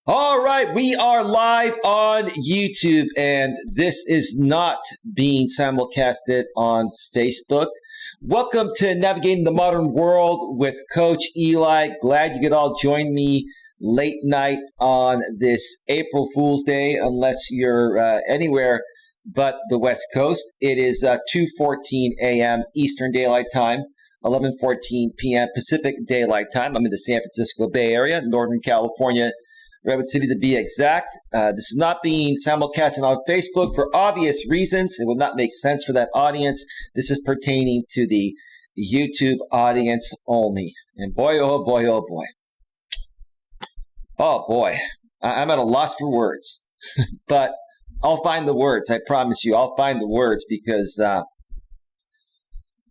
All right, we are live on YouTube, and this is not being simulcasted on Facebook. Welcome to Navigating the Modern World with Coach Eli. Glad you could all join me late night on this April Fool's Day, unless you're anywhere but the West Coast. It is 2:14 a.m. Eastern Daylight Time, 11:14 p.m. Pacific Daylight Time. I'm in the San Francisco Bay Area, Northern California, Redwood City to be exact. This is not being simulcasted on Facebook for obvious reasons. It will not make sense for that audience. This is pertaining to the YouTube audience only. And boy, oh boy, oh boy. Oh boy, I'm at a loss for words. But I'll find the words, I promise you. I'll find the words because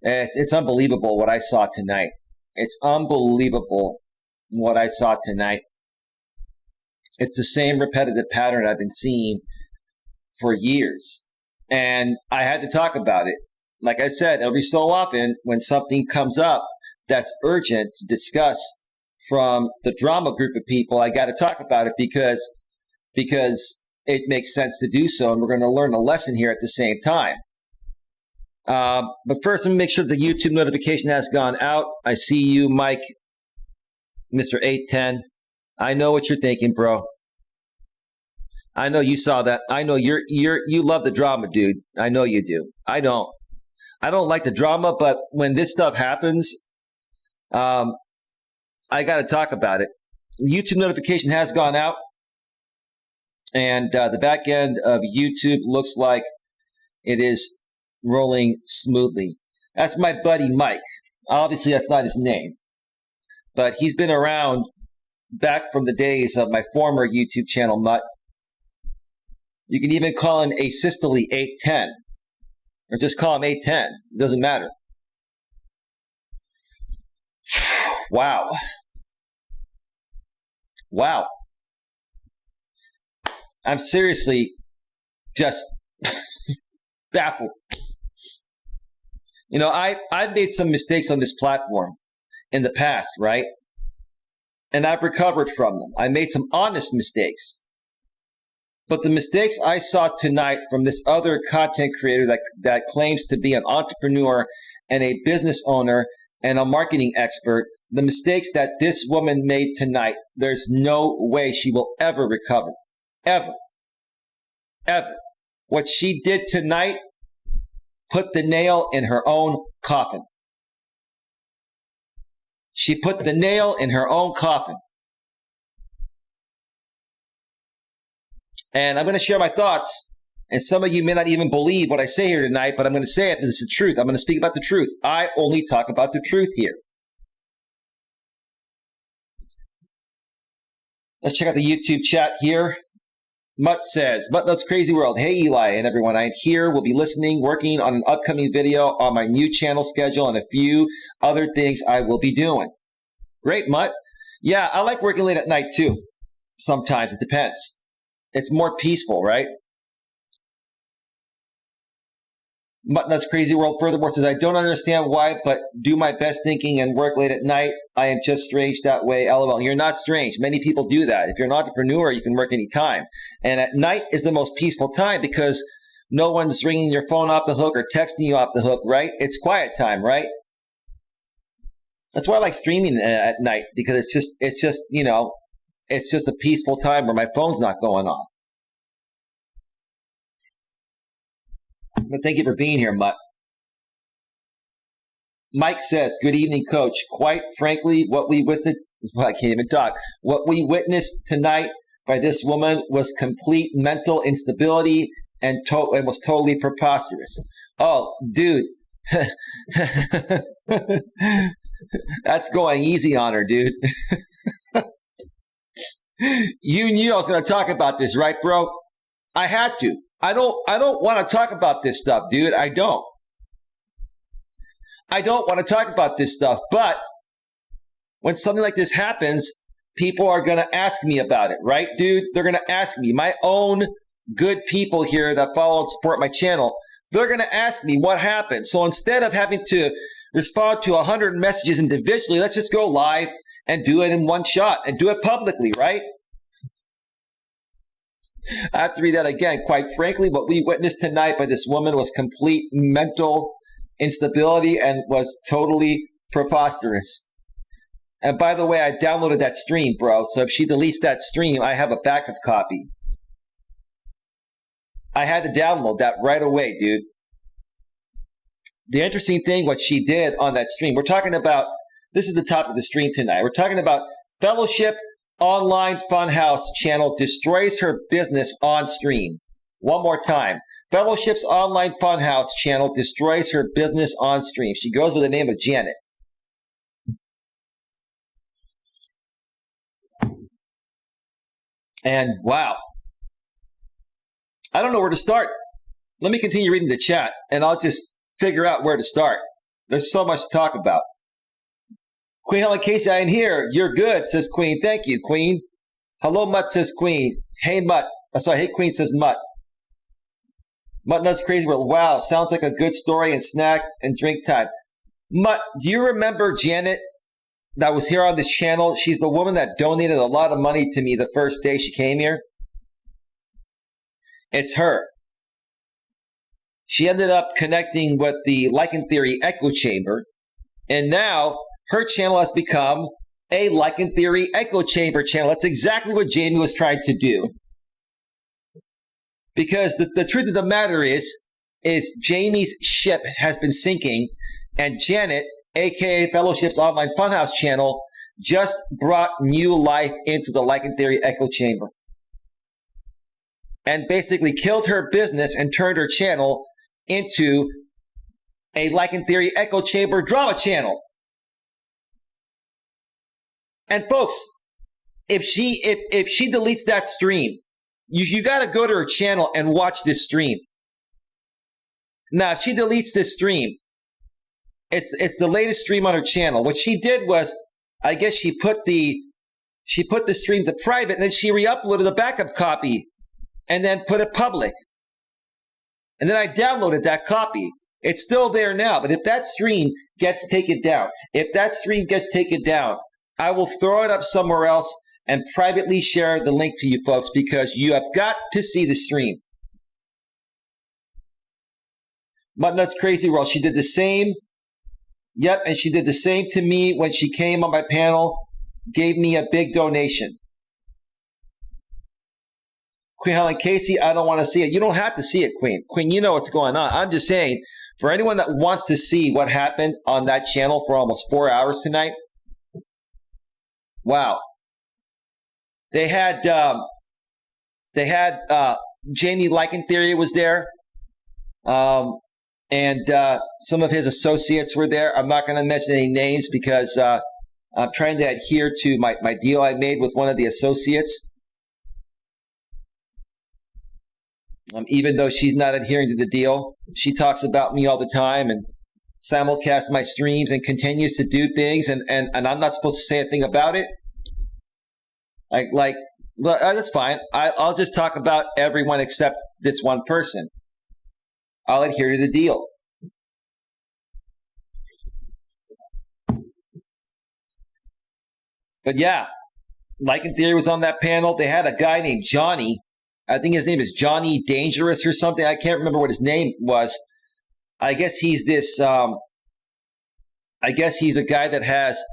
it's unbelievable what I saw tonight. It's unbelievable what I saw tonight. It's the same repetitive pattern I've been seeing for years. And I had to talk about it. Like I said, every so often when something comes up that's urgent to discuss from the drama group of people, I got to talk about it because it makes sense to do so. And we're going to learn a lesson here at the same time. But first, let me make sure the YouTube notification has gone out. I see you, Mike, Mr. 810. I know what you're thinking, bro. I know you saw that. I know you love the drama, dude. I know you do. I don't like the drama, but when this stuff happens, I got to talk about it. The YouTube notification has gone out, and the back end of YouTube looks like it is rolling smoothly. That's my buddy Mike. Obviously, that's not his name, but he's been around back from the days of my former YouTube channel, Mutt. You can even call him Asystole 810, or just call him 810. It doesn't matter. Wow. Wow. I'm seriously just baffled. You know, I've made some mistakes on this platform in the past, right? And I've recovered from them. I made some honest mistakes. But the mistakes I saw tonight from this other content creator that claims to be an entrepreneur and a business owner and a marketing expert, the mistakes that this woman made tonight, there's no way she will ever recover. Ever. Ever. What she did tonight put the nail in her own coffin. She put the nail in her own coffin. And I'm going to share my thoughts. And some of you may not even believe what I say here tonight, but I'm going to say it because it's the truth. I'm going to speak about the truth. I only talk about the truth here. Let's check out the YouTube chat here. Mutt says, Mutt Loves Crazy World. Hey, Eli and everyone. I'm here. We'll be listening, working on an upcoming video on my new channel schedule and a few other things I will be doing. Great, Mutt. Yeah, I like working late at night too. Sometimes. It depends. It's more peaceful, right? Mutt Loves Crazy World furthermore says, I don't understand why, but do my best thinking and work late at night. I am just strange that way. LOL. You're not strange. Many people do that. If you're an entrepreneur, you can work anytime. And at night is the most peaceful time because no one's ringing your phone off the hook or texting you off the hook, right? It's quiet time, right? That's why I like streaming at night because it's just a peaceful time where my phone's not going off. But thank you for being here, Mutt. Mike says, good evening, Coach. Quite frankly, what we witnessed tonight by this woman was complete mental instability and was totally preposterous. Oh, dude. That's going easy on her, dude. You knew I was going to talk about this, right, bro? I had to. I don't want to talk about this stuff, dude. I don't want to talk about this stuff. But when something like this happens, people are going to ask me about it, right, dude? They're going to ask me. My own good people here that follow and support my channel, they're going to ask me what happened. So instead of having to respond to 100 messages individually, let's just go live and do it in one shot and do it publicly, right? I have to read that again. Quite frankly, what we witnessed tonight by this woman was complete mental instability and was totally preposterous. And by the way, I downloaded that stream, bro. So if she deletes that stream, I have a backup copy. I had to download that right away, dude. The interesting thing, what she did on that stream, we're talking about, this is the topic of the stream tonight. We're talking about Fellowship Online Funhouse channel destroys her business on stream. One more time. Fellowship's Online Funhouse channel destroys her business on stream. She goes by the name of Janet. And wow. I don't know where to start. Let me continue reading the chat, and I'll just figure out where to start. There's so much to talk about. Queen Helen Casey, I am here. You're good, says Queen. Thank you, Queen. Hello, Mutt, says Queen. Hey, Mutt. Hey, Queen, says Mutt. Mutt Nuts Crazy World. Wow, sounds like a good story and snack and drink time. Mutt, do you remember Janet that was here on this channel? She's the woman that donated a lot of money to me the first day she came here. It's her. She ended up connecting with the Lichen Theory Echo Chamber, and now her channel has become a Lichen Theory Echo Chamber channel. That's exactly what Jamie was trying to do. Because the truth of the matter is Jamie's ship has been sinking, and Janet, aka Fellowship's Online Funhouse channel, just brought new life into the Lichen Theory Echo Chamber. And basically killed her business and turned her channel into a Lichen Theory Echo Chamber drama channel. And folks, if she deletes that stream, you got to go to her channel and watch this stream. Now, if she deletes this stream, it's the latest stream on her channel. What she did was, I guess she put the stream to private, and then she re-uploaded a backup copy and then put it public. And then I downloaded that copy. It's still there now, but if that stream gets taken down, I will throw it up somewhere else and privately share the link to you folks, because you have got to see the stream. Mutt Nuts Crazy World, she did the same. Yep, and she did the same to me when she came on my panel, gave me a big donation. Queen Helen Casey, I don't want to see it. You don't have to see it, Queen. Queen, you know what's going on. I'm just saying, for anyone that wants to see what happened on that channel for almost 4 hours tonight, wow. They had Jamie Lichen Theory was there, and some of his associates were there. I'm not going to mention any names because I'm trying to adhere to my deal I made with one of the associates. Even though she's not adhering to the deal, she talks about me all the time and simulcasts my streams and continues to do things, and I'm not supposed to say a thing about it. Well, that's fine. I'll just talk about everyone except this one person. I'll adhere to the deal. But yeah, Lichen Theory was on that panel. They had a guy named Johnny. I think his name is Johnny Dangerous or something. I can't remember what his name was. I guess he's this. I guess he's a guy that has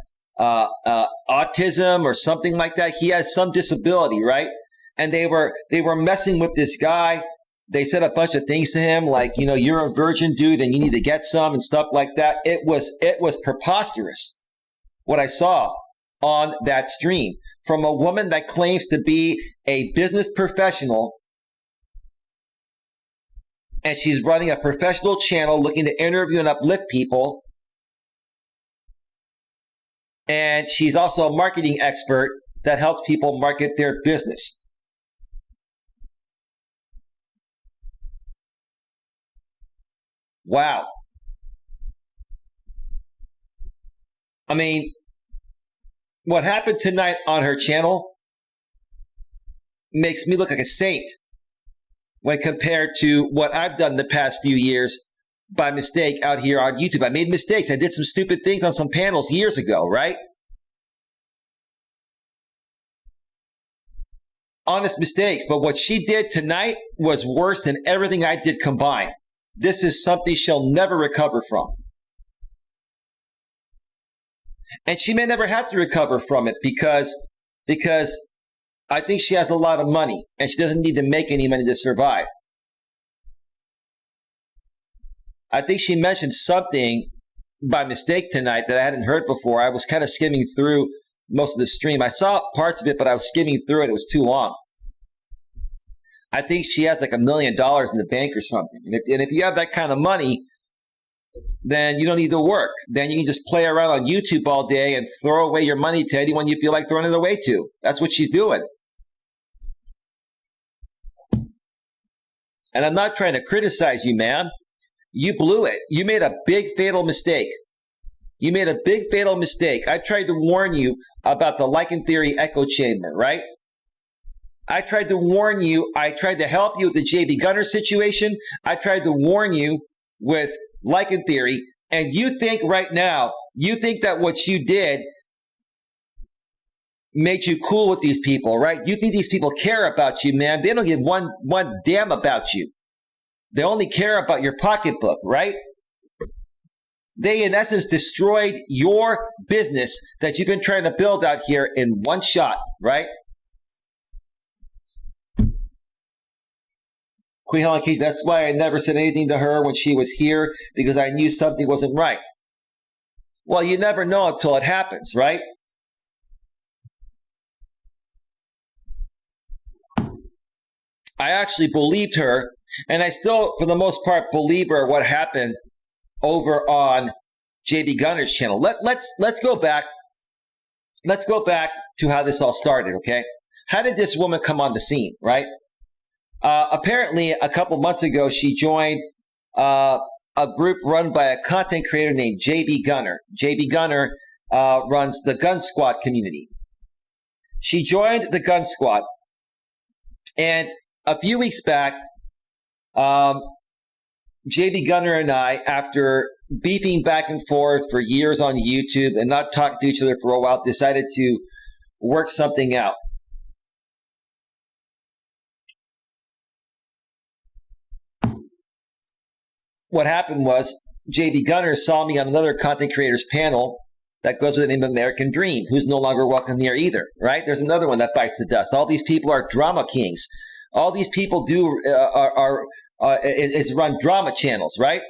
autism or something like that. He has some disability, right? And they were messing with this guy. They said a bunch of things to him, like, you know, you're a virgin, dude, and you need to get some and stuff like that. It was preposterous what I saw on that stream from a woman that claims to be a business professional, and she's running a professional channel looking to interview and uplift people. And she's also a marketing expert that helps people market their business. Wow. I mean, what happened tonight on her channel makes me look like a saint when compared to what I've done the past few years by mistake out here on YouTube. I made mistakes. I did some stupid things on some panels years ago, right? honest mistakes. But what she did tonight was worse than everything I did combined. This is something she'll never recover from. And she may never have to recover from it because I think she has a lot of money and she doesn't need to make any money to survive. I think she mentioned something by mistake tonight that I hadn't heard before. I was kind of skimming through most of the stream. I saw parts of it, but I was skimming through it. It was too long. I think she has like $1 million in the bank or something. And if you have that kind of money, then you don't need to work. Then you can just play around on YouTube all day and throw away your money to anyone you feel like throwing it away to. That's what she's doing. And I'm not trying to criticize you, man. You blew it. You made a big fatal mistake. You made a big fatal mistake. I tried to warn you about the Lycan theory echo chamber, right? I tried to warn you. I tried to help you with the JB Gunner situation. I tried to warn you with Lycan theory. And you think right now, you think that what you did made you cool with these people, right? You think these people care about you, man. They don't give one damn about you. They only care about your pocketbook, right? They, in essence, destroyed your business that you've been trying to build out here in one shot, right? Queen Helen Keys, that's why I never said anything to her when she was here, because I knew something wasn't right. Well, you never know until it happens, right? I actually believed her, and I still, for the most part, believe her what happened over on JB Gunner's channel. Let's go back. Let's go back to how this all started, okay? How did this woman come on the scene, right? Apparently, a couple months ago, she joined a group run by a content creator named JB Gunner. JB Gunner runs the Gun Squad community. She joined the Gun Squad, and a few weeks back, JB Gunner and I, after beefing back and forth for years on YouTube and not talking to each other for a while, decided to work something out. What happened was JB Gunner saw me on another content creators panel that goes with the name of American Dream, who's no longer welcome here either, right? There's another one that bites the dust. All these people are drama kings. All these people is run drama channels, right?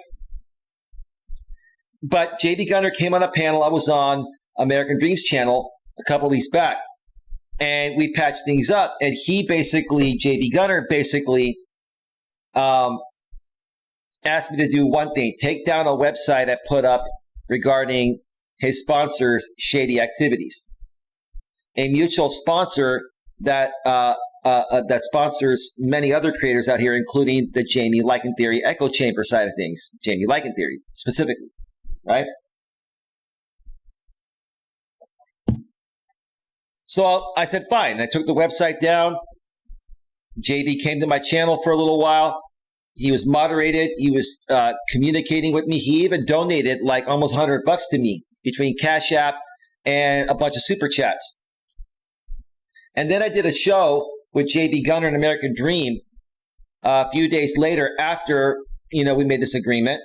But JB Gunner came on a panel. I was on American Dream's channel a couple of weeks back, and we patched things up. And he basically, JB Gunner basically asked me to do one thing: take down a website I put up regarding his sponsor's shady activities. A mutual sponsor that that sponsors many other creators out here, including the Jamie Lycan Theory echo chamber side of things. Jamie Lycan Theory, specifically, right? So I said, fine. I took the website down. JB came to my channel for a little while. He was moderated. He was communicating with me. He even donated like almost $100 to me between Cash App and a bunch of super chats. And then I did a show with JB Gunner and American Dream a few days later after, we made this agreement.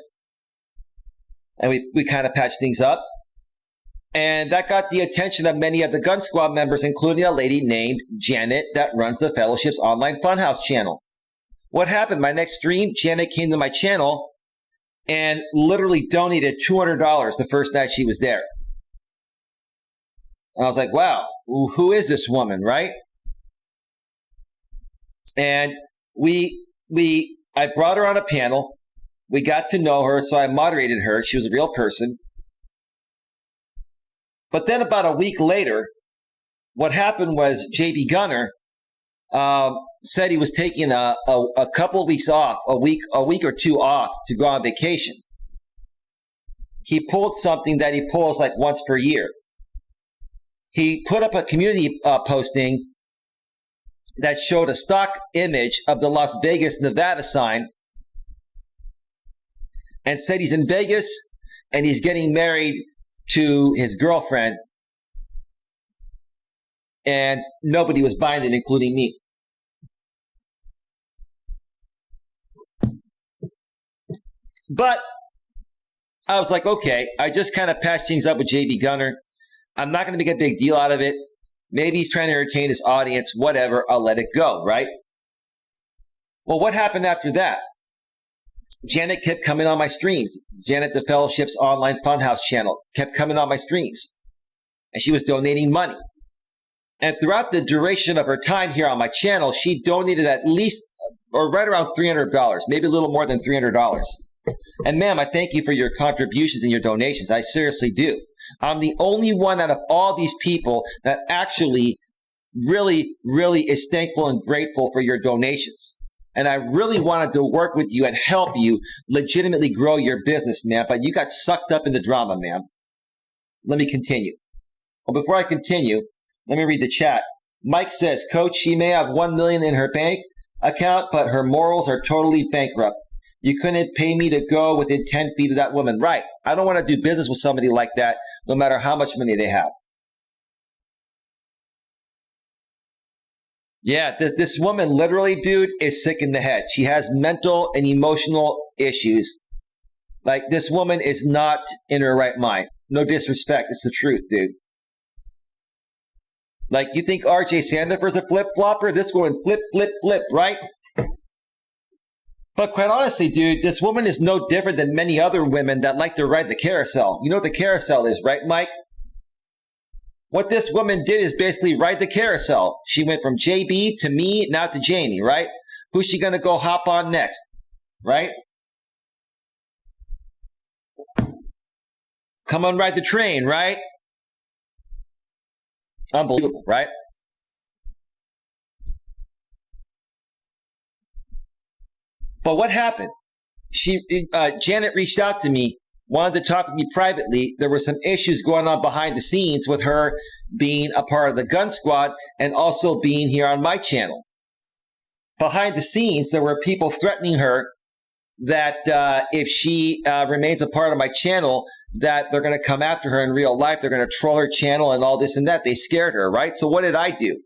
And we kind of patched things up. And that got the attention of many of the Gun Squad members, including a lady named Janet that runs the Fellowship's online Funhouse channel. What happened? My next stream, Janet came to my channel and literally donated $200 the first night she was there. And I was like, wow, who is this woman, right? And I brought her on a panel. We got to know her, so I moderated her. She was a real person. But then about a week later, what happened was JB Gunner said he was taking a couple of weeks off, a week or two off to go on vacation. He pulled something that he pulls like once per year. He put up a community posting that showed a stock image of the Las Vegas, Nevada sign and said he's in Vegas and he's getting married to his girlfriend, and nobody was buying it, including me. But I was like, okay, I just kind of patched things up with JB Gunner. I'm not going to make a big deal out of it. Maybe he's trying to entertain his audience, whatever. I'll let it go, right? Well, what happened after that? Janet kept coming on my streams. Janet, the Fellowship's online funhouse channel, kept coming on my streams. And she was donating money. And throughout the duration of her time here on my channel, she donated at least, or right around $300, maybe a little more than $300. And ma'am, I thank you for your contributions and your donations. I seriously do. I'm the only one out of all these people that actually really, really is thankful and grateful for your donations. And I really wanted to work with you and help you legitimately grow your business, ma'am. But you got sucked up in the drama, ma'am. Let me continue. Well, before I continue, let me read the chat. Mike says, Coach, she may have $1 million in her bank account, but her morals are totally bankrupt. You couldn't pay me to go within 10 feet of that woman. Right. I don't want to do business with somebody like that, no matter how much money they have. Yeah, this woman literally, dude, is sick in the head. She has mental and emotional issues. Like, this woman is not in her right mind. No disrespect. It's the truth, dude. Like, you think RJ Sandifer's a flip-flopper? This woman flip, flip, flip, right? But quite honestly, dude, this woman is no different than many other women that like to ride the carousel. You know what the carousel is, right, Mike? What this woman did is basically ride the carousel. She went from JB to me, now to Jamie, right? Who's she going to go hop on next, right? Come on, ride the train, right? Unbelievable, right? But what happened? Janet reached out to me, wanted to talk with me privately. There were some issues going on behind the scenes with her being a part of the Gun Squad and also being here on my channel. Behind the scenes, there were people threatening her that if she remains a part of my channel, that they're going to come after her in real life. They're going to troll her channel and all this and that. They scared her, right? So what did I do?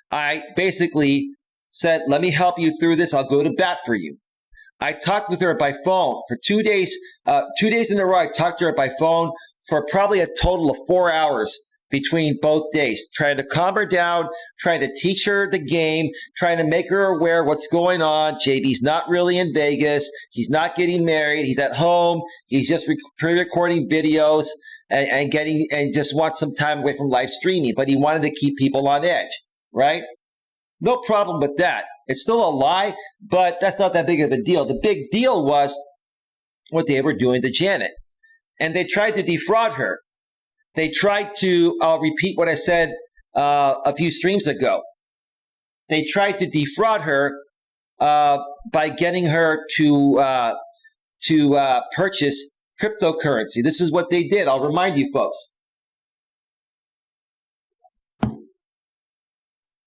I basically said, let me help you through this. I'll go to bat for you. I talked with her by phone for 2 days. 2 days in a row, I talked to her by phone for probably a total of 4 hours between both days, trying to calm her down, trying to teach her the game, trying to make her aware of what's going on. JB's not really in Vegas. He's not getting married. He's at home. He's just pre-recording videos and just wants some time away from live streaming. But he wanted to keep people on edge, right? No problem with that. It's still a lie, but that's not that big of a deal. The big deal was what they were doing to Janet. And they tried to defraud her. They tried to, I'll repeat what I said a few streams ago. They tried to defraud her by getting her to purchase cryptocurrency. This is what they did. I'll remind you folks.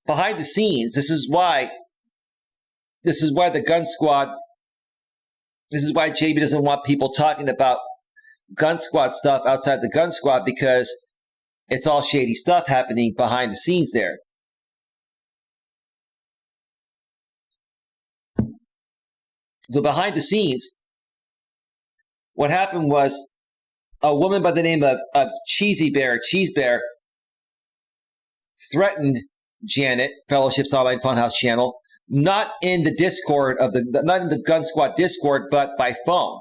Behind the scenes, this is why the Gun Squad, this is why JB doesn't want people talking about Gun Squad stuff outside the Gun Squad, because it's all shady stuff happening behind the scenes there. So behind the scenes, what happened was a woman by the name of Cheese Bear, threatened Janet, Fellowship's online funhouse channel, not in the Discord not in the Gun Squad Discord, but by phone.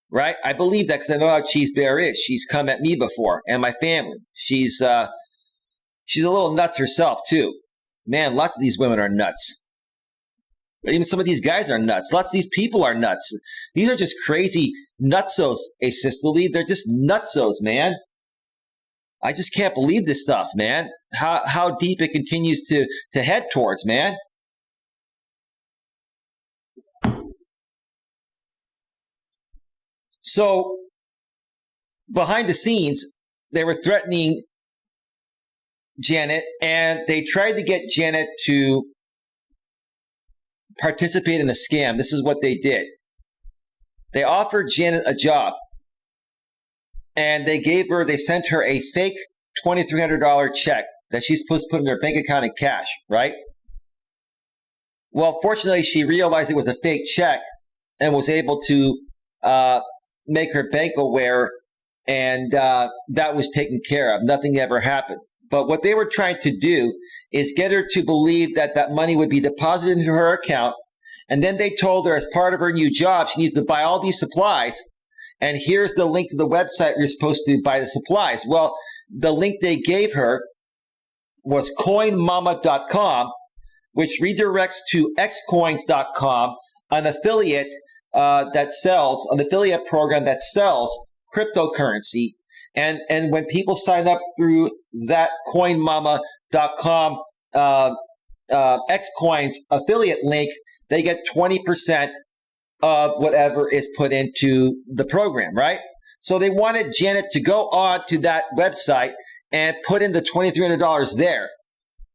Right? I believe that because I know how Cheese Bear is. She's come at me before and my family. She's a little nuts herself too. Man, lots of these women are nuts. But even some of these guys are nuts. Lots of these people are nuts. These are just crazy nutsos, Asystole. They're just nutsos, man. I just can't believe this stuff, man. How deep it continues to head towards, man. So behind the scenes, they were threatening Janet, and they tried to get Janet to participate in a scam. This is what they did. They offered Janet a job, and they sent her a fake $2,300 check that she's supposed to put in her bank account in cash, right? Well, fortunately, she realized it was a fake check and was able to make her bank aware, and that was taken care of. Nothing ever happened. But what they were trying to do is get her to believe that that money would be deposited into her account. And then they told her, as part of her new job, she needs to buy all these supplies. And here's the link to the website you're supposed to buy the supplies. Well, the link they gave her was coinmama.com, which redirects to xcoins.com, an affiliate an affiliate program that sells cryptocurrency. And when people sign up through that coinmama.com xcoins affiliate link, they get 20% of whatever is put into the program, right? So they wanted Janet to go on to that website and put in the $2,300 there,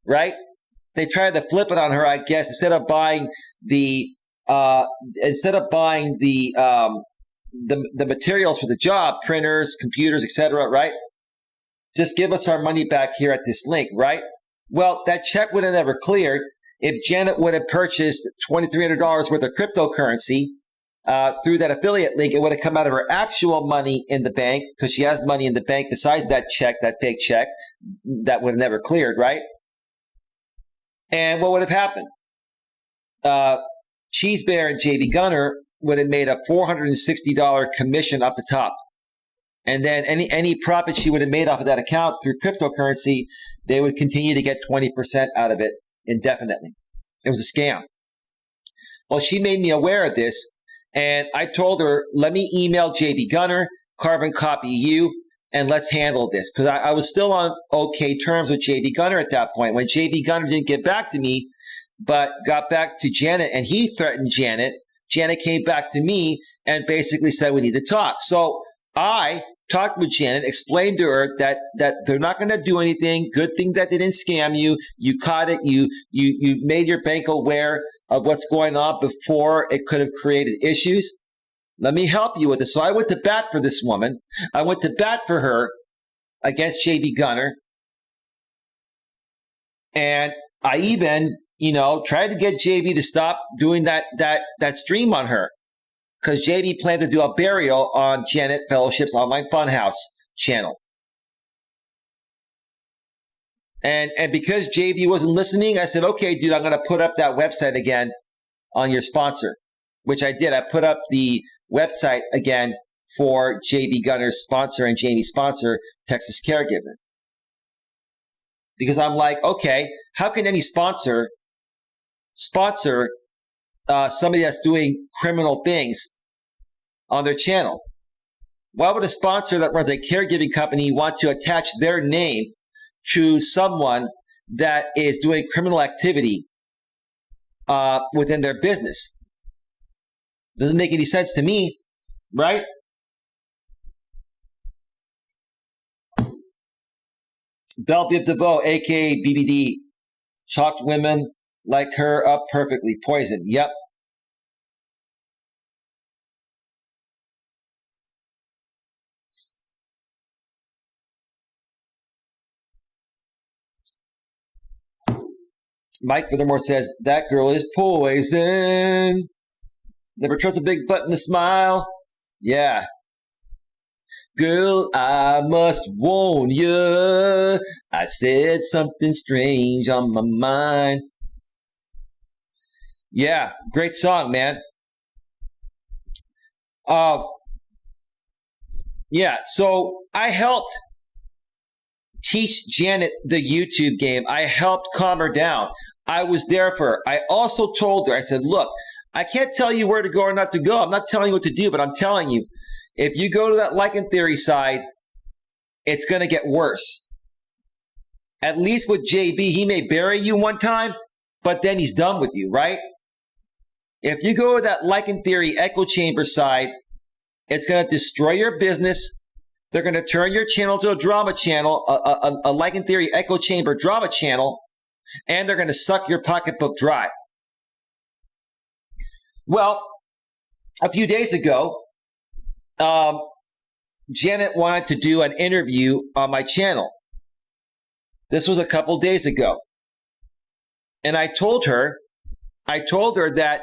right? They tried to flip it on her, I guess, instead of buying the materials for the job, printers, computers, etc., right? Just give us our money back here at this link, right? Well, that check would have never cleared if Janet would have purchased $2,300 worth of cryptocurrency through that affiliate link. It would have come out of her actual money in the bank, because she has money in the bank besides that check, that fake check, that would have never cleared, right? And what would have happened? Cheese Bear and JB Gunner would have made a $460 commission off the top. And then any profit she would have made off of that account through cryptocurrency, they would continue to get 20% out of it indefinitely. It was a scam. Well, she made me aware of this, and I told her, let me email JB Gunner, carbon copy you, and let's handle this. Because I was still on okay terms with JB Gunner at that point. When JB Gunner didn't get back to me, but got back to Janet, and he threatened Janet, Janet came back to me and basically said we need to talk. So I talked with Janet, explained to her that they're not going to do anything. Good thing that they didn't scam you. You caught it. You made your bank aware of what's going on before it could have created issues. Let me help you with this. So I went to bat for this woman. I went to bat for her against JB Gunner. And I even, tried to get JB to stop doing that stream on her, because JB planned to do a burial on Janet Fellowship's Online Funhouse channel. And because JB wasn't listening, I said, okay, dude, I'm going to put up that website again on your sponsor, which I did. I put up the website again for JB Gunner's sponsor and Jamie's sponsor, Texas Caregiver. Because I'm like, okay, how can any sponsor somebody that's doing criminal things on their channel? Why would a sponsor that runs a caregiving company want to attach their name to someone that is doing criminal activity within their business? Doesn't make any sense to me, right? Belle Biv DeVoe, aka BBD, chalked women like her up perfectly. Poison. Yep. Mike furthermore says, that girl is poison. Never trust a big butt and a smile. Yeah. Girl, I must warn you, I said something strange on my mind. Yeah, great song, man. Yeah, so I helped teach Janet the YouTube game. I helped calm her down. I was there for her. I also told her, I said, look, I can't tell you where to go or not to go. I'm not telling you what to do, but I'm telling you, if you go to that Lycan Theory side, it's going to get worse. At least with JB, he may bury you one time, but then he's done with you, right? If you go to that Lycan Theory echo chamber side, it's going to destroy your business. They're going to turn your channel to a drama channel, a Lycan Theory echo chamber drama channel, and they're going to suck your pocketbook dry. Well, a few days ago, Janet wanted to do an interview on my channel. This was a couple days ago. And I told her that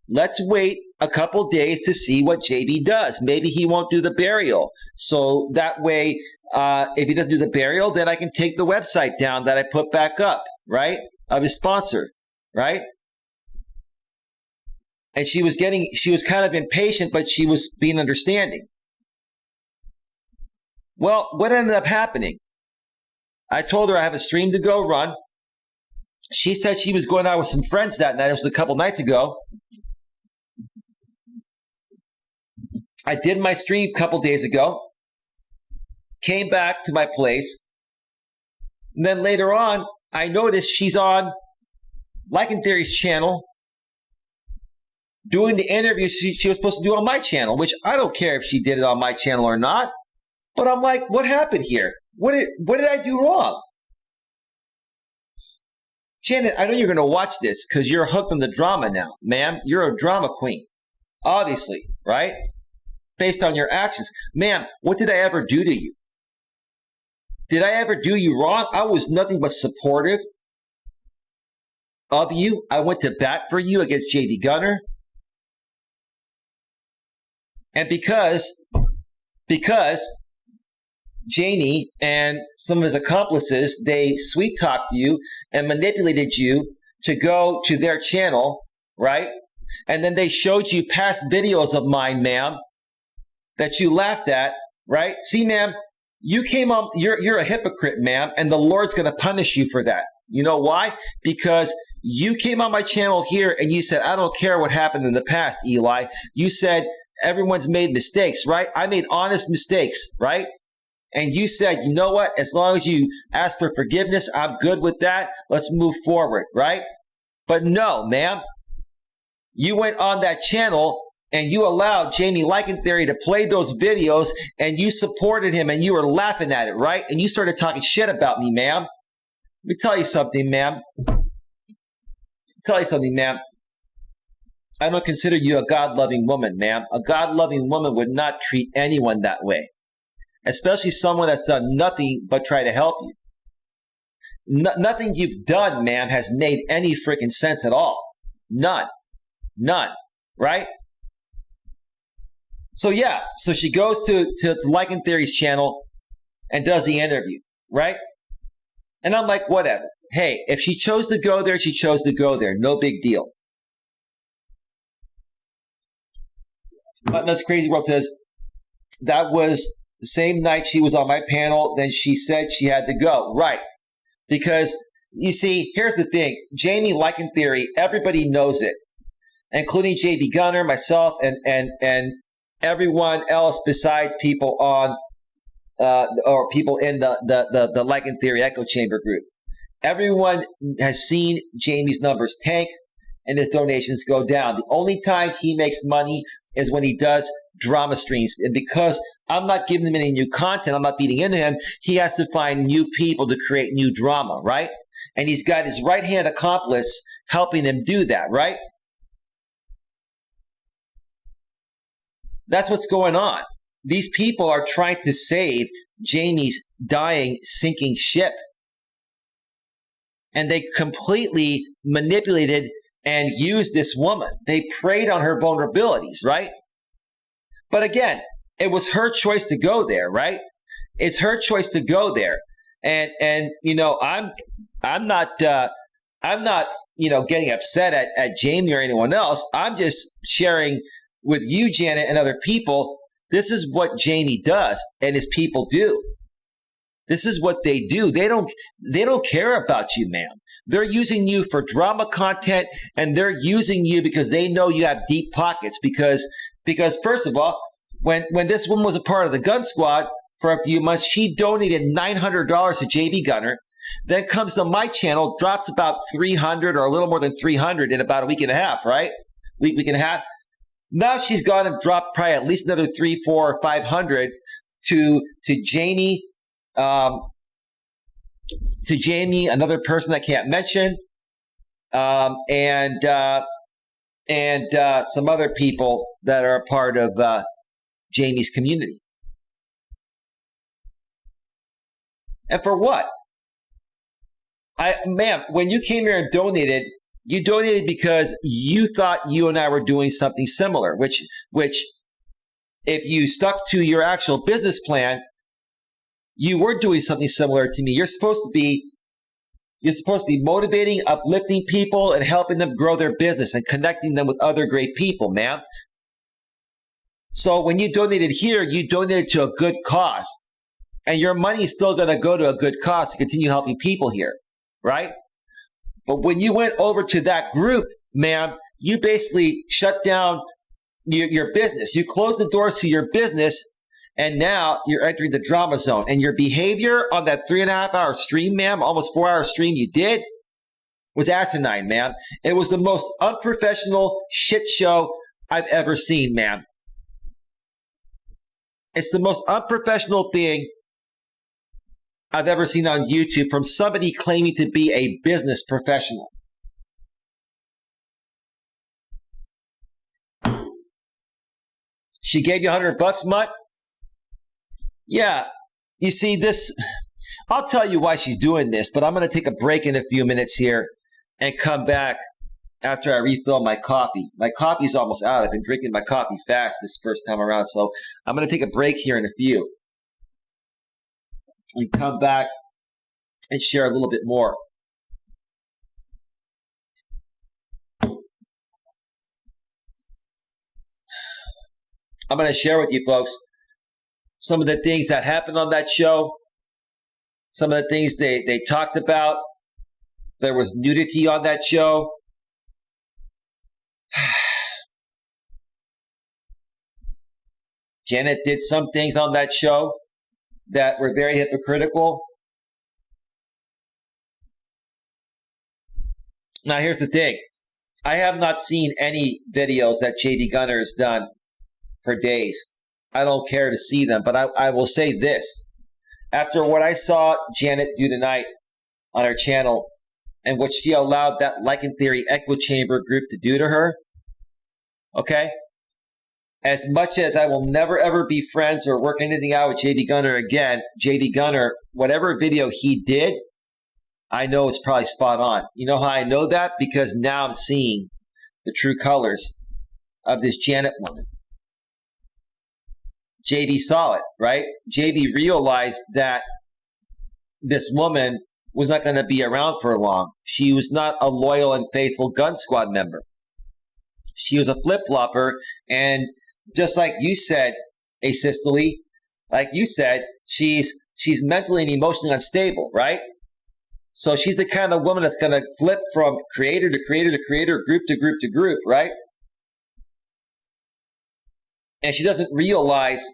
let's wait a couple days to see what JB does. Maybe he won't do the burial. So that way, if he doesn't do the burial, then I can take the website down that I put back up, right? Of his sponsor, right? And she was kind of impatient, but she was being understanding. Well, what ended up happening? I told her I have a stream to go run. She said she was going out with some friends that night. It was a couple nights ago. I did my stream a couple days ago. Came back to my place. And then later on, I noticed she's on Like and Theory's channel doing the interview she was supposed to do on my channel, which I don't care if she did it on my channel or not. But I'm like, what happened here? What did I do wrong? Janet, I know you're going to watch this because you're hooked on the drama now. Ma'am, you're a drama queen. Obviously, right? Based on your actions. Ma'am, what did I ever do to you? Did I ever do you wrong? I was nothing but supportive of you. I went to bat for you against JD Gunner. And because Jamie and some of his accomplices, they sweet-talked you and manipulated you to go to their channel, right? And then they showed you past videos of mine, ma'am, that you laughed at, right? See, ma'am, you came on, you're a hypocrite, ma'am, and the Lord's going to punish you for that. You know why? Because you came on my channel here and you said, I don't care what happened in the past, Eli. You said everyone's made mistakes, right? I made honest mistakes, right? And you said, you know what? As long as you ask for forgiveness, I'm good with that. Let's move forward, right? But no, ma'am. You went on that channel and you allowed Jamie Like and Theory to play those videos and you supported him and you were laughing at it, right? And you started talking shit about me, ma'am. Let me tell you something, ma'am. I don't consider you a God-loving woman, ma'am. A God-loving woman would not treat anyone that way. Especially someone that's done nothing but try to help you. Nothing you've done, ma'am, has made any freaking sense at all. None. Right? So yeah, so she goes to Like and Theory's channel and does the interview, right? And I'm like, whatever. Hey, if she chose to go there, she chose to go there. No big deal. But that's Crazy World says, that was the same night she was on my panel, then she said she had to go. Right. Because, you see, here's the thing. Jamie Like and Theory, everybody knows it, including JB Gunner, myself, and everyone else besides people on or people in the Like and Theory Echo Chamber group. Everyone has seen Jamie's numbers tank and his donations go down. The only time he makes money is when he does drama streams. And because I'm not giving him any new content, I'm not feeding into him, he has to find new people to create new drama, right? And he's got his right-hand accomplice helping him do that, right? That's what's going on. These people are trying to save Jamie's dying, sinking ship. And they completely manipulated and used this woman. They preyed on her vulnerabilities, right? But again, it was her choice to go there, right? It's her choice to go there. And you know, I'm not getting upset at Jamie or anyone else. I'm just sharing with you, Janet, and other people. This is what Jamie does and his people do. This is what they do. They don't care about you, ma'am. They're using you for drama content, and they're using you because they know you have deep pockets. Because first of all, when this woman was a part of the Gun Squad for a few months, she donated $900 to JB Gunner. Then comes to my channel, drops about 300 or a little more than 300 in about a week and a half, right? Week and a half. Now she's gone and dropped probably at least another 300, 400, or 500 to Jamie. To Jamie, another person I can't mention, and some other people that are a part of Jamie's community. And for what? Ma'am, when you came here and donated You donated because you thought you and I were doing something similar, which if you stuck to your actual business plan, you were doing something similar to me. You're supposed to be motivating, uplifting people, and helping them grow their business and connecting them with other great people, man. So when you donated here, you donated to a good cause. And your money is still going to go to a good cause to continue helping people here, right? But when you went over to that group, ma'am, you basically shut down your business. You closed the doors to your business, and now you're entering the drama zone. And your behavior on that 3.5-hour stream, ma'am, almost 4-hour stream you did, was asinine, ma'am. It was the most unprofessional shit show I've ever seen, ma'am. It's the most unprofessional thing I've ever seen on YouTube from somebody claiming to be a business professional. She gave you $100, Mutt? Yeah. You see this, I'll tell you why she's doing this, but I'm going to take a break in a few minutes here and come back after I refill my coffee. My coffee's almost out. I've been drinking my coffee fast this first time around, so I'm going to take a break here in a few and come back and share a little bit more. I'm going to share with you folks some of the things that happened on that show, some of the things they talked about. There was nudity on that show. Janet did some things on that show that were very hypocritical. Now, here's the thing. I have not seen any videos that JD Gunner has done for days. I don't care to see them, but I will say this. After what I saw Janet do tonight on her channel and what she allowed that Lycan Theory echo chamber group to do to her, okay? As much as I will never, ever be friends or work anything out with JD Gunner again, JD Gunner, whatever video he did, I know it's probably spot on. You know how I know that? Because now I'm seeing the true colors of this Janet woman. JD saw it, right? JD realized that this woman was not going to be around for long. She was not a loyal and faithful Gun Squad member. She was a flip-flopper, and just like you said, asystole, like you said, she's mentally and emotionally unstable, right? So she's the kind of woman that's going to flip from creator to creator to creator, group to group to group, right? And she doesn't realize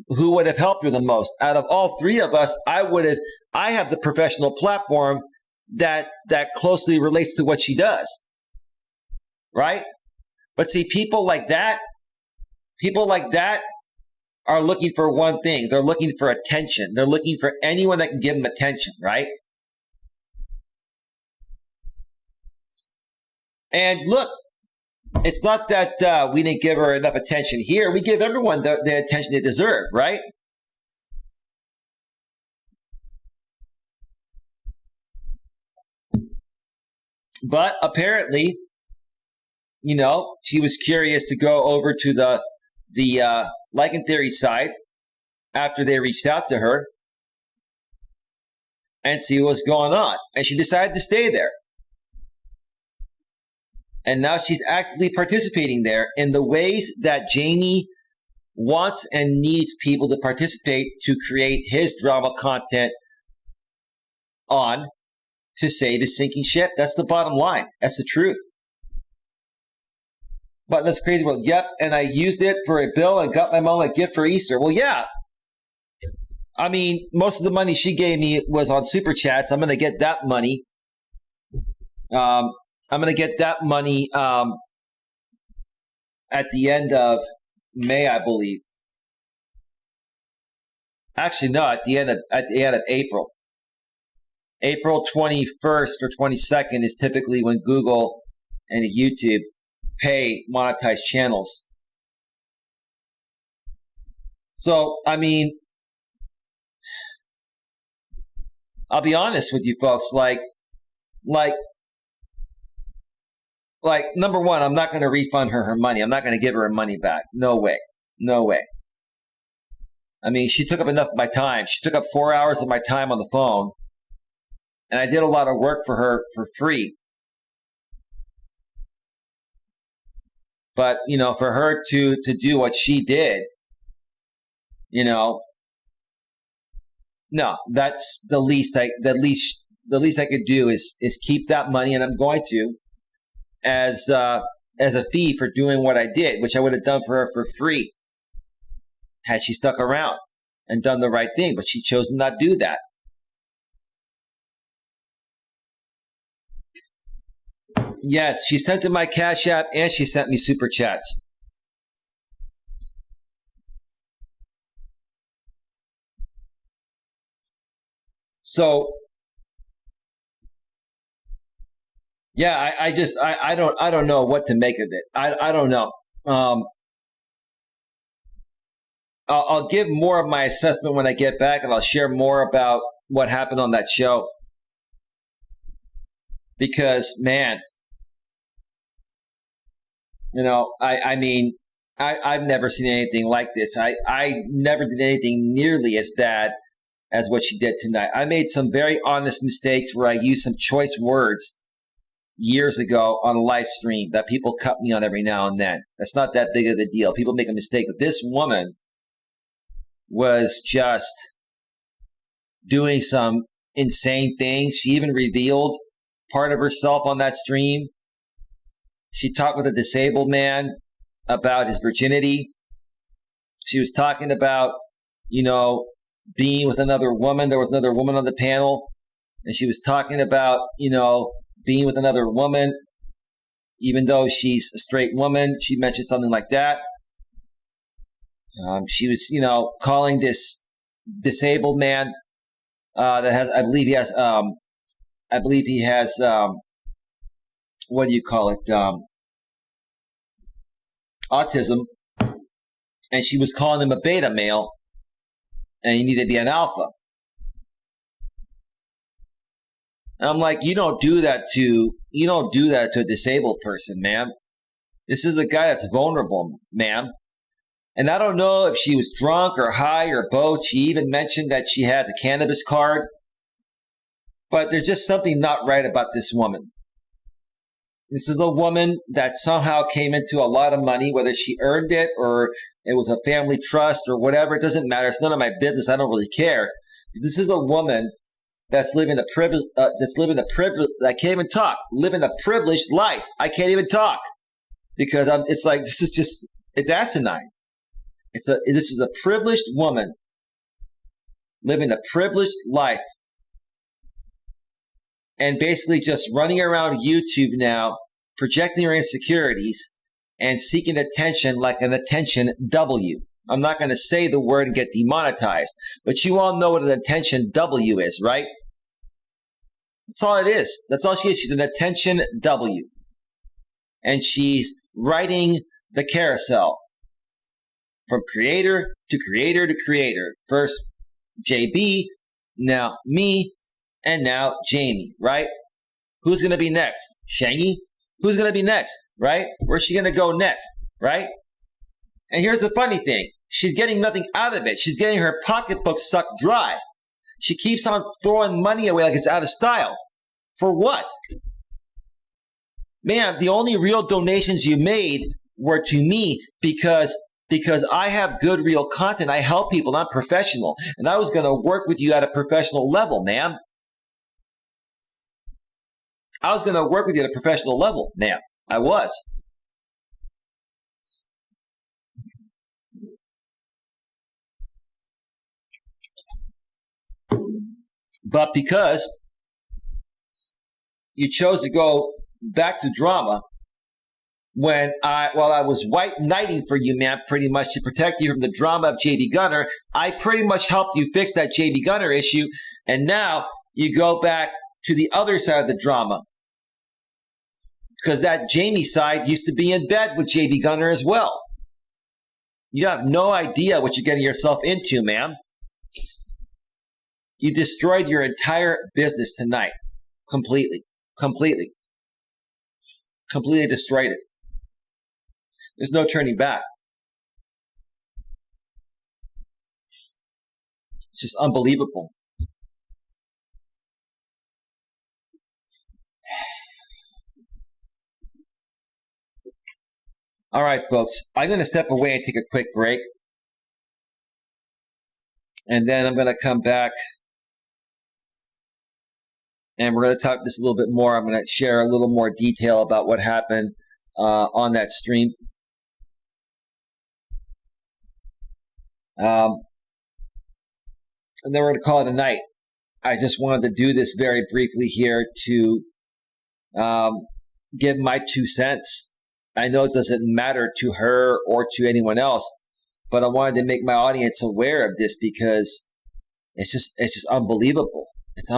who would have helped her the most. Out of all three of us, I have the professional platform that closely relates to what she does. Right? But see, people like that are looking for one thing. They're looking for attention. They're looking for anyone that can give them attention, right? And look, it's not that we didn't give her enough attention here. We give everyone the attention they deserve, right? But apparently, you know, she was curious to go over to the Lycan Theory side after they reached out to her and see what's going on. And she decided to stay there. And now she's actively participating there in the ways that Jamie wants and needs people to participate to create his drama content on to save his sinking ship. That's the bottom line. That's the truth. But that's crazy. Well, yep, and I used it for a bill and got my mom a gift for Easter. Well, yeah. I mean, most of the money she gave me was on Super Chats. I'm going to get that money. I'm going to get that money at the end of May, I believe. Actually, no, at the end of April. April 21st or 22nd is typically when Google and YouTube pay monetized channels. So, I mean, I'll be honest with you folks, like, Like, number one, I'm not going to refund her money. I'm not going to give her her money back. No way. No way. I mean, she took up enough of my time. She took up 4 hours of my time on the phone. And I did a lot of work for her for free. But, for her to do what she did, no, that's the least I could do is keep that money, and I'm going to, as a fee for doing what I did, which I would have done for her for free had she stuck around and done the right thing, but she chose to not do that. Yes, she sent in my Cash App and she sent me super chats. So, yeah, I don't know what to make of it. I don't know. I'll give more of my assessment when I get back, and I'll share more about what happened on that show. Because, man, I mean, I've never seen anything like this. I never did anything nearly as bad as what she did tonight. I made some very honest mistakes where I used some choice words years ago on a live stream that people cut me on every now and then. That's not that big of a deal. People make a mistake, but this woman was just doing some insane things. She even revealed part of herself on that stream. She talked with a disabled man about his virginity. She was talking about, being with another woman. There was another woman on the panel, and she was talking about, being with another woman, even though she's a straight woman. She mentioned something like that. She was, calling this disabled man that has, I believe he has, what do you call it? Autism. And she was calling him a beta male, and you need to be an alpha. And I'm like, you don't do that to a disabled person, man. This is a guy that's vulnerable, man. And I don't know if she was drunk or high or both. She even mentioned that she has a cannabis card. But there's just something not right about this woman. This is a woman that somehow came into a lot of money, whether she earned it or it was a family trust or whatever. It doesn't matter. It's none of my business. I don't really care. This is a woman that's living a privilege. I can't even talk. Living a privileged life. I can't even talk because it's like it's asinine. This is a privileged woman living a privileged life and basically just running around YouTube now, projecting her insecurities and seeking attention like an attention W. I'm not going to say the word and get demonetized, but you all know what an attention W is, right? That's all it is. That's all she is. She's an attention W. And she's riding the carousel from creator to creator to creator. First JB, now me, and now Jamie, right? Who's going to be next? Shangy? Who's going to be next, right? Where's she going to go next, right? And here's the funny thing. She's getting nothing out of it. She's getting her pocketbook sucked dry. She keeps on throwing money away like it's out of style. For what? Man, the only real donations you made were to me because I have good real content. I help people. I'm professional. And I was going to work with you at a professional level, man. I was going to work with you at a professional level, man. I was. But because you chose to go back to drama while I was white knighting for you, man, pretty much to protect you from the drama of JB Gunner, I pretty much helped you fix that JB Gunner issue, and now you go back to the other side of the drama. Because that Jamie side used to be in bed with JB Gunner as well. You have no idea what you're getting yourself into, man. You destroyed your entire business tonight. Completely. Completely. Completely destroyed it. There's no turning back. It's just unbelievable. All right, folks, I'm going to step away and take a quick break. And then I'm going to come back and we're going to talk this a little bit more. I'm going to share a little more detail about what happened on that stream. And then we're going to call it a night. I just wanted to do this very briefly here to give my 2 cents. I know it doesn't matter to her or to anyone else, but I wanted to make my audience aware of this because it's just unbelievable. It's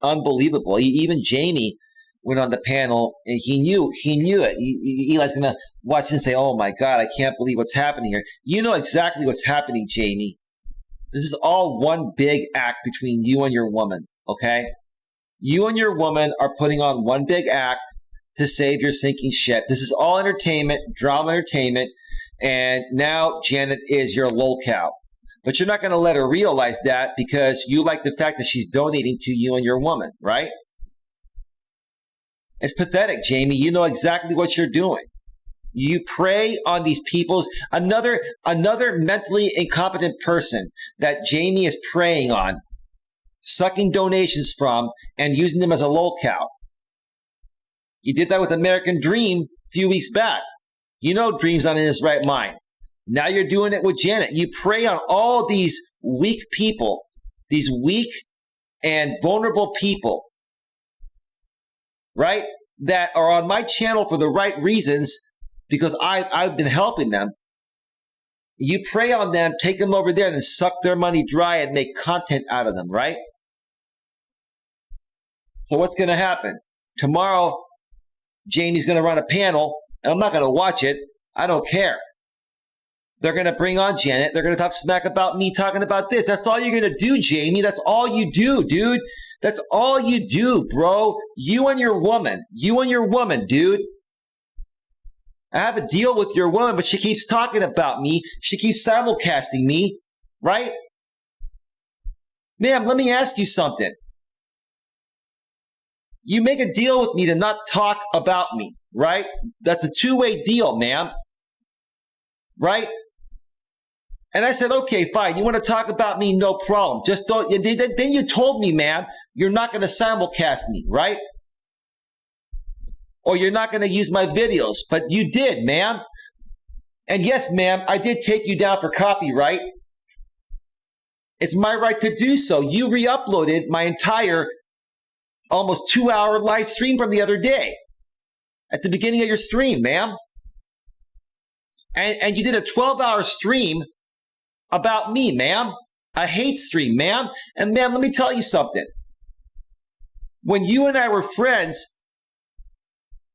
unbelievable. Even Jamie went on the panel and he knew it. Eli's going to watch and say, "Oh my God, I can't believe what's happening here." You know exactly what's happening, Jamie. This is all one big act between you and your woman, okay? You and your woman are putting on one big act to save your sinking ship. This is all entertainment, drama entertainment, and now Janet is your lolcow. But you're not going to let her realize that because you like the fact that she's donating to you and your woman, right? It's pathetic, Jamie. You know exactly what you're doing. You prey on these people. Another mentally incompetent person that Jamie is preying on, sucking donations from, and using them as a lolcow. You did that with American Dream a few weeks back. You know Dream's not in his right mind. Now you're doing it with Janet. You prey on all these weak people, these weak and vulnerable people, right? That are on my channel for the right reasons because I've been helping them. You prey on them, take them over there, and then suck their money dry and make content out of them, right? So what's going to happen? Tomorrow, Jamie's going to run a panel, and I'm not going to watch it. I don't care. They're going to bring on Janet. They're going to talk smack about me talking about this. That's all you're going to do, Jamie. That's all you do, dude. That's all you do, bro. You and your woman. You and your woman, dude. I have a deal with your woman, but she keeps talking about me. She keeps simulcasting me, right? Ma'am, let me ask you something. You make a deal with me to not talk about me, right? That's a two-way deal, ma'am. Right? And I said, okay, fine. You want to talk about me? No problem. Just don't. Then you told me, ma'am, you're not going to simulcast me, right? Or you're not going to use my videos. But you did, ma'am. And yes, ma'am, I did take you down for copyright. It's my right to do so. You re-uploaded my entire almost 2-hour live stream from the other day at the beginning of your stream, ma'am. And you did a 12-hour stream about me, ma'am. A hate stream, ma'am. And ma'am, let me tell you something. When you and I were friends,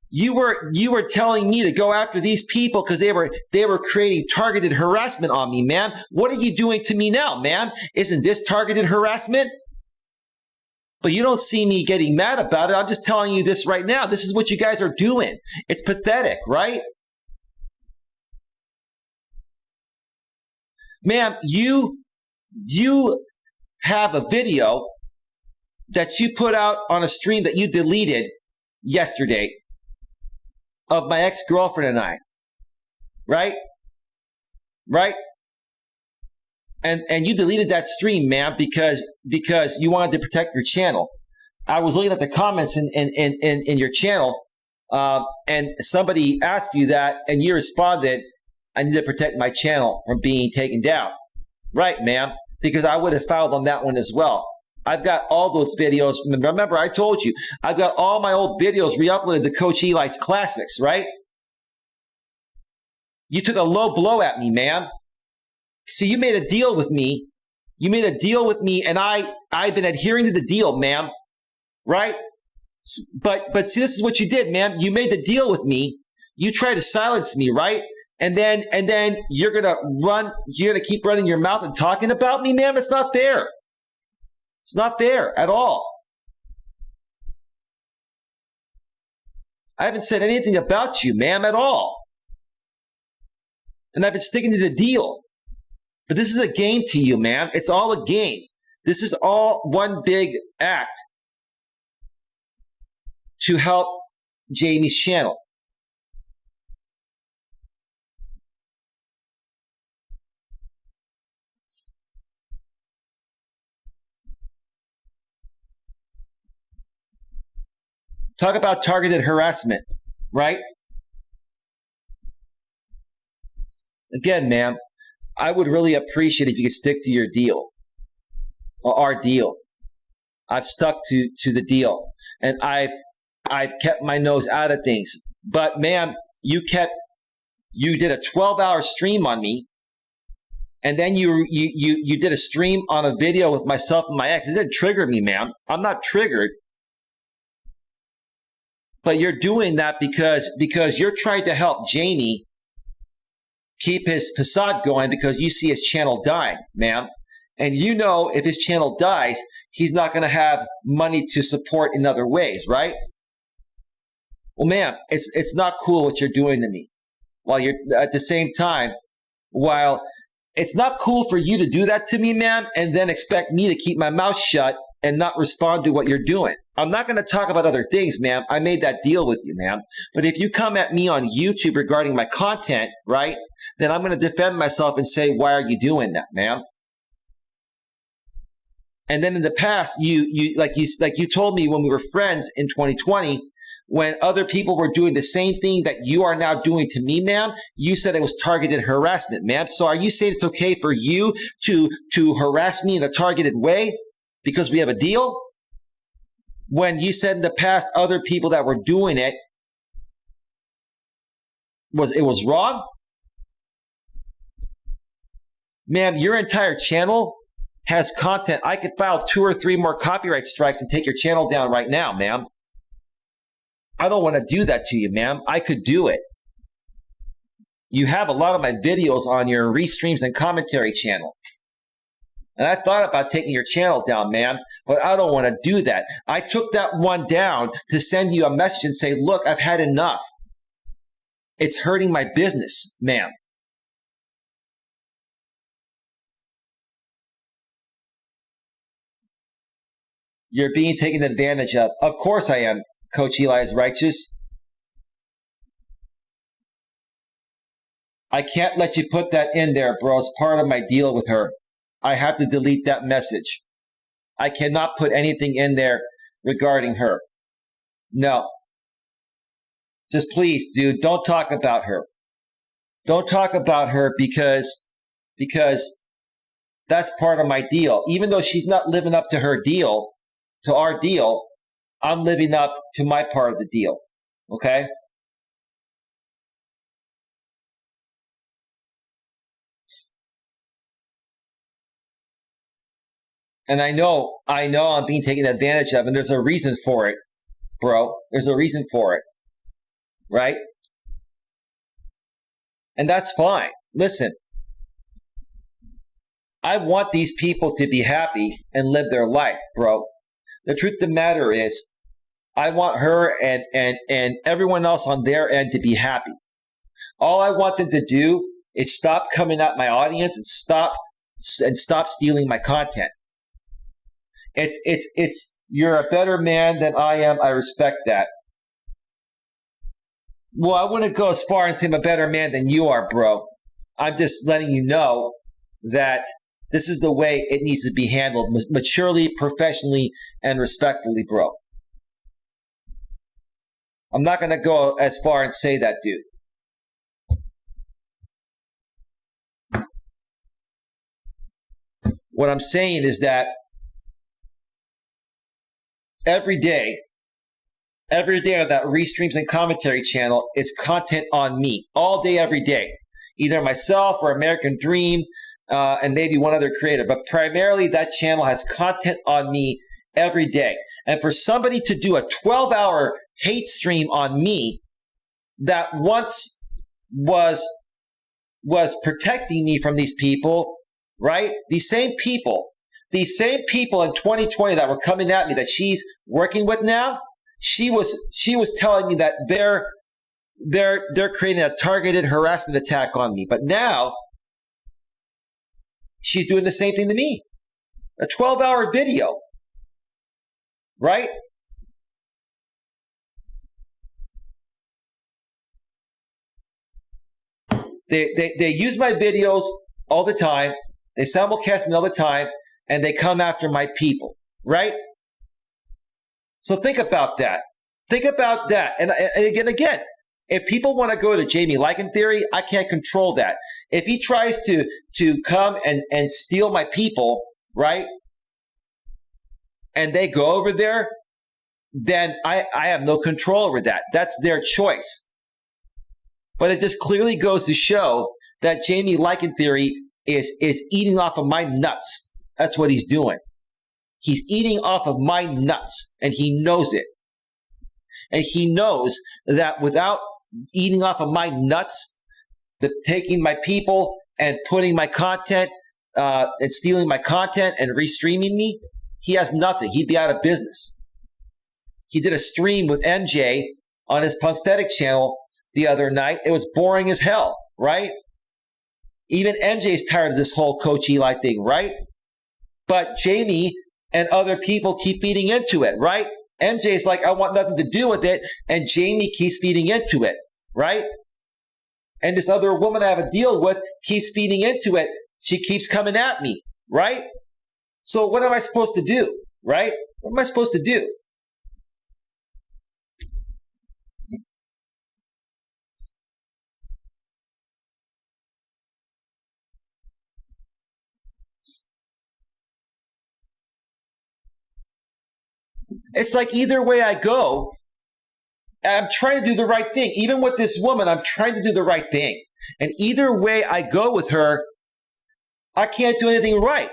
you were telling me to go after these people because they were creating targeted harassment on me, ma'am. What are you doing to me now, ma'am? Isn't this targeted harassment? But you don't see me getting mad about it. I'm just telling you this right now. This is what you guys are doing. It's pathetic, right? Ma'am, you have a video that you put out on a stream that you deleted yesterday of my ex-girlfriend and I, right? Right? And you deleted that stream, ma'am, because you wanted to protect your channel. I was looking at the comments in your channel, and somebody asked you that, and you responded, I need to protect my channel from being taken down. Right, ma'am, because I would have filed on that one as well. I've got all those videos. Remember, I told you, I've got all my old videos re-uploaded to Coach Eli's Classics, right? You took a low blow at me, ma'am. See, you made a deal with me. You made a deal with me, and I've been adhering to the deal, ma'am. Right? But see, this is what you did, ma'am. You made the deal with me. You tried to silence me, right? And then you're gonna keep running your mouth and talking about me, ma'am. It's not fair. It's not fair at all. I haven't said anything about you, ma'am, at all. And I've been sticking to the deal. But this is a game to you, ma'am. It's all a game. This is all one big act to help Jamie's channel. Talk about targeted harassment, right? Again, ma'am, I would really appreciate if you could stick to your deal, or our deal. I've stuck to the deal, and I've kept my nose out of things. But ma'am, you did a 12-hour stream on me, and then you did a stream on a video with myself and my ex. It didn't trigger me, ma'am. I'm not triggered. But you're doing that because you're trying to help Jamie keep his facade going because you see his channel dying, ma'am. And you know if his channel dies, he's not going to have money to support in other ways, right? Well, ma'am, it's not cool what you're doing to me. While you're at the same time, while it's not cool for you to do that to me, ma'am, and then expect me to keep my mouth shut and not respond to what you're doing. I'm not going to talk about other things, ma'am. I made that deal with you, ma'am. But if you come at me on YouTube regarding my content, right, then I'm going to defend myself and say, why are you doing that, ma'am? And then in the past, you told me when we were friends in 2020, when other people were doing the same thing that you are now doing to me, ma'am, you said it was targeted harassment, ma'am. So are you saying it's okay for you to harass me in a targeted way because we have a deal? When you said in the past other people that were doing it was wrong? Ma'am, your entire channel has content. I could file 2 or 3 more copyright strikes and take your channel down right now, ma'am. I don't want to do that to you, ma'am. I could do it. You have a lot of my videos on your restreams and commentary channel. And I thought about taking your channel down, ma'am, but I don't want to do that. I took that one down to send you a message and say, look, I've had enough. It's hurting my business, ma'am. You're being taken advantage of. Of course I am. Coach Eli is righteous. I can't let you put that in there, bro. It's part of my deal with her. I have to delete that message. I cannot put anything in there regarding her. No. Just please, dude, don't talk about her. Don't talk about her because that's part of my deal. Even though she's not living up to her deal, to our deal, I'm living up to my part of the deal. Okay? And I know I'm being taken advantage of, and there's a reason for it, bro. There's a reason for it. Right? And that's fine. Listen, I want these people to be happy and live their life, bro. The truth of the matter is, I want her and everyone else on their end to be happy. All I want them to do is stop coming at my audience and stop stealing my content. It's you're a better man than I am. I respect that. Well, I wouldn't go as far and say I'm a better man than you are, bro. I'm just letting you know that this is the way it needs to be handled, maturely, professionally, and respectfully, bro. I'm not going to go as far and say that, dude. What I'm saying is that every day on that Restreams and Commentary channel is content on me. All day, every day. Either myself or American Dream and maybe one other creator. But primarily that channel has content on me every day. And for somebody to do a 12-hour hate stream on me that once was protecting me from these people, right? These same people in 2020 that were coming at me that she's working with now, she was telling me that they're creating a targeted harassment attack on me. But now she's doing the same thing to me. A 12-hour video, right? They use my videos all the time. They simulcast me all the time, and they come after my people, right? So think about that. Think about that. And again, if people want to go to Jamie Lycan theory, I can't control that. If he tries to come and steal my people, right, and they go over there, then I have no control over that. That's their choice. But it just clearly goes to show that Jamie Lycan theory is eating off of my nuts. That's what he's doing. He's eating off of my nuts, and he knows it. And he knows that without eating off of my nuts, taking my people and putting my content and stealing my content and restreaming me, he has nothing. He'd be out of business. He did a stream with MJ on his Punksthetic channel the other night. It was boring as hell, right? Even MJ's tired of this whole Coach Eli thing, right? But Jamie and other people keep feeding into it, right? MJ's like, I want nothing to do with it. And Jamie keeps feeding into it, right? And this other woman I have a deal with keeps feeding into it. She keeps coming at me, right? So what am I supposed to do, right? What am I supposed to do? It's like either way I go, I'm trying to do the right thing. Even with this woman, I'm trying to do the right thing. And either way I go with her, I can't do anything right.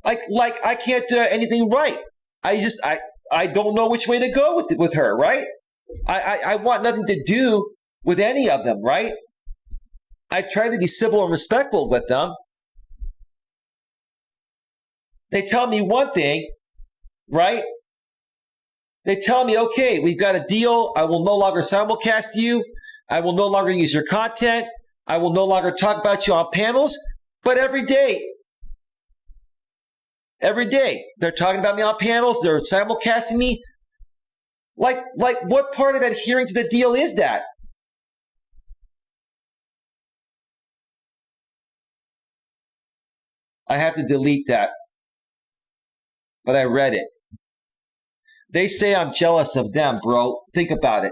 Like I can't do anything right. I don't know which way to go with her, right? I want nothing to do with any of them, right? I try to be civil and respectful with them. They tell me one thing, right? They tell me, okay, we've got a deal. I will no longer simulcast you. I will no longer use your content. I will no longer talk about you on panels. But every day, they're talking about me on panels. They're simulcasting me. Like what part of adhering to the deal is that? I have to delete that. But I read it. They say I'm jealous of them, bro. Think about it.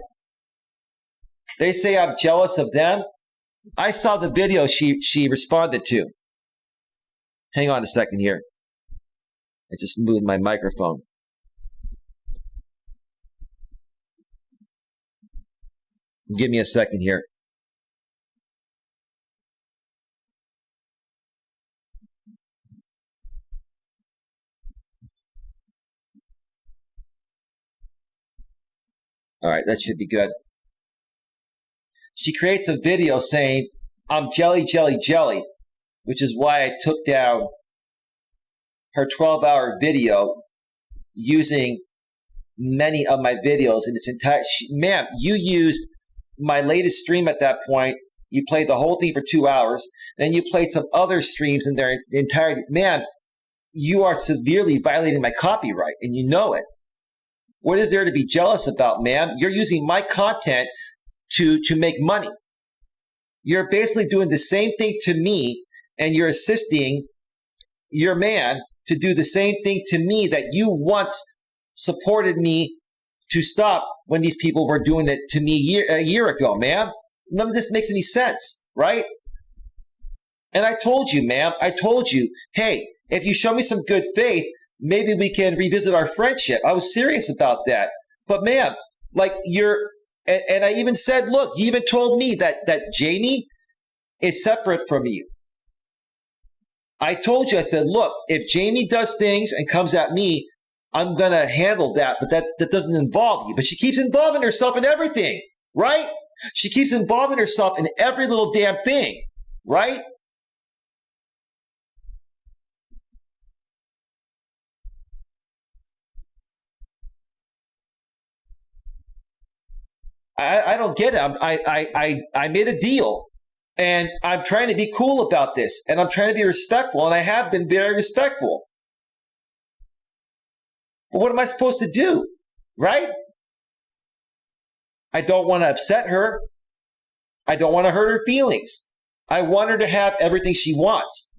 They say I'm jealous of them. I saw the video she responded to. Hang on a second here. I just moved my microphone. Give me a second here. All right, that should be good. She creates a video saying, I'm jelly, jelly, jelly, which is why I took down her 12-hour video using many of my videos in its entire... Ma'am, you used my latest stream at that point. You played the whole thing for 2 hours. Then you played some other streams in their entirety. Ma'am, you are severely violating my copyright, and you know it. What is there to be jealous about, ma'am? You're using my content to make money. You're basically doing the same thing to me, and you're assisting your man to do the same thing to me that you once supported me to stop when these people were doing it to me a year ago, ma'am. None of this makes any sense, right? And I told you, ma'am, I told you, hey, if you show me some good faith, maybe we can revisit our friendship. I was serious about that. But ma'am, like and I even said, look, you even told me that Jamie is separate from you. I told you, I said, look, if Jamie does things and comes at me, I'm going to handle that, but that doesn't involve you. But she keeps involving herself in everything, right? She keeps involving herself in every little damn thing, right? I don't get it. I made a deal, and I'm trying to be cool about this, and I'm trying to be respectful, and I have been very respectful. But what am I supposed to do, right? I don't want to upset her. I don't want to hurt her feelings. I want her to have everything she wants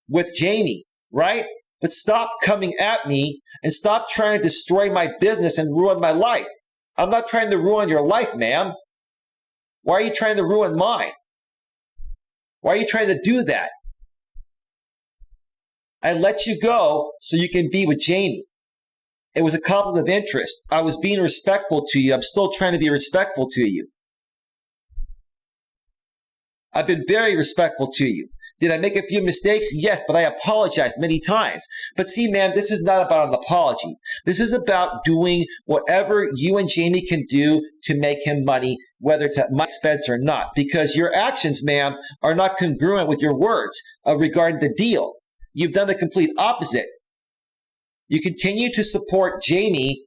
with Jamie, right? But stop coming at me and stop trying to destroy my business and ruin my life. I'm not trying to ruin your life, ma'am. Why are you trying to ruin mine? Why are you trying to do that? I let you go so you can be with Jamie. It was a conflict of interest. I was being respectful to you. I'm still trying to be respectful to you. I've been very respectful to you. Did I make a few mistakes? Yes, but I apologized many times. But see, man, this is not about an apology. This is about doing whatever you and Jamie can do to make him money, whether it's at my expense or not. Because your actions, ma'am, are not congruent with your words regarding the deal. You've done the complete opposite. You continue to support Jamie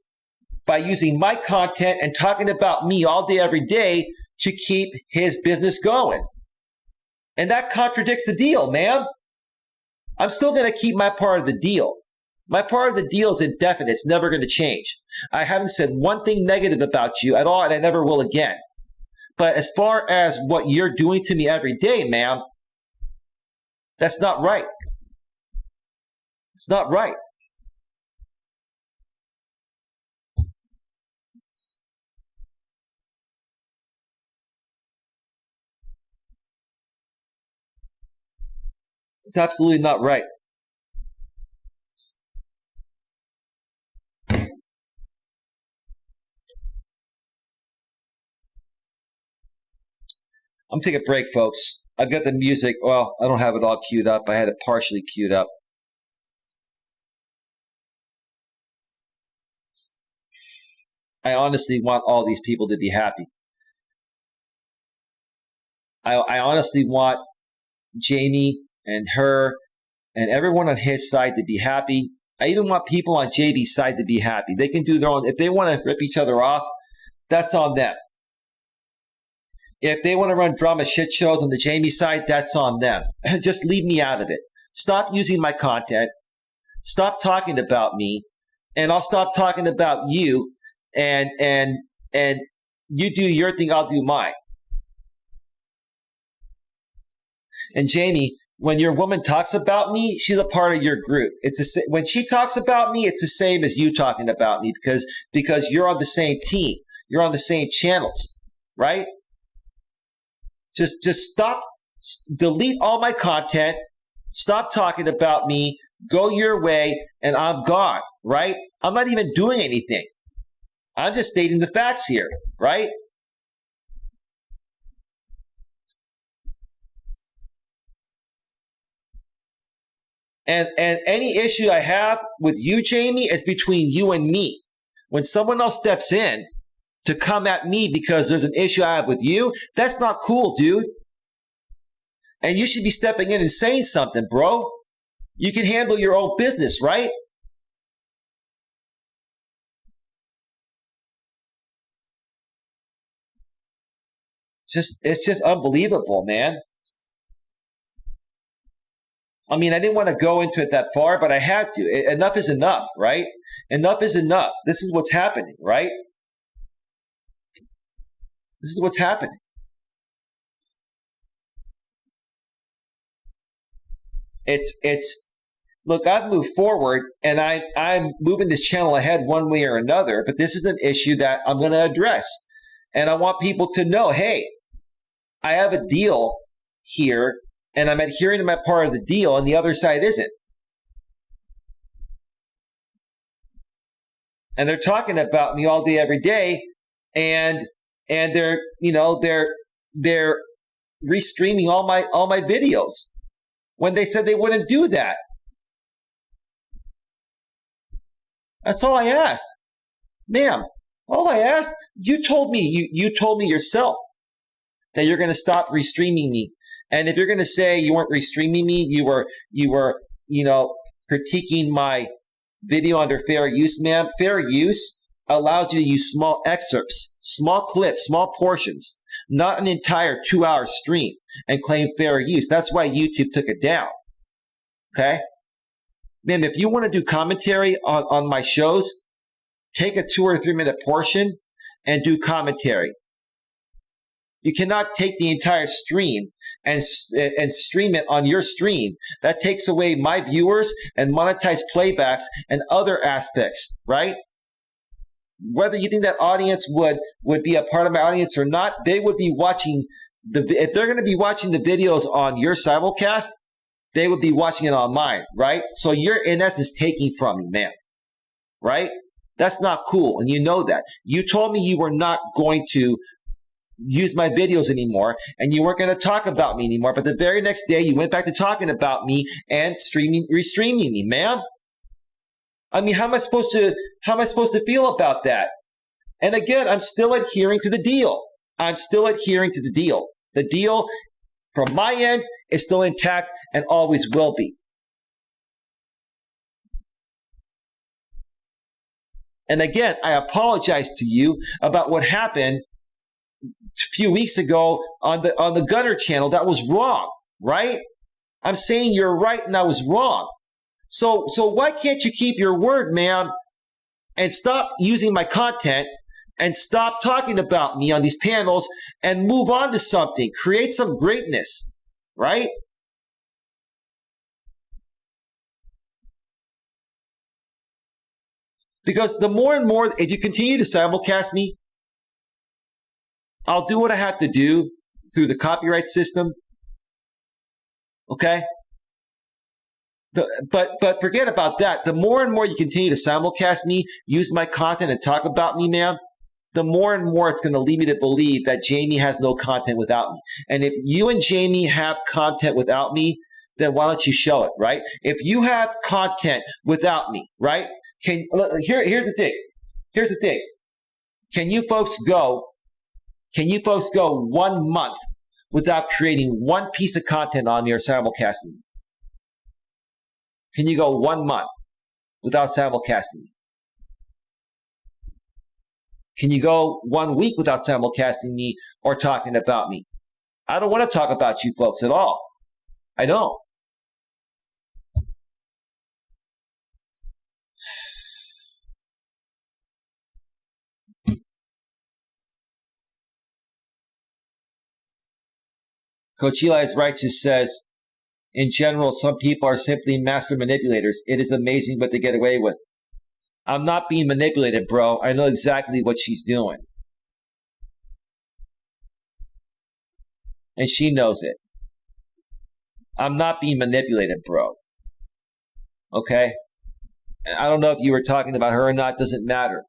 by using my content and talking about me all day, every day to keep his business going. And that contradicts the deal, ma'am. I'm still going to keep my part of the deal. My part of the deal is indefinite. It's never going to change. I haven't said one thing negative about you at all, and I never will again. But as far as what you're doing to me every day, ma'am, that's not right. It's not right. It's absolutely not right. I'm going to take a break, folks. I've got the music. Well, I don't have it all queued up. I had it partially queued up. I honestly want all these people to be happy. I honestly want Jamie and her and everyone on his side to be happy. I even want people on JB's side to be happy. They can do their own. If they want to rip each other off, that's on them. If they want to run drama shit shows on the Jamie side, that's on them. Just leave me out of it. Stop using my content. Stop talking about me, and I'll stop talking about you. And you do your thing, I'll do mine. And Jamie, when your woman talks about me, she's a part of your group. When she talks about me, it's the same as you talking about me because you're on the same team. You're on the same channels, right? Just stop, delete all my content, stop talking about me, go your way, and I'm gone, right? I'm not even doing anything. I'm just stating the facts here, right? And any issue I have with you, Jamie, is between you and me. When someone else steps in to come at me because there's an issue I have with you, that's not cool, dude. And you should be stepping in and saying something, bro. You can handle your own business, right? It's just unbelievable, man. I mean, I didn't want to go into it that far, but I had to. Enough is enough, right? Enough is enough. This is what's happening, right? This is what's happening. Look, I've moved forward and I'm moving this channel ahead one way or another, but this is an issue that I'm going to address. And I want people to know, hey, I have a deal here and I'm adhering to my part of the deal and the other side isn't. And they're talking about me all day, every day, and they're restreaming all my videos when they said they wouldn't do that. That's all I asked. Ma'am, all I asked, you told me yourself that you're going to stop restreaming me. And if you're going to say you weren't restreaming me, you were critiquing my video under fair use, ma'am. Fair use allows you to use small excerpts. small clips, small portions, not an entire 2-hour stream, and claim fair use. That's why YouTube took it down. Okay? Then if you want to do commentary on my shows, take a 2 or 3 minute portion and do commentary. You cannot take the entire stream and stream it on your stream. That takes away my viewers and monetize playbacks and other aspects, right? Whether you think that audience would be a part of my audience or not, they would be watching if they're going to be watching the videos on your simulcast, they would be watching it on mine, right? So you're in essence taking from me, man, right? That's not cool, and you know that. You told me you were not going to use my videos anymore, and you weren't going to talk about me anymore, but the very next day you went back to talking about me and restreaming me, man. I mean, how am I supposed to feel about that? And again, I'm still adhering to the deal. The deal from my end is still intact and always will be. And again, I apologize to you about what happened a few weeks ago on the Gunner channel. That was wrong, right? I'm saying you're right and I was wrong. So why can't you keep your word, man, and stop using my content and stop talking about me on these panels and move on to something, create some greatness, right? Because the more and more, if you continue to simulcast me, I'll do what I have to do through the copyright system. Okay? But forget about that. The more and more you continue to simulcast me, use my content and talk about me, man, the more and more it's going to lead me to believe that Jamie has no content without me. And if you and Jamie have content without me, then why don't you show it, right? If you have content without me, right? Here's the thing. Here's the thing. Can you folks go 1 month without creating one piece of content on your simulcasting? Can you go 1 month without simulcasting? Can you go 1 week without simulcasting me or talking about me? I don't want to talk about you folks at all. I don't. Coach Eli's Righteous says, in general, some people are simply master manipulators. It is amazing what they get away with. I'm not being manipulated, bro. I know exactly what she's doing. And she knows it. I'm not being manipulated, bro. Okay? I don't know if you were talking about her or not. Doesn't matter.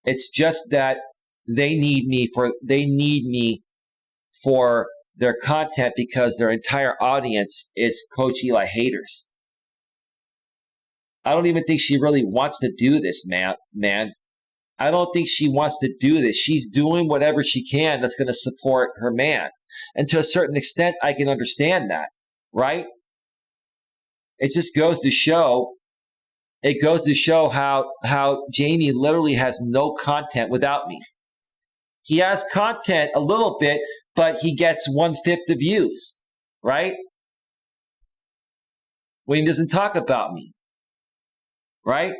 It's just that they need me for their content because their entire audience is Coach Eli haters. I don't even think she really wants to do this, man. I don't think she wants to do this. She's doing whatever she can that's going to support her man. And to a certain extent, I can understand that, right? It just goes to show how Jamie literally has no content without me. He has content a little bit, but he gets 1/5 the views, right? When he doesn't talk about me, right?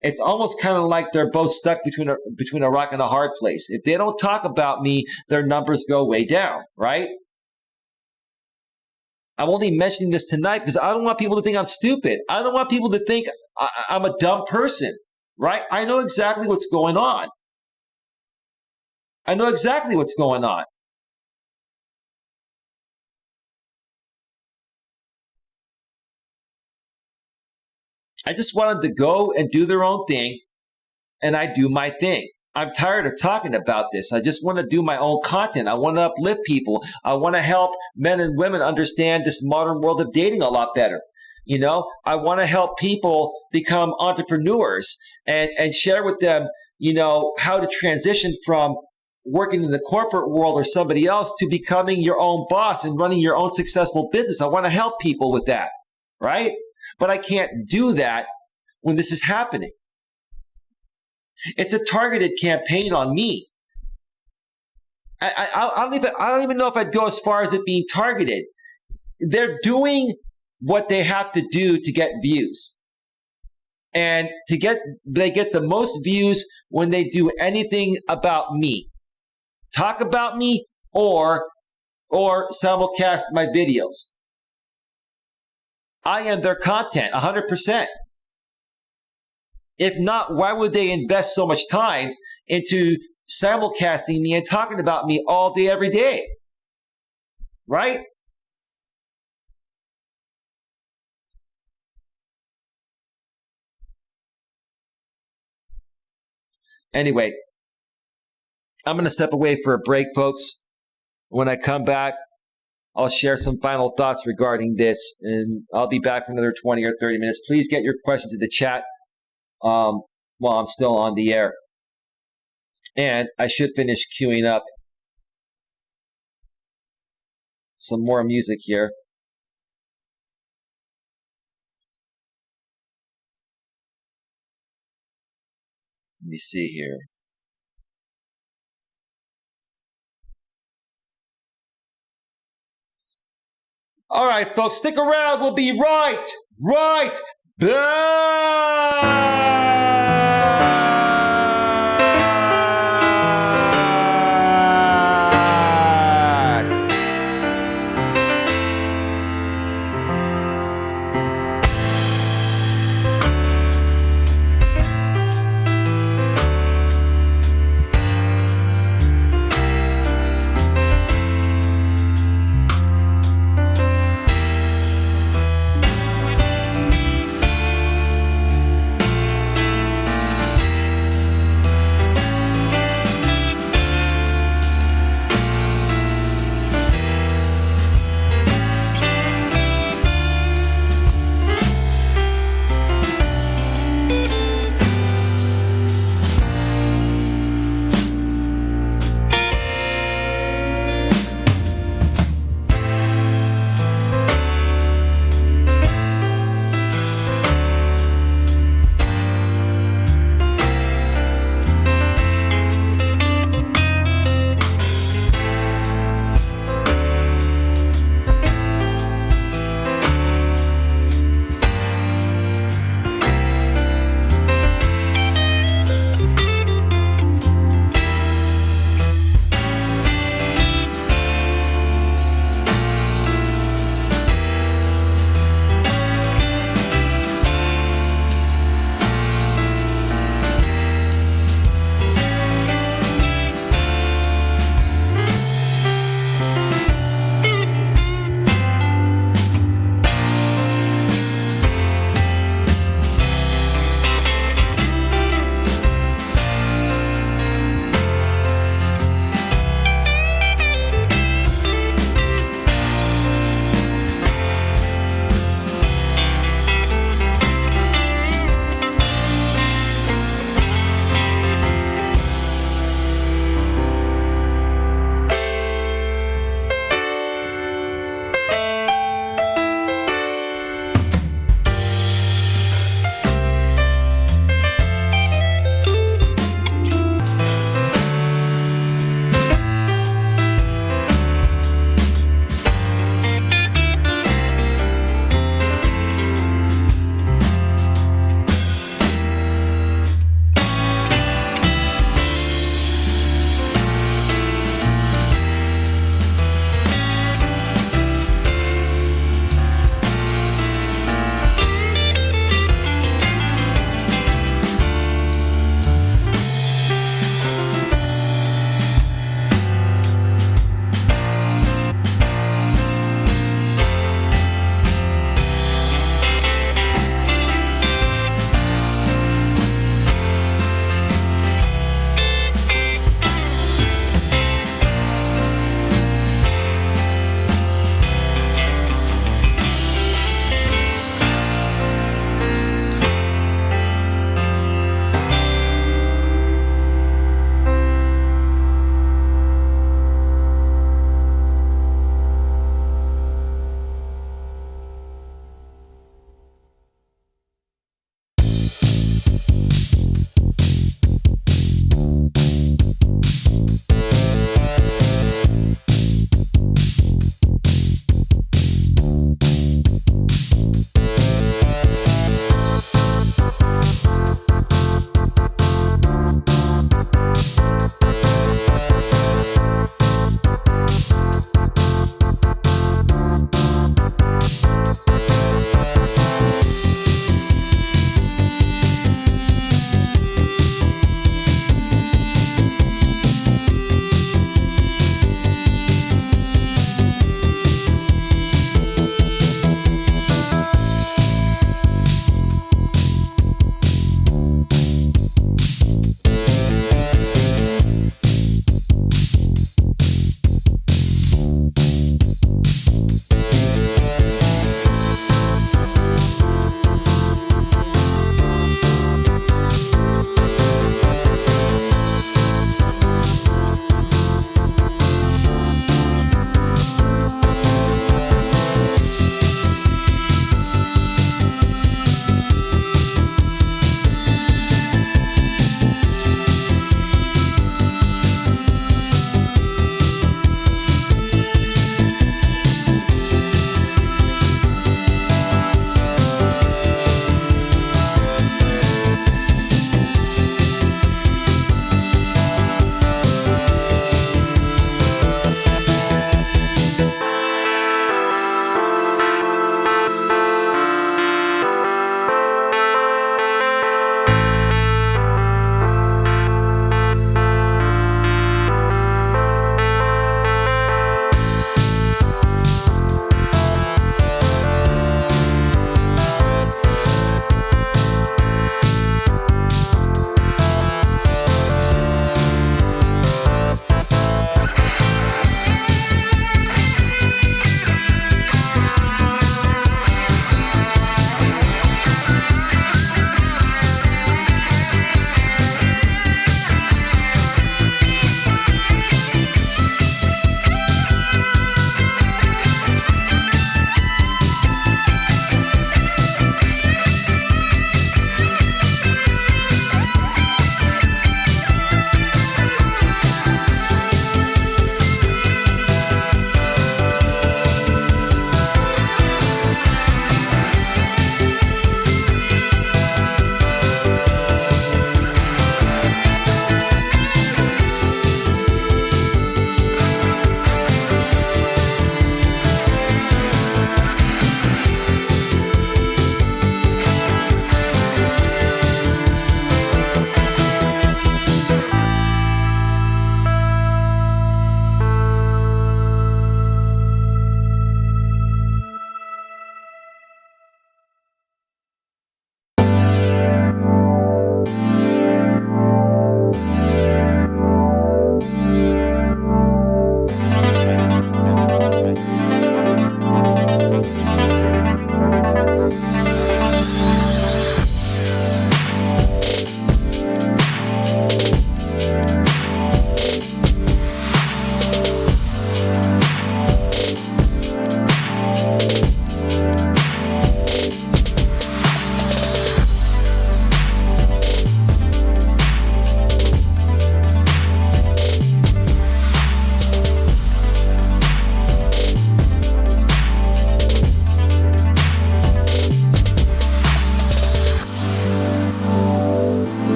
It's almost kind of like they're both stuck between a rock and a hard place. If they don't talk about me, their numbers go way down, right? I'm only mentioning this tonight because I don't want people to think I'm stupid. I don't want people to think I'm a dumb person, right? I know exactly what's going on. I just want them to go and do their own thing, and I do my thing. I'm tired of talking about this. I just want to do my own content. I want to uplift people. I want to help men and women understand this modern world of dating a lot better. You know, I want to help people become entrepreneurs and share with them, you know, how to transition from working in the corporate world or somebody else to becoming your own boss and running your own successful business. I want to help people with that, right? But I can't do that when this is happening. It's a targeted campaign on me. I don't even know if I'd go as far as it being targeted. They're doing what they have to do to get views. And they get the most views when they do anything about me. Talk about me or simulcast my videos. I am their content, 100%. If not, why would they invest so much time into simulcasting me and talking about me all day, every day? Right? Anyway, I'm going to step away for a break, folks. When I come back, I'll share some final thoughts regarding this, and I'll be back for another 20 or 30 minutes. Please get your questions in the chat while I'm still on the air. And I should finish queuing up some more music here. Let me see here. All right, folks, stick around. We'll be right back.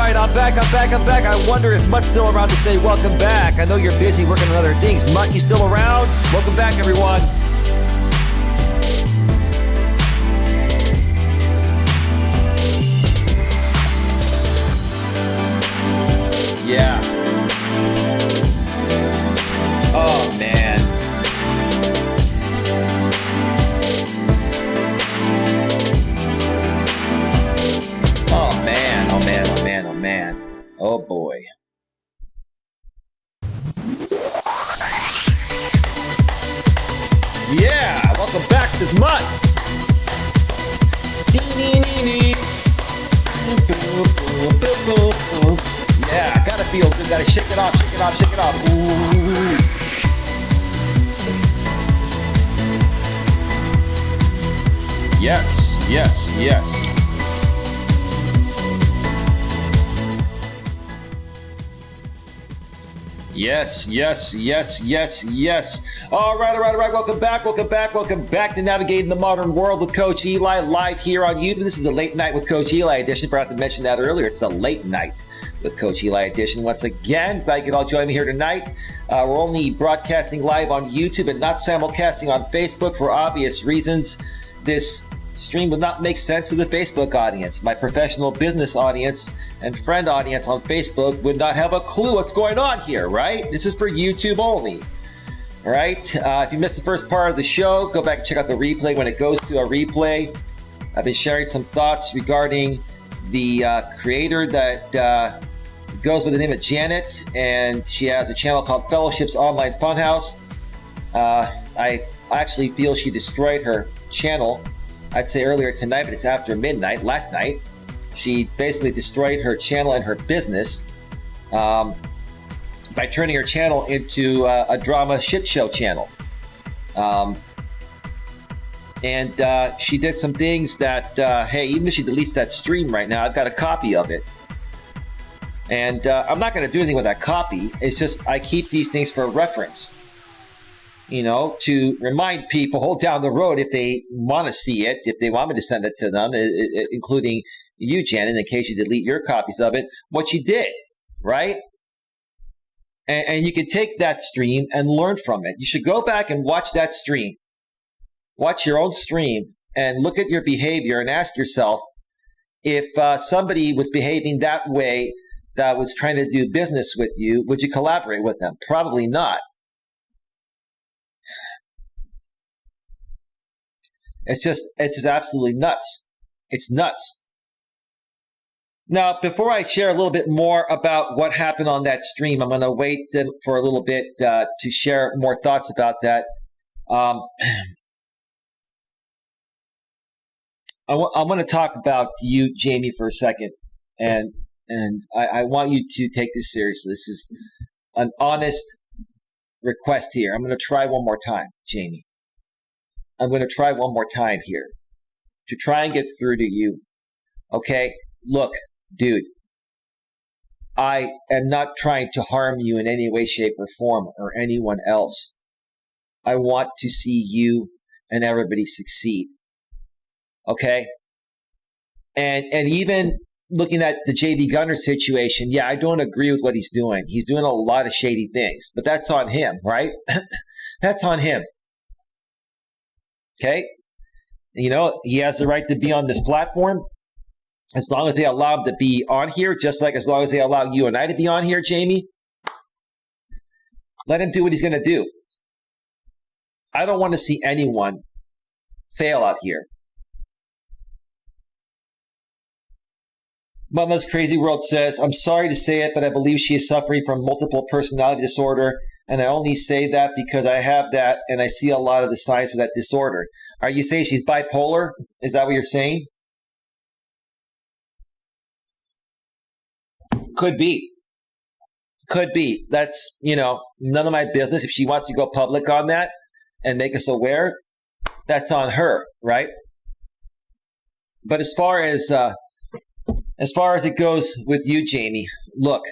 right, I'm back. I wonder if Mutt's still around to say welcome back. I know you're busy working on other things. Mutt, you still around? Welcome back, everyone. Yeah. Oh, man. Oh, man. Oh, man. Oh, man. Oh, man. Oh, boy. Yeah. Welcome back, says Mutt. Yeah, gotta feel good, gotta shake it off, shake it off, shake it off. Ooh. Yes, yes, yes. Yes, yes, yes, yes, yes. All right. Welcome back to Navigating the Modern World with Coach Eli, live here on YouTube. This is the Late Night with Coach Eli edition. Forgot to mention that earlier. It's the Late Night with Coach Eli edition. Once again, glad you can all join me here tonight. We're only broadcasting live on YouTube and not simulcasting on Facebook for obvious reasons. This stream would not make sense to the Facebook audience. My professional business audience and friend audience on Facebook would not have a clue what's going on here, right? This is for YouTube only, all right? If you missed the first part of the show, go back and check out the replay when it goes to a replay. I've been sharing some thoughts regarding the creator that goes by the name of Janet, and she has a channel called Fellowship's Online Funhouse. I actually feel she destroyed her channel. I'd say earlier tonight, but it's after midnight. Last night, she basically destroyed her channel and her business by turning her channel into a drama shit show channel. And she did some things that, hey, even if she deletes that stream right now, I've got a copy of it. And I'm not going to do anything with that copy. It's just I keep these things for reference, you know, to remind people down the road if they want to see it, if they want me to send it to them, including you, Janet, in case you delete your copies of it, what you did, right? And you can take that stream and learn from it. You should go back and watch that stream. Watch your own stream and look at your behavior and ask yourself if somebody was behaving that way that was trying to do business with you, would you collaborate with them? Probably not. It's just absolutely nuts. It's nuts. Now, before I share a little bit more about what happened on that stream, I'm going to wait for a little bit to share more thoughts about that. I want to talk about you, Jamie, for a second, and I want you to take this seriously. This is an honest request here. I'm going to try one more time, Jamie. I'm going to try one more time here to try and get through to you. Okay? Look, dude, I am not trying to harm you in any way, shape, or form, or anyone else. I want to see you and everybody succeed. Okay? And even looking at the J.B. Gunner situation, yeah, I don't agree with what he's doing. He's doing a lot of shady things, but that's on him, right? That's on him. Okay? You know, he has the right to be on this platform as long as they allow him to be on here, just like as long as they allow you and I to be on here, Jamie. Let him do what he's going to do. I don't want to see anyone fail out here. Mama's Crazy World says, I'm sorry to say it, but I believe she is suffering from multiple personality disorder, and I only say that because I have that, and I see a lot of the signs for that disorder. Are you saying she's bipolar? Is that what you're saying? Could be. Could be. That's, you know, none of my business. If she wants to go public on that and make us aware, that's on her, right? But as far as it goes with you, Jamie, look,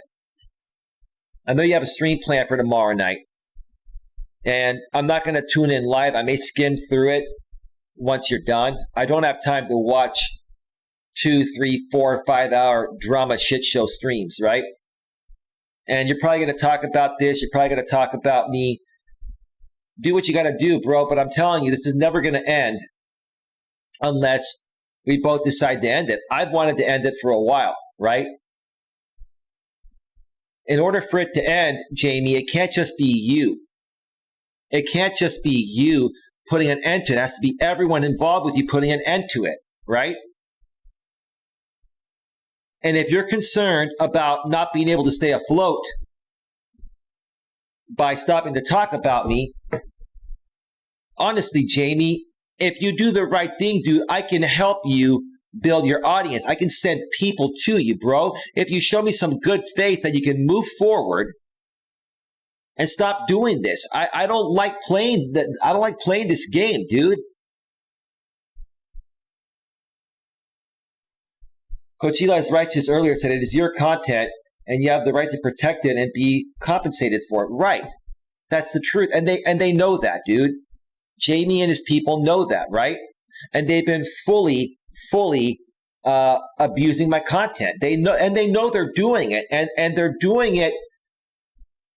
I know you have a stream plan for tomorrow night, and I'm not going to tune in live. I may skim through it once you're done. I don't have time to watch 2, 3, 4, 5 hour drama shit show streams, right? And you're probably going to talk about this. You're probably going to talk about me. Do what you got to do, bro. But I'm telling you, this is never going to end unless we both decide to end it. I've wanted to end it for a while, right? In order for it to end, Jamie, it can't just be you. It can't just be you putting an end to it. It has to be everyone involved with you putting an end to it, right? And if you're concerned about not being able to stay afloat by stopping to talk about me, honestly, Jamie, if you do the right thing, dude, I can help you build your audience. I can send people to you, bro. If you show me some good faith that you can move forward and stop doing this. I don't like playing this game, dude. Coach Eli's righteous earlier said it is your content and you have the right to protect it and be compensated for it. Right. That's the truth. And they know that, dude. Jamie and his people know that, right? And they've been fully abusing my content. They know they're doing it, and they're doing it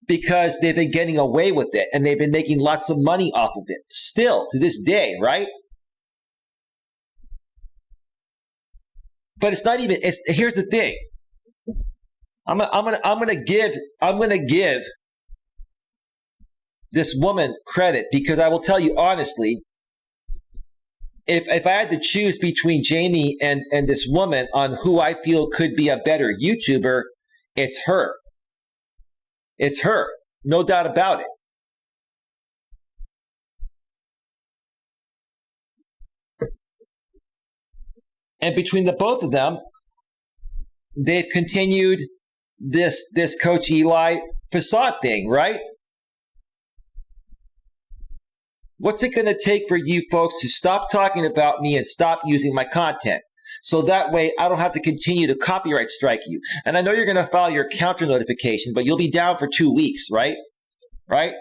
because they've been getting away with it, and they've been making lots of money off of it. Still to this day, right? But it's not even. Here's the thing. I'm gonna give this woman credit because I will tell you honestly, if I had to choose between Jamie and this woman on who I feel could be a better YouTuber, it's her. It's her. No doubt about it. And between the both of them, they've continued this Coach Eli facade thing, right? What's it going to take for you folks to stop talking about me and stop using my content? So that way I don't have to continue to copyright strike you. And I know you're going to file your counter notification, but you'll be down for 2 weeks, right? Right?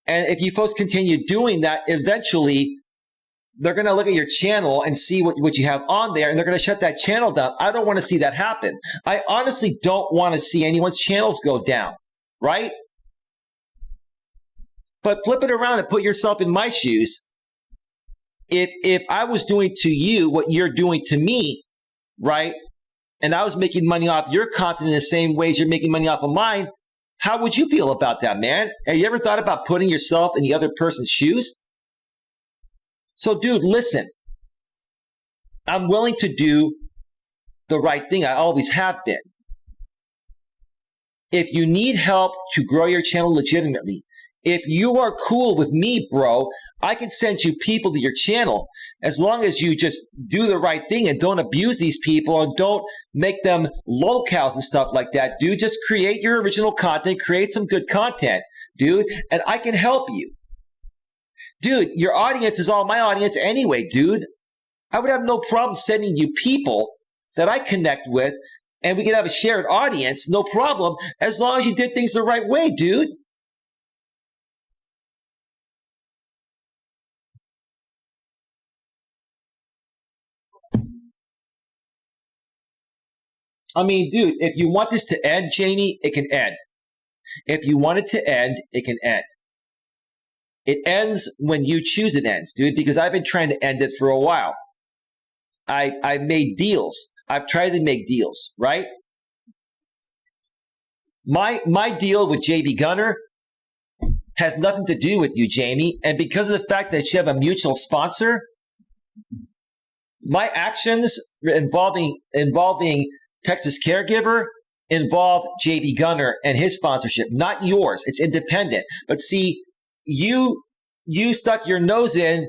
And if you folks continue doing that, eventually they're going to look at your channel and see what you have on there, and they're going to shut that channel down. I don't want to see that happen. I honestly don't want to see anyone's channels go down, right? But flip it around and put yourself in my shoes. If I was doing to you what you're doing to me, right, and I was making money off your content in the same ways you're making money off of mine, how would you feel about that, man? Have you ever thought about putting yourself in the other person's shoes? So, dude, listen. I'm willing to do the right thing. I always have been. If you need help to grow your channel legitimately, if you are cool with me, bro, I can send you people to your channel as long as you just do the right thing and don't abuse these people and don't make them lolcows and stuff like that, dude. Just create your original content, create some good content, dude, and I can help you. Dude, your audience is all my audience anyway, dude. I would have no problem sending you people that I connect with and we can have a shared audience, no problem, as long as you did things the right way, dude. I mean, dude, if you want this to end, Jamie, it can end. If you want it to end, it can end. It ends when you choose it ends, dude, because I've been trying to end it for a while. I've made deals. I've tried to make deals, right? My deal with JB Gunner has nothing to do with you, Jamie. And because of the fact that you have a mutual sponsor, my actions involving Texas Caregiver involve JB Gunner and his sponsorship, not yours. It's independent. But see, you stuck your nose in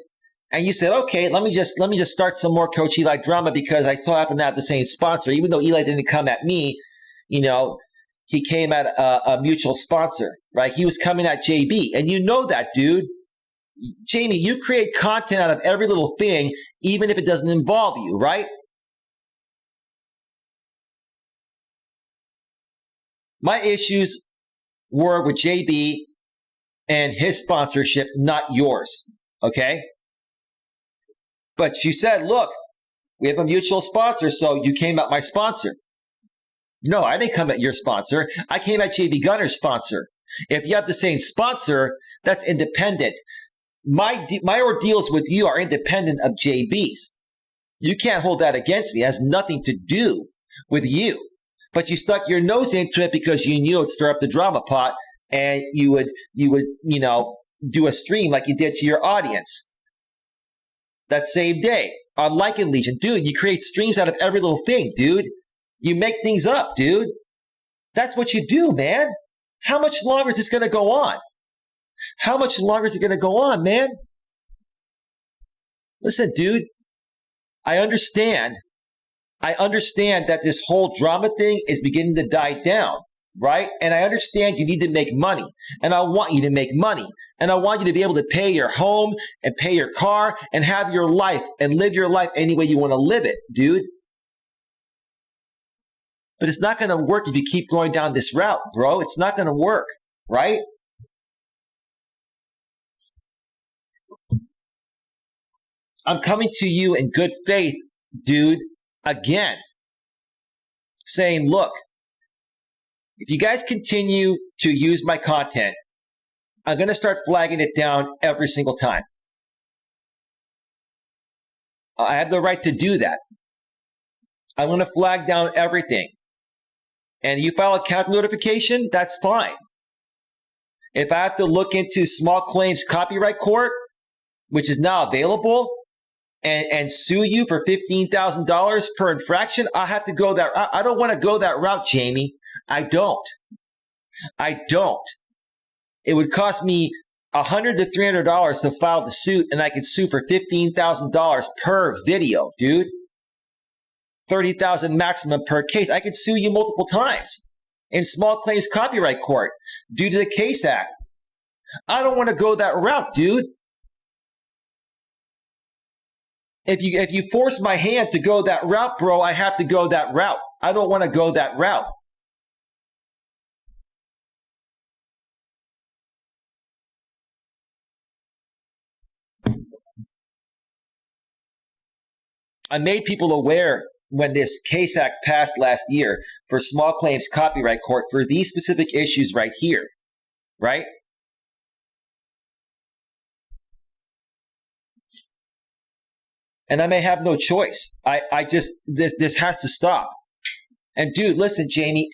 and you said, okay, let me just start some more Coach Eli drama because I so happen to have the same sponsor. Even though Eli didn't come at me, you know, he came at a mutual sponsor, right? He was coming at JB. And you know that, dude. Jamie, you create content out of every little thing, even if it doesn't involve you, right? My issues were with JB and his sponsorship, not yours, okay? But you said, look, we have a mutual sponsor, so you came at my sponsor. No, I didn't come at your sponsor. I came at JB Gunner's sponsor. If you have the same sponsor, that's independent. My ordeals with you are independent of JB's. You can't hold that against me. It has nothing to do with you. But you stuck your nose into it because you knew it would stir up the drama pot, and you would, do a stream like you did to your audience that same day on Like and Legion. Dude, you create streams out of every little thing, dude. You make things up, dude. That's what you do, man. How much longer is this going to go on? How much longer is it going to go on, man? Listen, dude, I understand that this whole drama thing is beginning to die down, right? And I understand you need to make money, and I want you to make money, and I want you to be able to pay your home and pay your car and have your life and live your life any way you want to live it, dude. But it's not going to work if you keep going down this route, bro. It's not going to work, right? I'm coming to you in good faith, dude, again, saying, look, if you guys continue to use my content, I'm going to start flagging it down every single time. I have the right to do that. I'm going to flag down everything. And you file a counter notification, that's fine. If I have to look into small claims copyright court, which is now available, and sue you for $15,000 per infraction, I have to go that route. I don't want to go that route, Jamie. I don't. It would cost me $100 to $300 to file the suit, and I could sue for $15,000 per video, dude. $30,000 maximum per case. I could sue you multiple times in small claims copyright court due to the Case Act. I don't want to go that route, dude. If you force my hand to go that route, bro, I have to go that route. I don't want to go that route. I made people aware when this Case Act passed last year for small claims copyright court for these specific issues right here, right? And I may have no choice. This has to stop. And dude, listen, Jamie,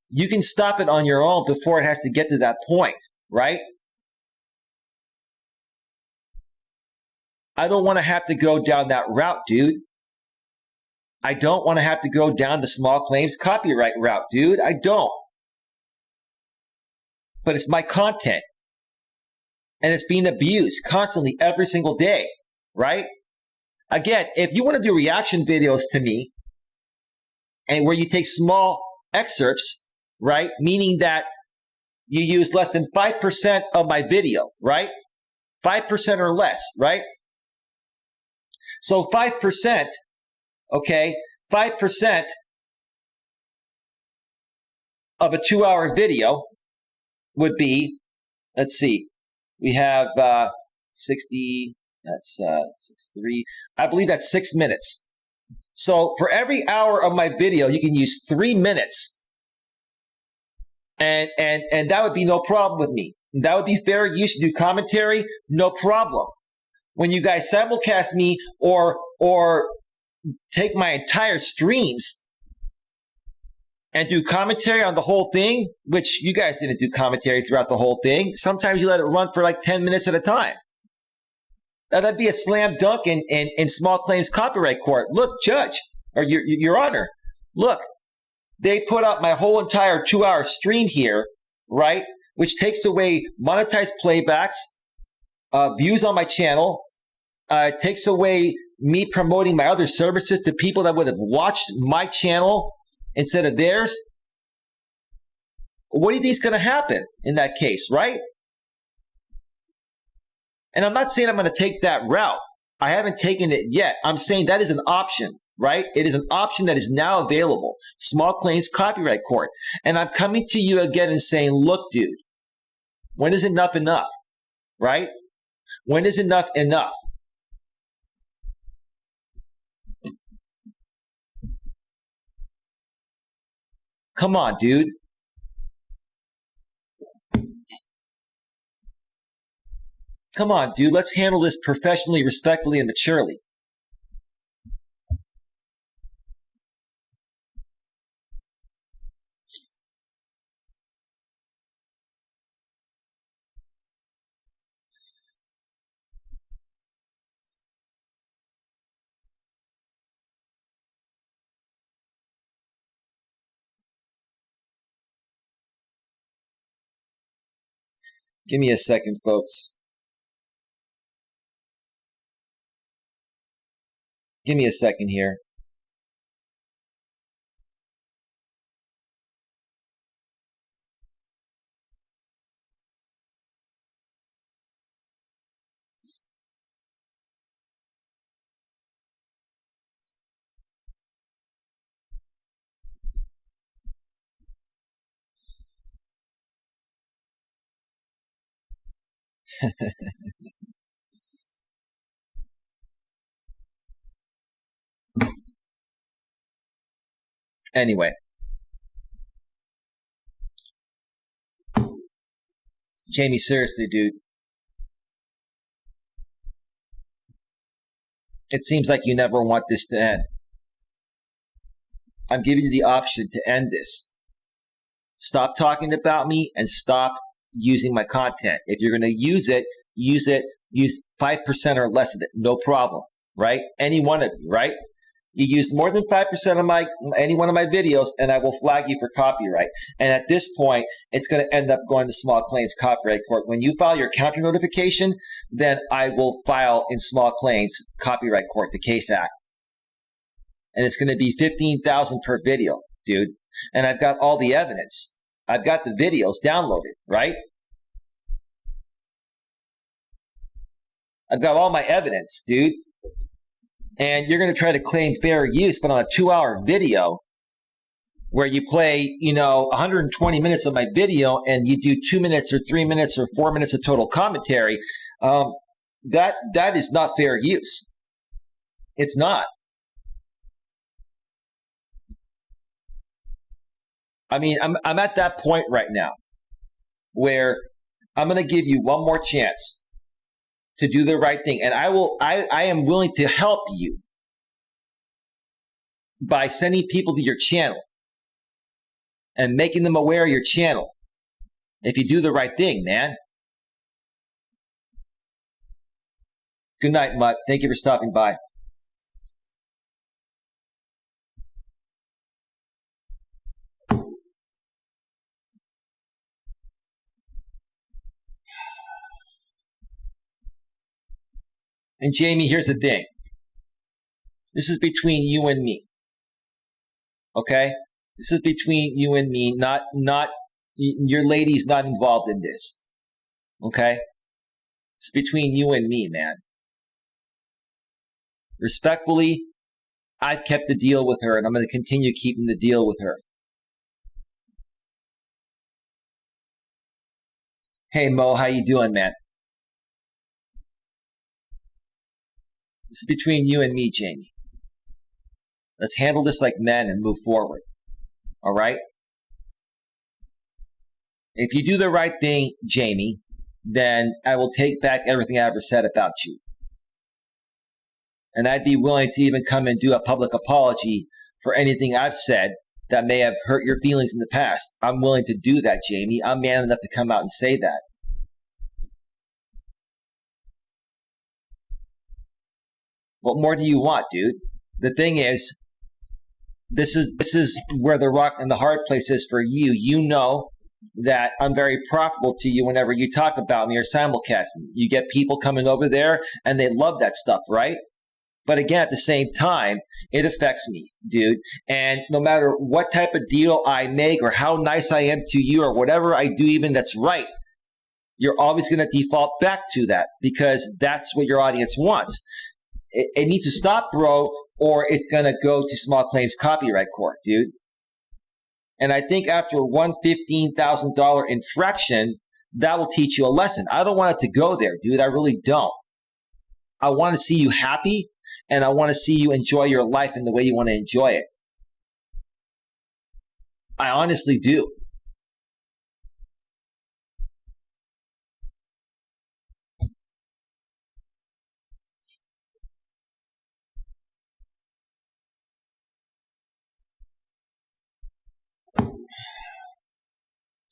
you can stop it on your own before it has to get to that point, right? I don't want to have to go down that route, dude. I don't want to have to go down the small claims copyright route, dude. I don't. But it's my content. And it's being abused constantly every single day, right? Again, if you want to do reaction videos to me, and where you take small excerpts, right? Meaning that you use less than 5% of my video, right? 5% or less, right? So 5%, okay, 5% of a 2-hour video would be, let's see, we have 60, that's 63, I believe that's 6 minutes. So for every hour of my video, you can use 3 minutes. And that would be no problem with me. That would be fair use to do commentary, no problem. When you guys simulcast me or take my entire streams and do commentary on the whole thing, which you guys didn't do commentary throughout the whole thing. Sometimes you let it run for like 10 minutes at a time. That'd be a slam dunk in small claims copyright court. Look, Judge, or Your Honor, look, they put up my whole entire 2-hour stream here, right? Which takes away monetized playbacks, views on my channel, takes away me promoting my other services to people that would have watched my channel instead of theirs. What do you think is going to happen in that case, right? And I'm not saying I'm going to take that route. I haven't taken it yet. I'm saying that is an option, right? It is an option that is now available. Small claims copyright court. And I'm coming to you again and saying, look, dude, when is enough enough, right? When is enough enough? Come on, dude. Come on, dude. Let's handle this professionally, respectfully, and maturely. Give me a second, folks. Give me a second here. Anyway. Jamie, seriously, dude. It seems like you never want this to end. I'm giving you the option to end this. Stop talking about me and stop using my content. If you're going to use 5% or less of it. No problem, right? Any one of you, right? You use more than 5% of any one of my videos, and I will flag you for copyright. And at this point, it's going to end up going to small claims copyright court. When you file your counter notification, then I will file in small claims copyright court, the case act. And it's going to be $15,000 per video, dude. And I've got all the evidence. I've got the videos downloaded, right? I've got all my evidence, dude. And you're going to try to claim fair use, but on a 2-hour video where you play, 120 minutes of my video and you do 2 minutes or 3 minutes or 4 minutes of total commentary, that is not fair use. It's not. I mean, I'm at that point right now where I'm going to give you one more chance to do the right thing. And I am willing to help you by sending people to your channel and making them aware of your channel. If you do the right thing, man. Good night, Mutt. Thank you for stopping by. And Jamie, here's the thing. This is between you and me. Okay? This is between you and me, not your lady's not involved in this. Okay? It's between you and me, man. Respectfully, I've kept the deal with her and I'm going to continue keeping the deal with her. Hey Mo, how you doing, man? This is between you and me, Jamie. Let's handle this like men and move forward. All right? If you do the right thing, Jamie, then I will take back everything I ever said about you. And I'd be willing to even come and do a public apology for anything I've said that may have hurt your feelings in the past. I'm willing to do that, Jamie. I'm man enough to come out and say that. What more do you want, dude? The thing is, this is where the rock and the hard place is for you. You know that I'm very profitable to you whenever you talk about me or simulcast me. You get people coming over there and they love that stuff, right? But again, at the same time, it affects me, dude. And no matter what type of deal I make or how nice I am to you or whatever I do even that's right, you're always going to default back to that because that's what your audience wants. It needs to stop, bro, or it's going to go to small claims copyright court, dude. And I think after one $15,000 infraction, that will teach you a lesson. I don't want it to go there, dude. I really don't. I want to see you happy, and I want to see you enjoy your life in the way you want to enjoy it. I honestly do.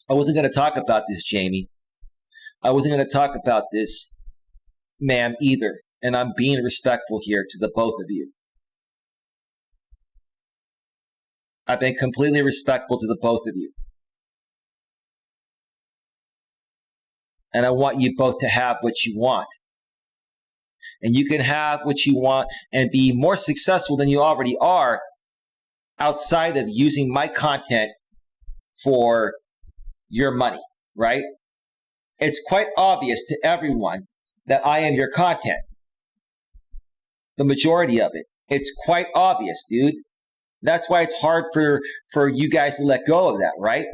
I wasn't going to talk about this, Jamie. I wasn't going to talk about this, ma'am, either. And I'm being respectful here to the both of you. I've been completely respectful to the both of you. And I want you both to have what you want. And you can have what you want and be more successful than you already are outside of using my content for your money, right? It's quite obvious to everyone that I am your content. The majority of it. It's quite obvious, dude. That's why it's hard for you guys to let go of that, right?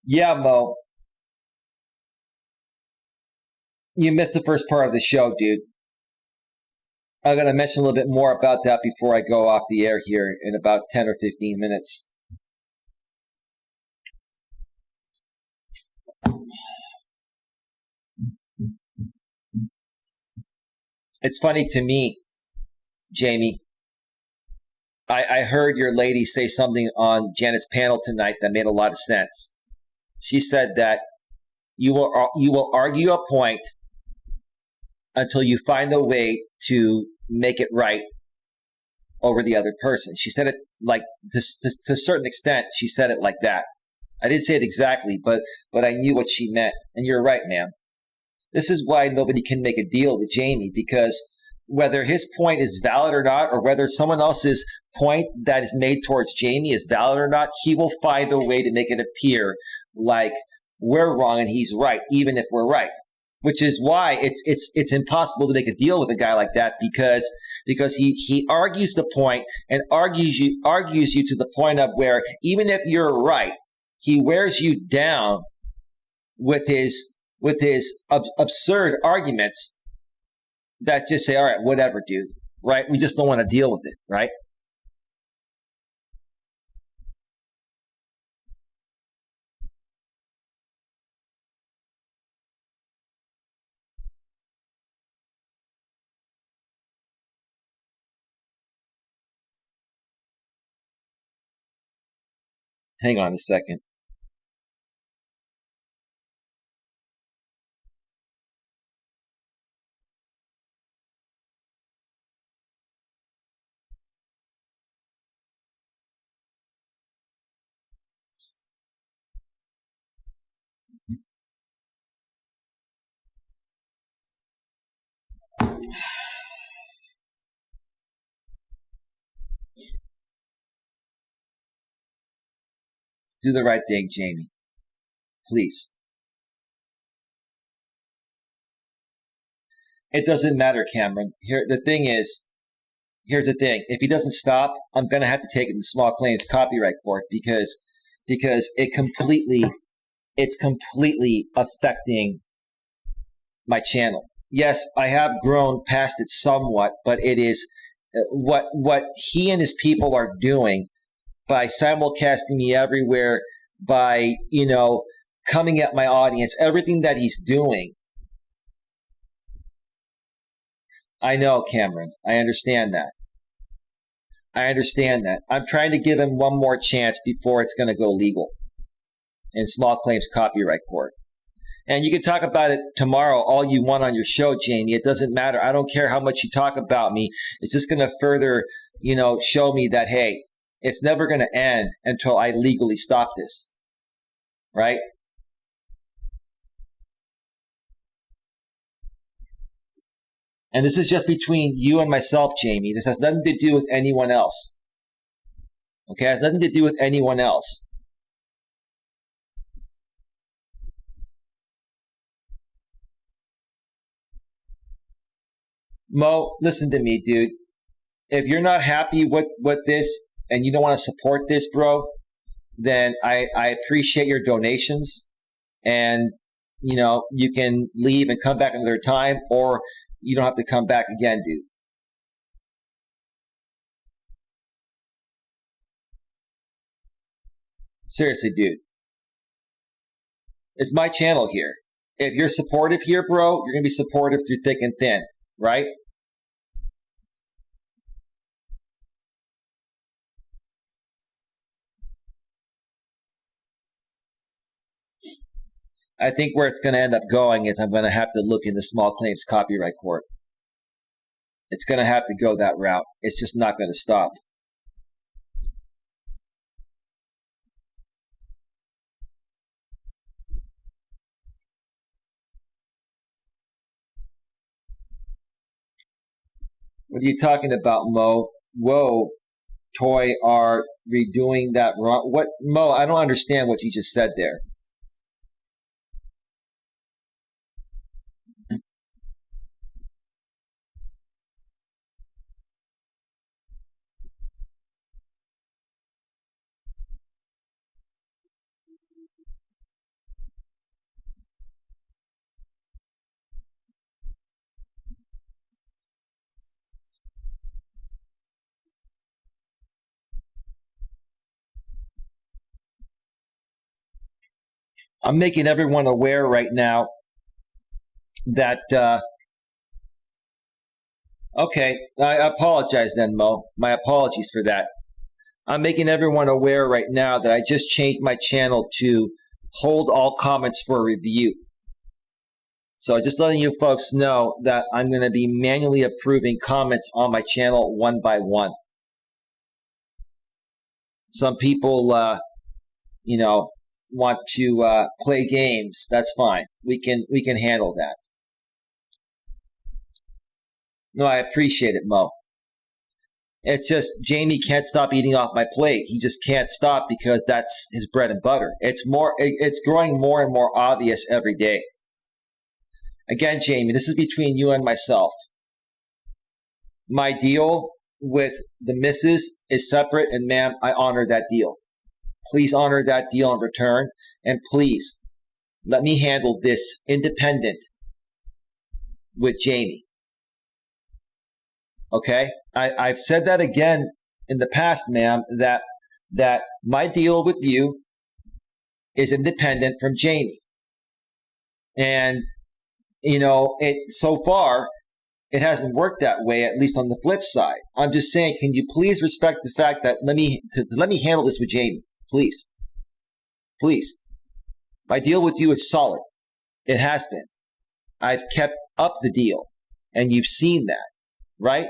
Yeah, Mo. You missed the first part of the show, dude. I'm going to mention a little bit more about that before I go off the air here in about 10 or 15 minutes. It's funny to me, Jamie. I heard your lady say something on Janet's panel tonight that made a lot of sense. She said that you will argue a point until you find a way to make it right over the other person. She said it like to a certain extent. She said it like that. I didn't say it exactly, but I knew what she meant. And you're right, ma'am. This is why nobody can make a deal with Jamie, because whether his point is valid or not, or whether someone else's point that is made towards Jamie is valid or not, he will find a way to make it appear like we're wrong and he's right, even if we're right. Which is why it's impossible to make a deal with a guy like that, because he argues the point and argues you to the point of where even if you're right, he wears you down with his absurd arguments that just say, all right, whatever, dude, right? We just don't want to deal with it, right? Hang on a second. Do the right thing, Jamie. Please. It doesn't matter, Cameron. Here's the thing. If he doesn't stop, I'm going to have to take him to small claims copyright court because it's completely affecting my channel. Yes, I have grown past it somewhat, but it is what he and his people are doing by simulcasting me everywhere, by, coming at my audience, everything that he's doing. I know, Cameron. I understand that. I'm trying to give him one more chance before it's going to go legal in small claims copyright court. And you can talk about it tomorrow all you want on your show, Jamie. It doesn't matter. I don't care how much you talk about me. It's just going to further, show me that, hey, it's never going to end until I legally stop this. Right? And this is just between you and myself, Jamie. This has nothing to do with anyone else. Okay? It has nothing to do with anyone else. Mo, listen to me, dude. If you're not happy with this and you don't want to support this, bro, then I appreciate your donations. And, you can leave and come back another time, or you don't have to come back again, dude. Seriously, dude. It's my channel here. If you're supportive here, bro, you're going to be supportive through thick and thin, right? I think where it's going to end up going is I'm going to have to look into small claims copyright court. It's going to have to go that route. It's just not going to stop. What are you talking about, Mo? Whoa, Toy are redoing that wrong. What, Mo? I don't understand what you just said there. I'm making everyone aware right now that, okay, I apologize then, Mo. My apologies for that. I'm making everyone aware right now that I just changed my channel to hold all comments for review. So just letting you folks know that I'm going to be manually approving comments on my channel one by one. Some people, want to play games. That's fine. We can handle that. No, I appreciate it, Mo. It's just Jamie can't stop eating off my plate. He just can't stop because that's his bread and butter. It's growing more and more obvious every day. Again, Jamie, this is between you and myself. My deal with the missus is separate, and ma'am, I honor that deal. Please honor that deal in return, and please let me handle this independent with Jamie. Okay? I've said that again in the past, ma'am, that my deal with you is independent from Jamie. And, so far, it hasn't worked that way, at least on the flip side. I'm just saying, can you please respect the fact that let me handle this with Jamie, please. Please. My deal with you is solid. It has been. I've kept up the deal, and you've seen that, right?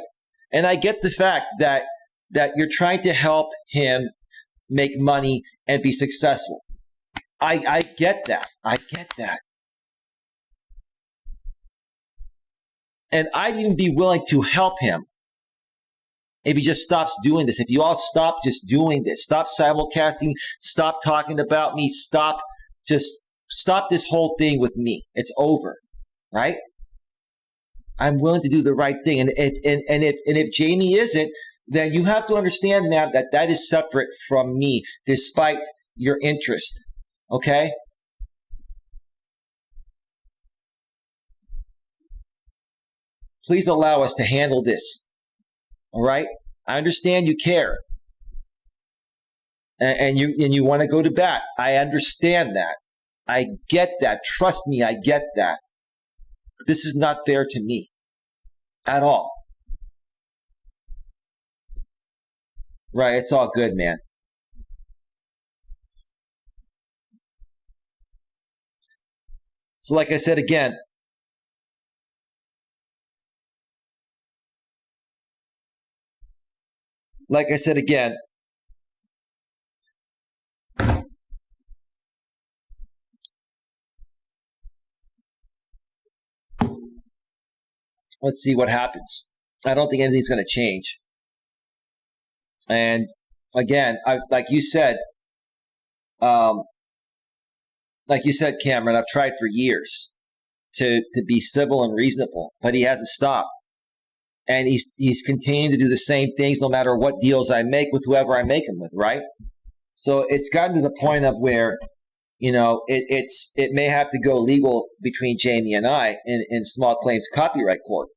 And I get the fact that you're trying to help him make money and be successful. I get that. I get that. And I'd even be willing to help him if he just stops doing this. If you all stop just doing this, stop simulcasting, stop talking about me, stop this whole thing with me. It's over, right? I'm willing to do the right thing. And if Jamie isn't, then you have to understand now that is separate from me, despite your interest. Okay? Please allow us to handle this. All right? I understand you care. And you want to go to bat. I understand that. I get that. Trust me, I get that. This is not fair to me at all. Right, it's all good, man. So like I said again, let's see what happens. I don't think anything's going to change. And again, like you said, Cameron, I've tried for years to be civil and reasonable, but he hasn't stopped. And he's continuing to do the same things no matter what deals I make with whoever I make them with, right? So it's gotten to the point of where, it may have to go legal between Jamie and I in small claims copyright court.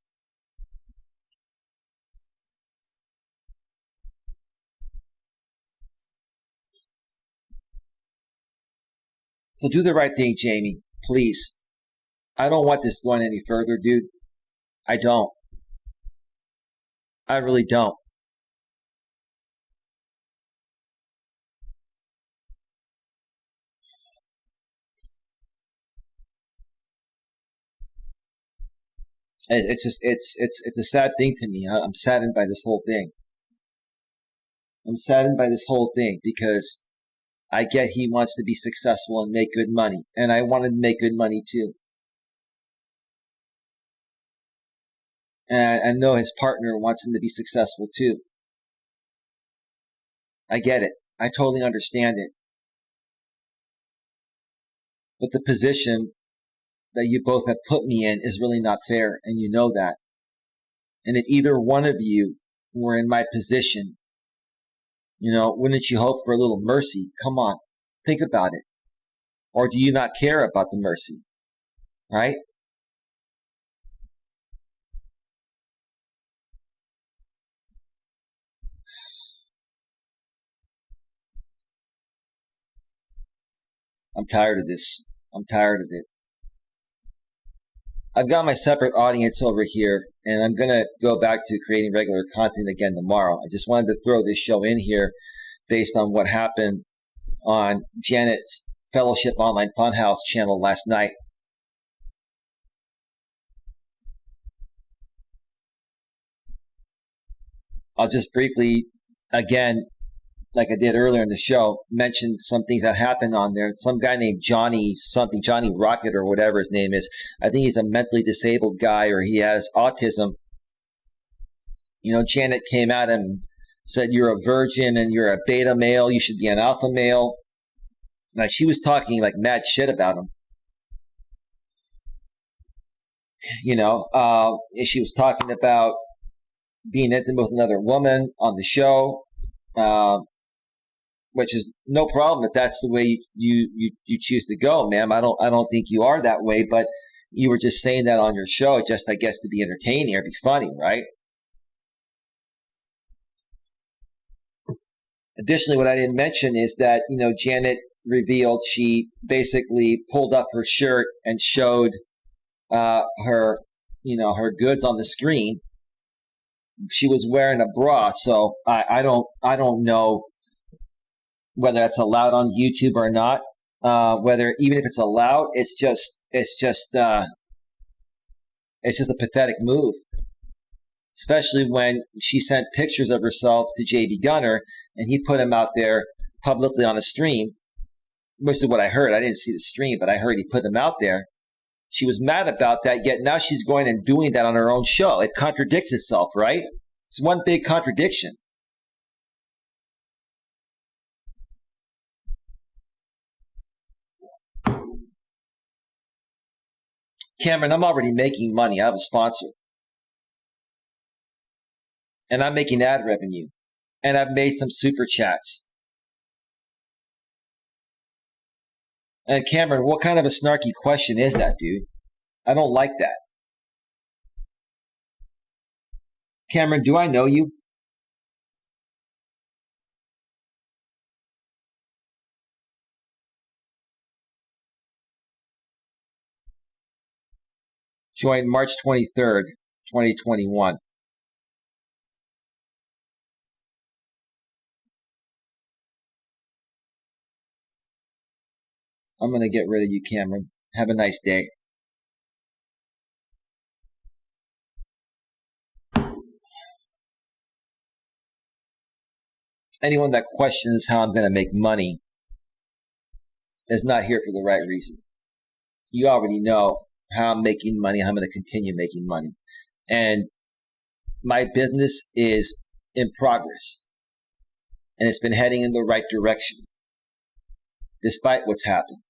So do the right thing, Jamie. Please. I don't want this going any further, dude. I don't. I really don't. It's a sad thing to me. I'm saddened by this whole thing. I'm saddened by this whole thing because I get he wants to be successful and make good money. And I wanted to make good money too. And I know his partner wants him to be successful too. I get it. I totally understand it. But the position that you both have put me in is really not fair, and you know that. And if either one of you were in my position, wouldn't you hope for a little mercy? Come on, think about it. Or do you not care about the mercy? Right? I'm tired of this. I'm tired of it. I've got my separate audience over here, and I'm going to go back to creating regular content again tomorrow. I just wanted to throw this show in here based on what happened on Janet's Fellowship Online Funhouse channel last night. I'll just briefly, again, like I did earlier in the show, mention some things that happened on there. Some guy named Johnny Rocket or whatever his name is. I think he's a mentally disabled guy or he has autism. Janet came at him and said, "You're a virgin and you're a beta male. You should be an alpha male." Now, she was talking like mad shit about him. She was talking about being intimate with another woman on the show. Which is no problem if that's the way you choose to go, ma'am. I don't think you are that way, but you were just saying that on your show, just I guess to be entertaining or be funny, right? Additionally, what I didn't mention is that Janet revealed she basically pulled up her shirt and showed her goods on the screen. She was wearing a bra, so I don't know whether that's allowed on YouTube or not. Whether even if it's allowed, it's just a pathetic move. Especially when she sent pictures of herself to JB Gunner and he put them out there publicly on a stream, which is what I heard. I didn't see the stream, but I heard he put them out there. She was mad about that, yet now she's going and doing that on her own show. It contradicts itself, right? It's one big contradiction. Cameron, I'm already making money. I have a sponsor. And I'm making ad revenue. And I've made some super chats. And Cameron, what kind of a snarky question is that, dude? I don't like that. Cameron, do I know you? Joined March 23rd, 2021. I'm going to get rid of you, Cameron. Have a nice day. Anyone that questions how I'm going to make money is not here for the right reason. You already know how I'm making money, how I'm going to continue making money. And my business is in progress. And it's been heading in the right direction, despite what's happened.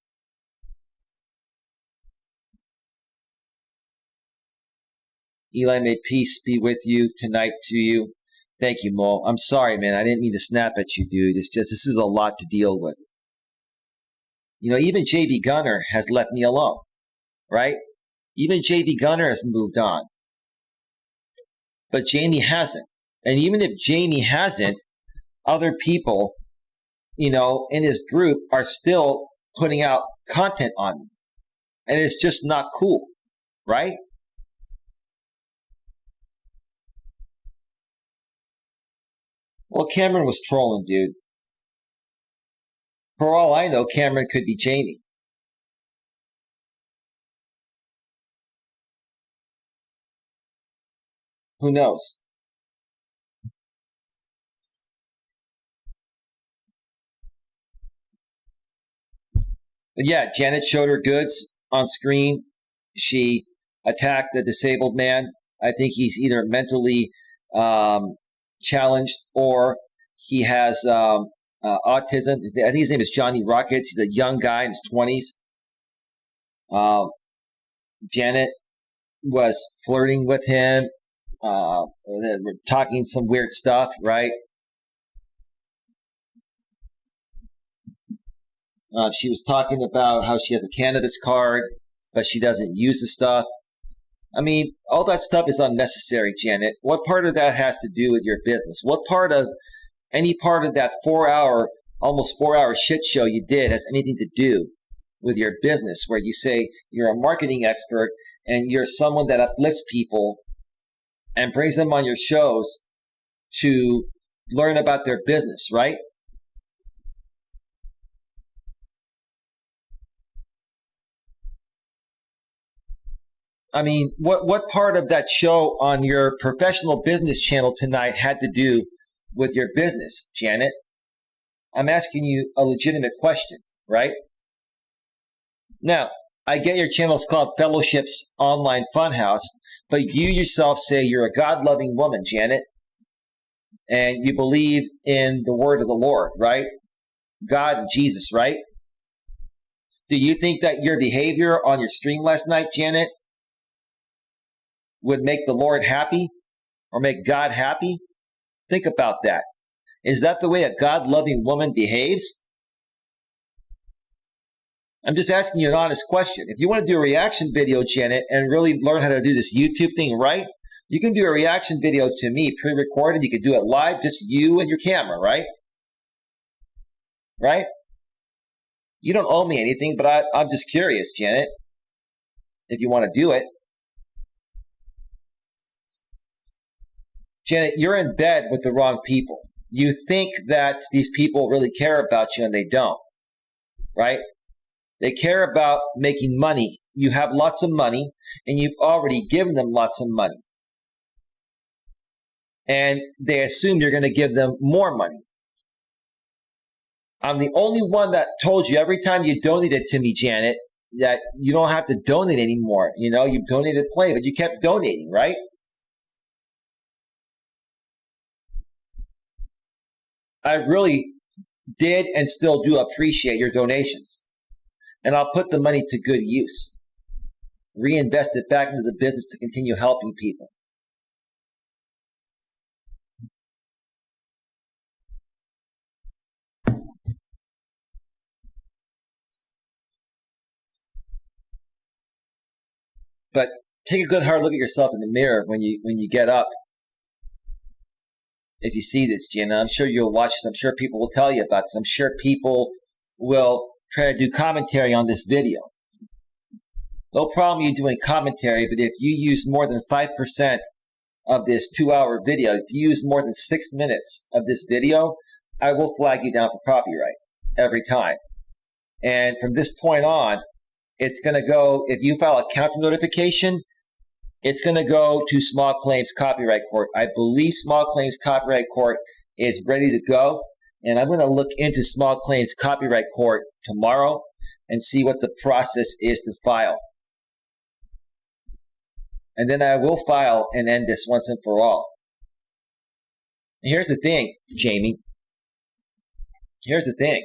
Eli, may peace be with you tonight to you. Thank you, Mo. I'm sorry, man. I didn't mean to snap at you, dude. It's just, this is a lot to deal with. Even JB Gunner has left me alone, right? Even JB Gunner has moved on. But Jamie hasn't. And even if Jamie hasn't, other people, in his group are still putting out content on me. And it's just not cool, right? Well, Cameron was trolling, dude. For all I know, Cameron could be Jamie. Who knows? But yeah, Janet showed her goods on screen. She attacked a disabled man. I think he's either mentally challenged or he has autism. I think his name is Johnny Rockets. He's a young guy in his 20s. Janet was flirting with him, talking some weird stuff, right? She was talking about how she has a cannabis card, but she doesn't use the stuff. I mean, all that stuff is unnecessary, Janet. What part of that has to do with your business? What part of any part of that almost 4 hour shit show you did has anything to do with your business, where you say you're a marketing expert and you're someone that uplifts people and brings them on your shows to learn about their business, right? I mean, what part of that show on your professional business channel tonight had to do with your business, Janet? I'm asking you a legitimate question, right? Now, I get your channel is called Fellowship's Online Funhouse, but you yourself say you're a God-loving woman, Janet, and you believe in the word of the Lord, right? God and Jesus, right? Do you think that your behavior on your stream last night, Janet, would make the Lord happy or make God happy? Think about that. Is that the way a God-loving woman behaves? I'm just asking you an honest question. If you want to do a reaction video, Janet, and really learn how to do this YouTube thing right, you can do a reaction video to me pre-recorded. You can do it live, just you and your camera, right? Right? You don't owe me anything, but I'm just curious, Janet, if you want to do it. Janet, you're in bed with the wrong people. You think that these people really care about you, and they don't, right? They care about making money. You have lots of money, and you've already given them lots of money. And they assume you're going to give them more money. I'm the only one that told you every time you donated to me, Janet, that you don't have to donate anymore. You know, you donated plenty, but you kept donating, right? I really did and still do appreciate your donations. And I'll put the money to good use. Reinvest it back into the business to continue helping people. But take a good hard look at yourself in the mirror when you get up. If you see this, Gina, I'm sure you'll watch this. I'm sure people will tell you about this. I'm sure people will try to do commentary on this video. No problem you doing commentary, but if you use more than 5% of this 2-hour video, if you use more than 6 minutes of this video, I will flag you down for copyright every time. And from this point on, it's going to go, if you file a counter notification, it's going to go to Small Claims Copyright Court. I believe Small Claims Copyright Court is ready to go. And I'm going to look into Small Claims Copyright Court tomorrow and see what the process is to file. And then I will file and end this once and for all. And here's the thing, Jamie. Here's the thing.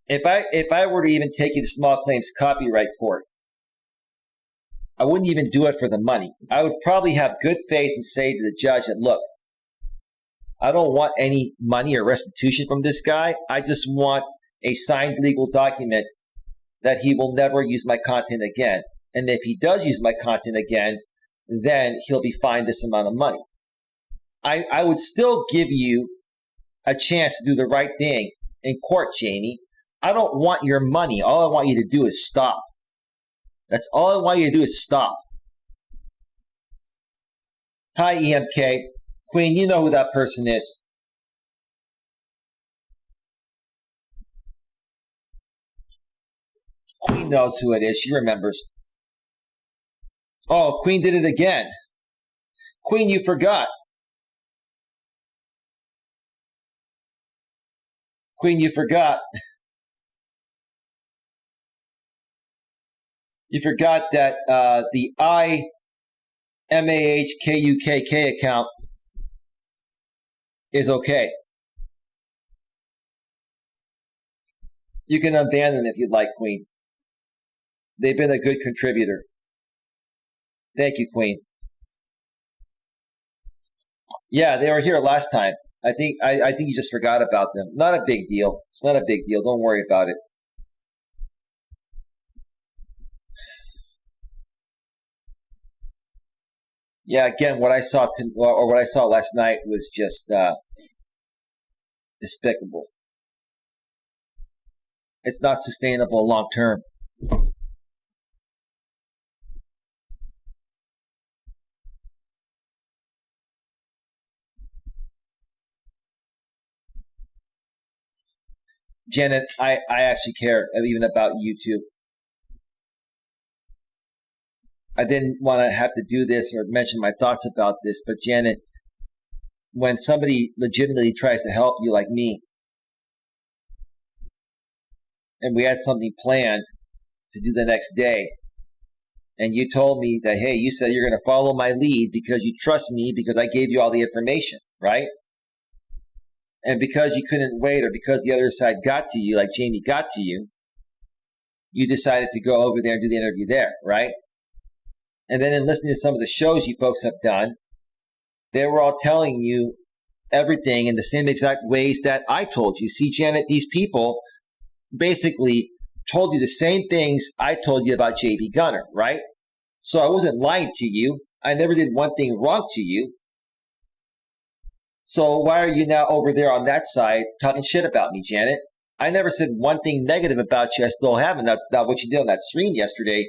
If I were to even take you to Small Claims Copyright Court, I wouldn't even do it for the money. I would probably have good faith and say to the judge that, look, I don't want any money or restitution from this guy. I just want a signed legal document that he will never use my content again. And if he does use my content again, then he'll be fined this amount of money. I would still give you a chance to do the right thing in court, Jamie. I don't want your money. All I want you to do is stop. That's all I want you to do is stop. Hi, EMK. Queen, you know who that person is. Queen knows who it is. She remembers. Oh, Queen did it again. Queen, you forgot. Queen, you forgot. You forgot that the IMAHKUKK account is okay. You can unban them if you'd like, Queen. They've been a good contributor. Thank you, Queen. Yeah, they were here last time. I think you just forgot about them. Not a big deal. It's not a big deal. Don't worry about it. Yeah, again, what I saw last night was just despicable. It's not sustainable long term. Janet, I actually care even about YouTube. I didn't want to have to do this or mention my thoughts about this, but Janet, when somebody legitimately tries to help you like me, and we had something planned to do the next day, and you told me that, hey, you said you're going to follow my lead because you trust me because I gave you all the information, right? And because you couldn't wait or because the other side got to you, like Jamie got to you, you decided to go over there and do the interview there, right? And then in listening to some of the shows you folks have done, they were all telling you everything in the same exact ways that I told you. See, Janet, these people basically told you the same things I told you about JB Gunner, right? So I wasn't lying to you. I never did one thing wrong to you. So why are you now over there on that side talking shit about me, Janet? I never said one thing negative about you. I still haven't. Now what you did on that stream yesterday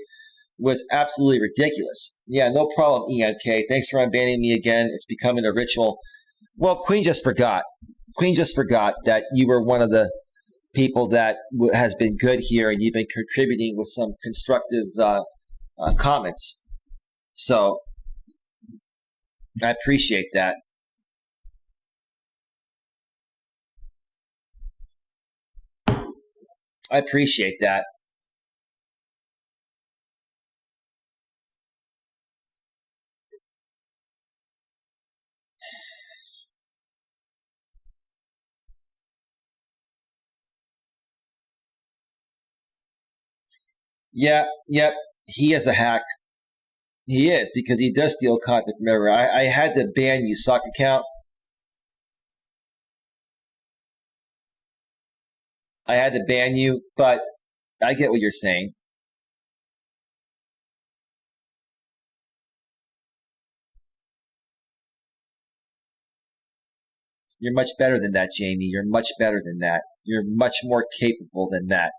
was absolutely ridiculous. Yeah, no problem, ENK. Thanks for unbanning me again. It's becoming a ritual. Well, Queen just forgot. Queen just forgot that you were one of the people that has been good here, and you've been contributing with some constructive comments. So I appreciate that. I appreciate that. Yeah, yep. He is a hack. He is, because he does steal content from everywhere. I had to ban you, sock account. I had to ban you, but I get what you're saying. You're much better than that, Jamie. You're much better than that. You're much more capable than that.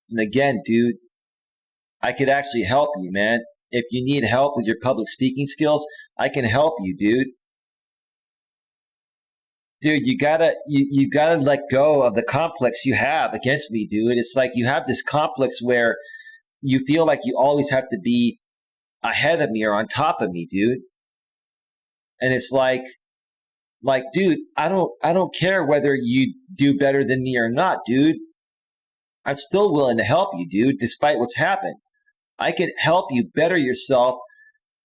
And again, dude, I could actually help you, man. If you need help with your public speaking skills, I can help you, dude. Dude, you gotta let go of the complex you have against me, dude. It's like you have this complex where you feel like you always have to be ahead of me or on top of me, dude. And it's like, dude, I don't care whether you do better than me or not, dude. I'm still willing to help you, dude, despite what's happened. I can help you better yourself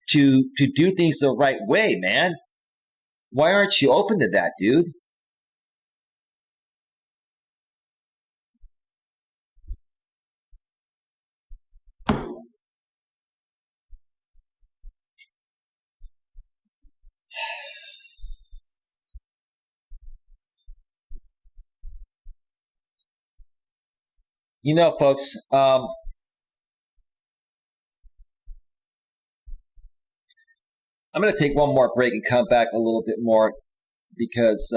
to do things the right way, man. Why aren't you open to that, dude? You know, folks, I'm going to take one more break and come back a little bit more because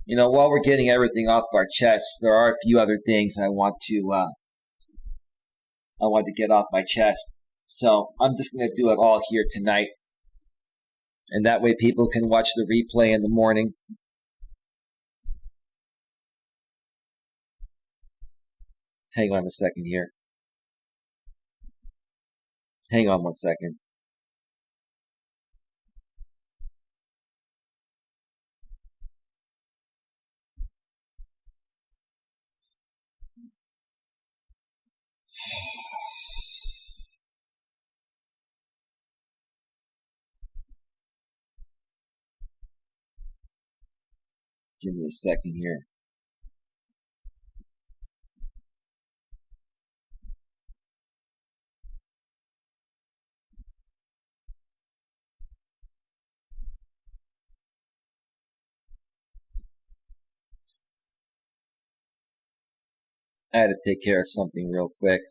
While we're getting everything off our chest, there are a few other things I want to get off my chest. So I'm just going to do it all here tonight. And that way people can watch the replay in the morning. Hang on a second here. Hang on one second. Give me a second here. I had to take care of something real quick.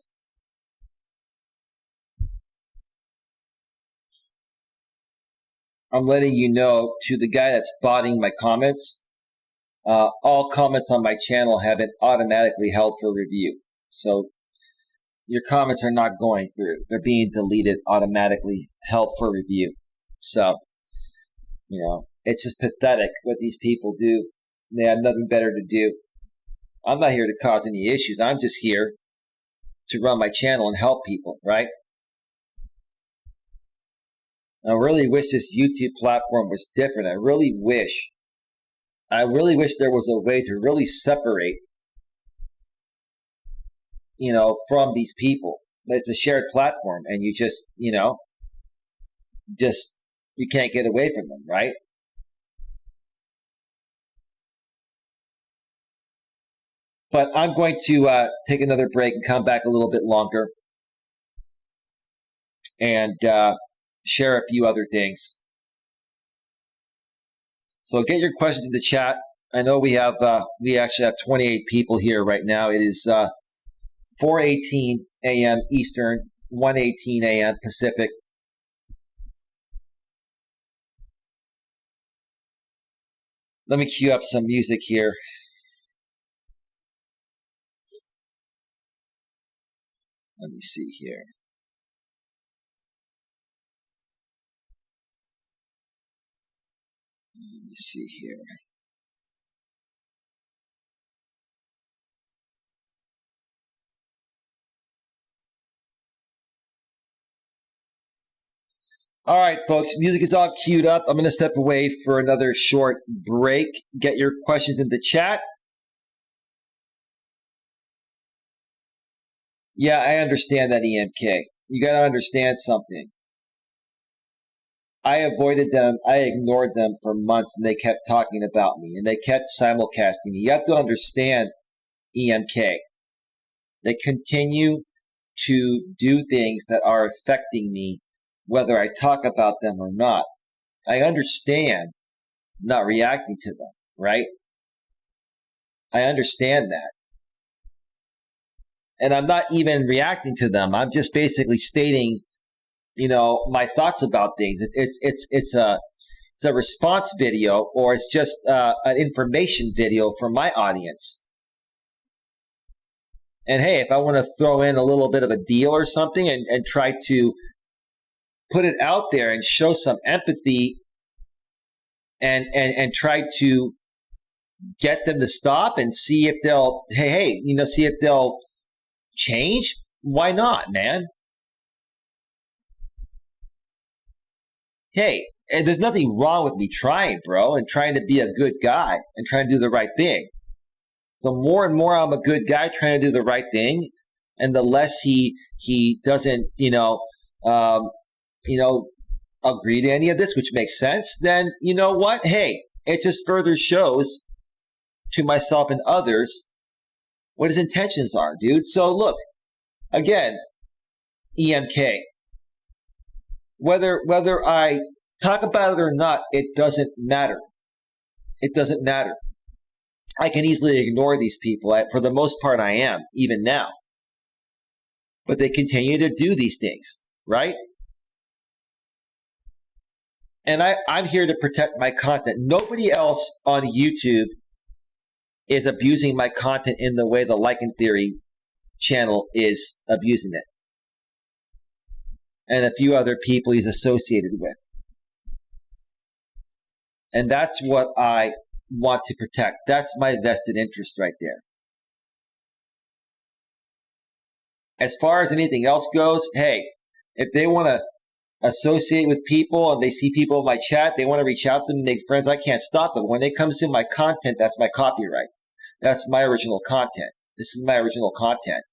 I'm letting you know, to the guy that's botting my comments, all comments on my channel have been automatically held for review. So your comments are not going through. They're being deleted, automatically held for review. So, it's just pathetic what these people do. They have nothing better to do. I'm not here to cause any issues. I'm just here to run my channel and help people, right? I really wish this YouTube platform was different. I really wish there was a way to really separate, from these people. It's a shared platform, and you just, you can't get away from them, right? But I'm going to take another break and come back a little bit longer and share a few other things. So get your questions in the chat. I know we actually have 28 people here right now. It is 4:18 a.m. Eastern, 1:18 a.m. Pacific. Let me cue up some music here. Let me see here. Let me see here. All right, folks, music is all queued up. I'm going to step away for another short break. Get your questions in the chat. Yeah, I understand that, EMK. You got to understand something. I avoided them. I ignored them for months, and they kept talking about me, and they kept simulcasting me. You have to understand, EMK. They continue to do things that are affecting me, whether I talk about them or not. I understand not reacting to them, right? I understand that. And I'm not even reacting to them. I'm just basically stating, my thoughts about things. It's a response video, or it's just an information video for my audience. And hey, if I want to throw in a little bit of a deal or something and try to put it out there and show some empathy and try to get them to stop and see if they'll, see if they'll change, why not, man? Hey, and there's nothing wrong with me trying, bro, and trying to be a good guy and trying to do the right thing. The more and more I'm a good guy trying to do the right thing, and the less he doesn't, agree to any of this, which makes sense, then you know what? Hey, it just further shows to myself and others what his intentions are, dude. So look, again, EMK, whether I talk about it or not, it doesn't matter. It doesn't matter. I can easily ignore these people. For the most part, I am, even now. But they continue to do these things, right? And I'm here to protect my content. Nobody else on YouTube is abusing my content in the way the Like and Theory channel is abusing it. And a few other people he's associated with. And that's what I want to protect. That's my vested interest right there. As far as anything else goes, hey, if they want to associate with people and they see people in my chat, they want to reach out to them and make friends, I can't stop them. When it comes to my content, that's my copyright. That's my original content. This is my original content.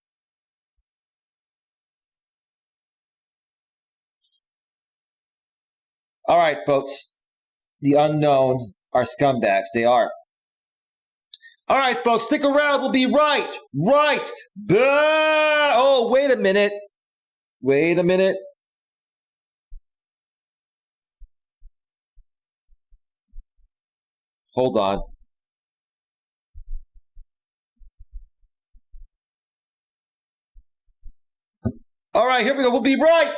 All right, folks. The unknown are scumbags. They are. All right, folks, stick around. We'll be right. Oh, wait a minute. Hold on. All right, here we go. We'll be right.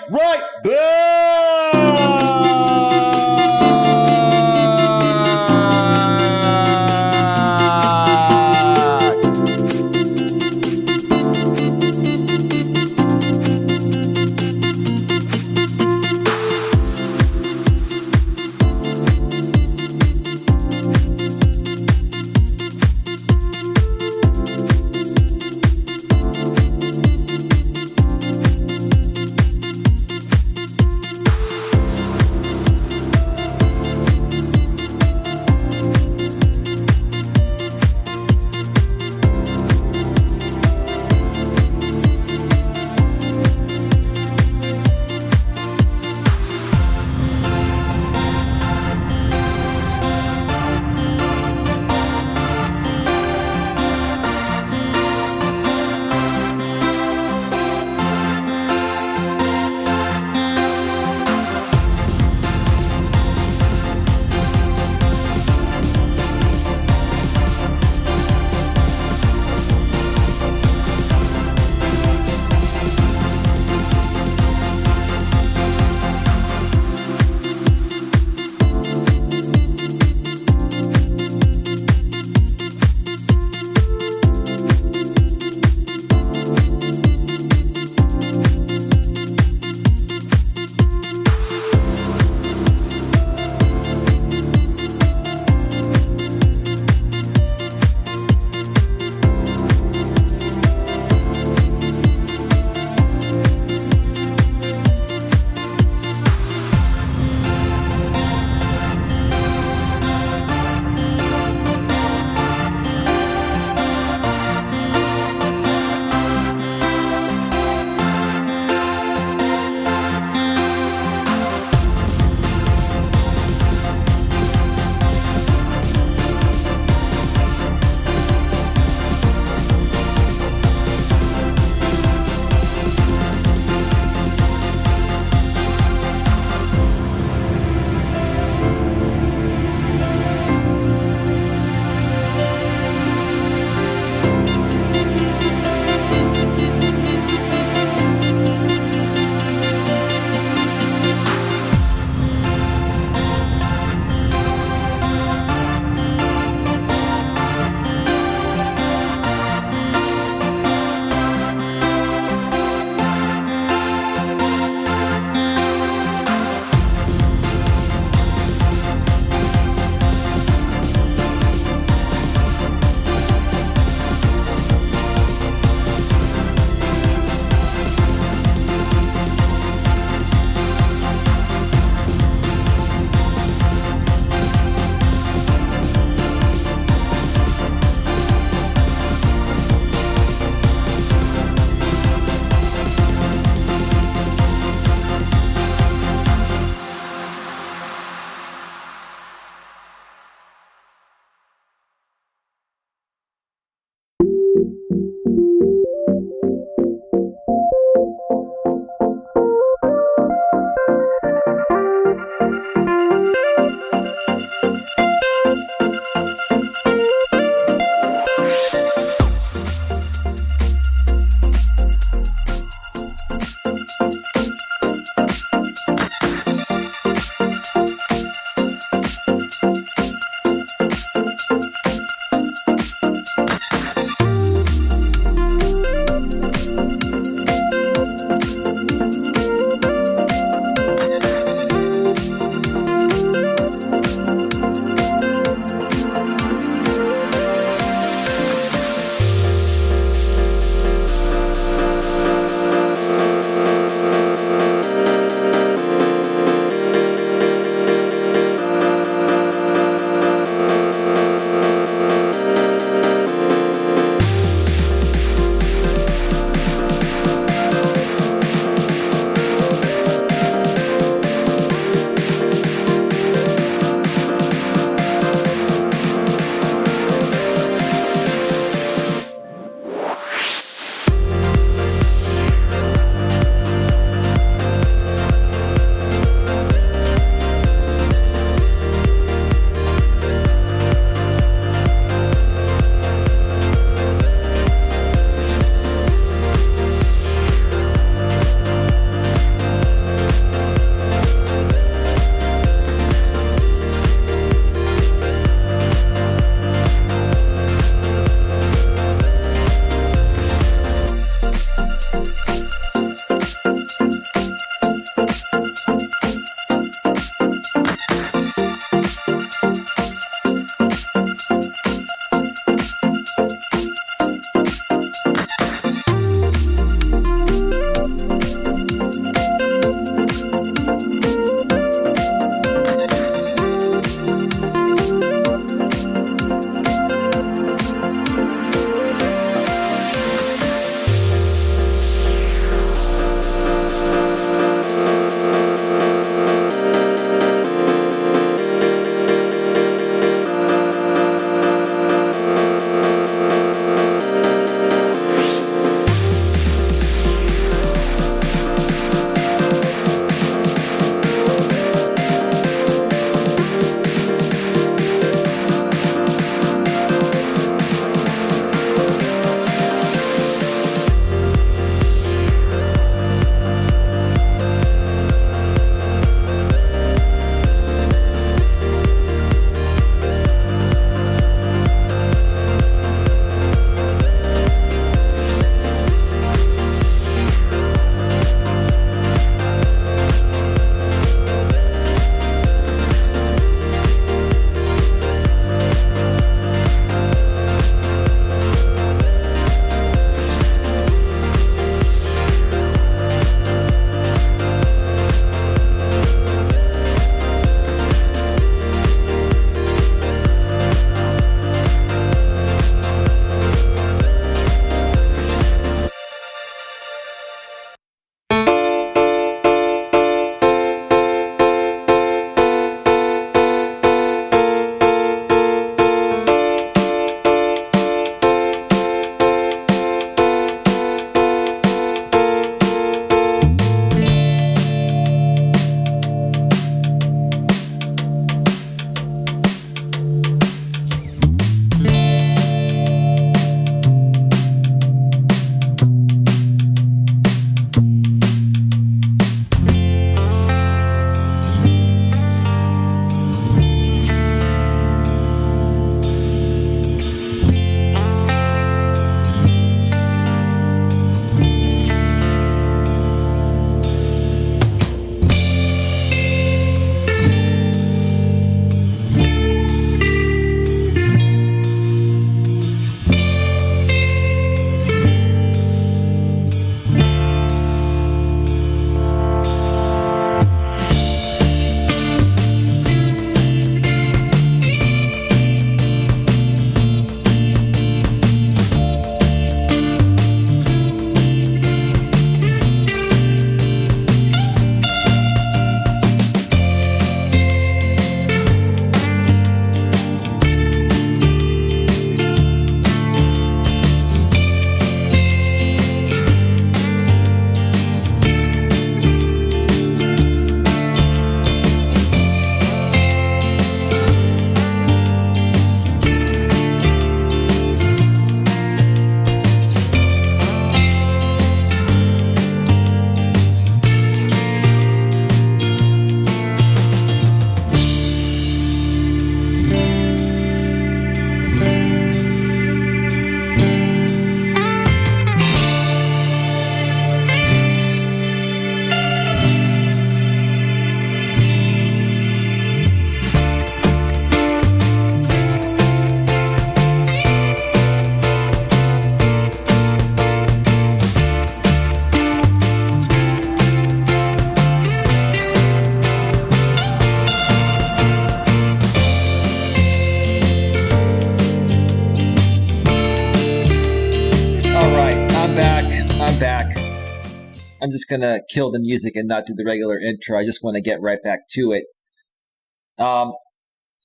just going to kill the music and not do the regular intro. I just want to get right back to it.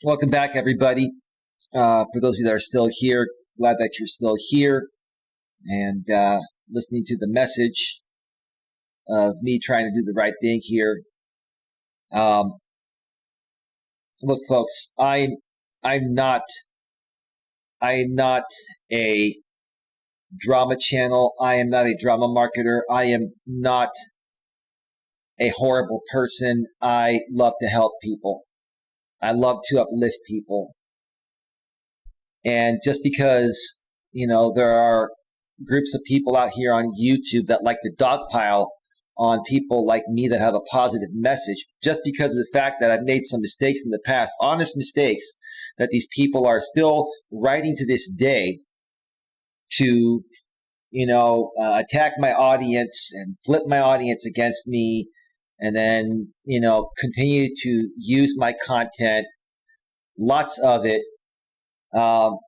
Welcome back, everybody. For those of you that are still here, glad that you're still here and listening to the message of me trying to do the right thing here. Look, folks, I'm not a drama channel. I am not a drama marketer. I am not a horrible person. I love to help people. I love to uplift people. And just because, there are groups of people out here on YouTube that like to dogpile on people like me that have a positive message, just because of the fact that I've made some mistakes in the past, honest mistakes, that these people are still writing to this day to, attack my audience and flip my audience against me, and then, continue to use my content, lots of it,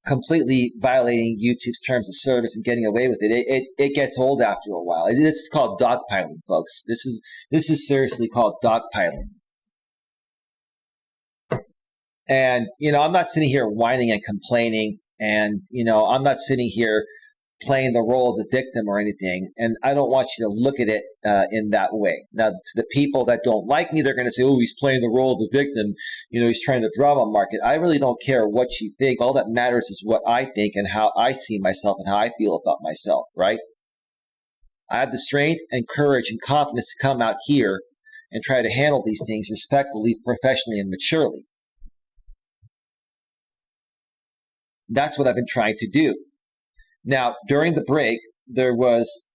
completely violating YouTube's terms of service and getting away with it. It gets old after a while. This is called dogpiling, folks. This is seriously called dogpiling. And, I'm not sitting here whining and complaining, and, I'm not sitting here playing the role of the victim or anything. And I don't want you to look at it in that way. Now, to the people that don't like me, they're going to say, oh, he's playing the role of the victim. He's trying to drama market. I really don't care what you think. All that matters is what I think and how I see myself and how I feel about myself, right? I have the strength and courage and confidence to come out here and try to handle these things respectfully, professionally, and maturely. That's what I've been trying to do. Now, during the break, there was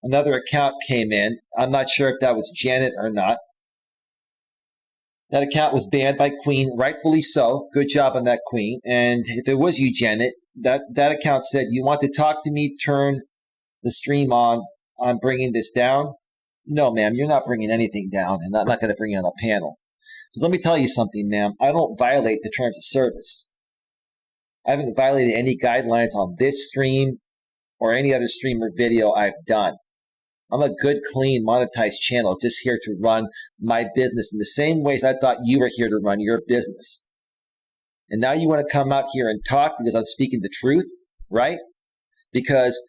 another account came in. I'm not sure if that was Janet or not. That account was banned by Queen, rightfully so. Good job on that, Queen. And if it was you, Janet, that account said, you want to talk to me, turn the stream on. I'm bringing this down. No, ma'am, you're not bringing anything down, and I'm not going to bring you on a panel. So let me tell you something, ma'am. I don't violate the terms of service. I haven't violated any guidelines on this stream or any other stream or video I've done. I'm a good, clean, monetized channel just here to run my business in the same ways I thought you were here to run your business. And now you want to come out here and talk because I'm speaking the truth, right? Because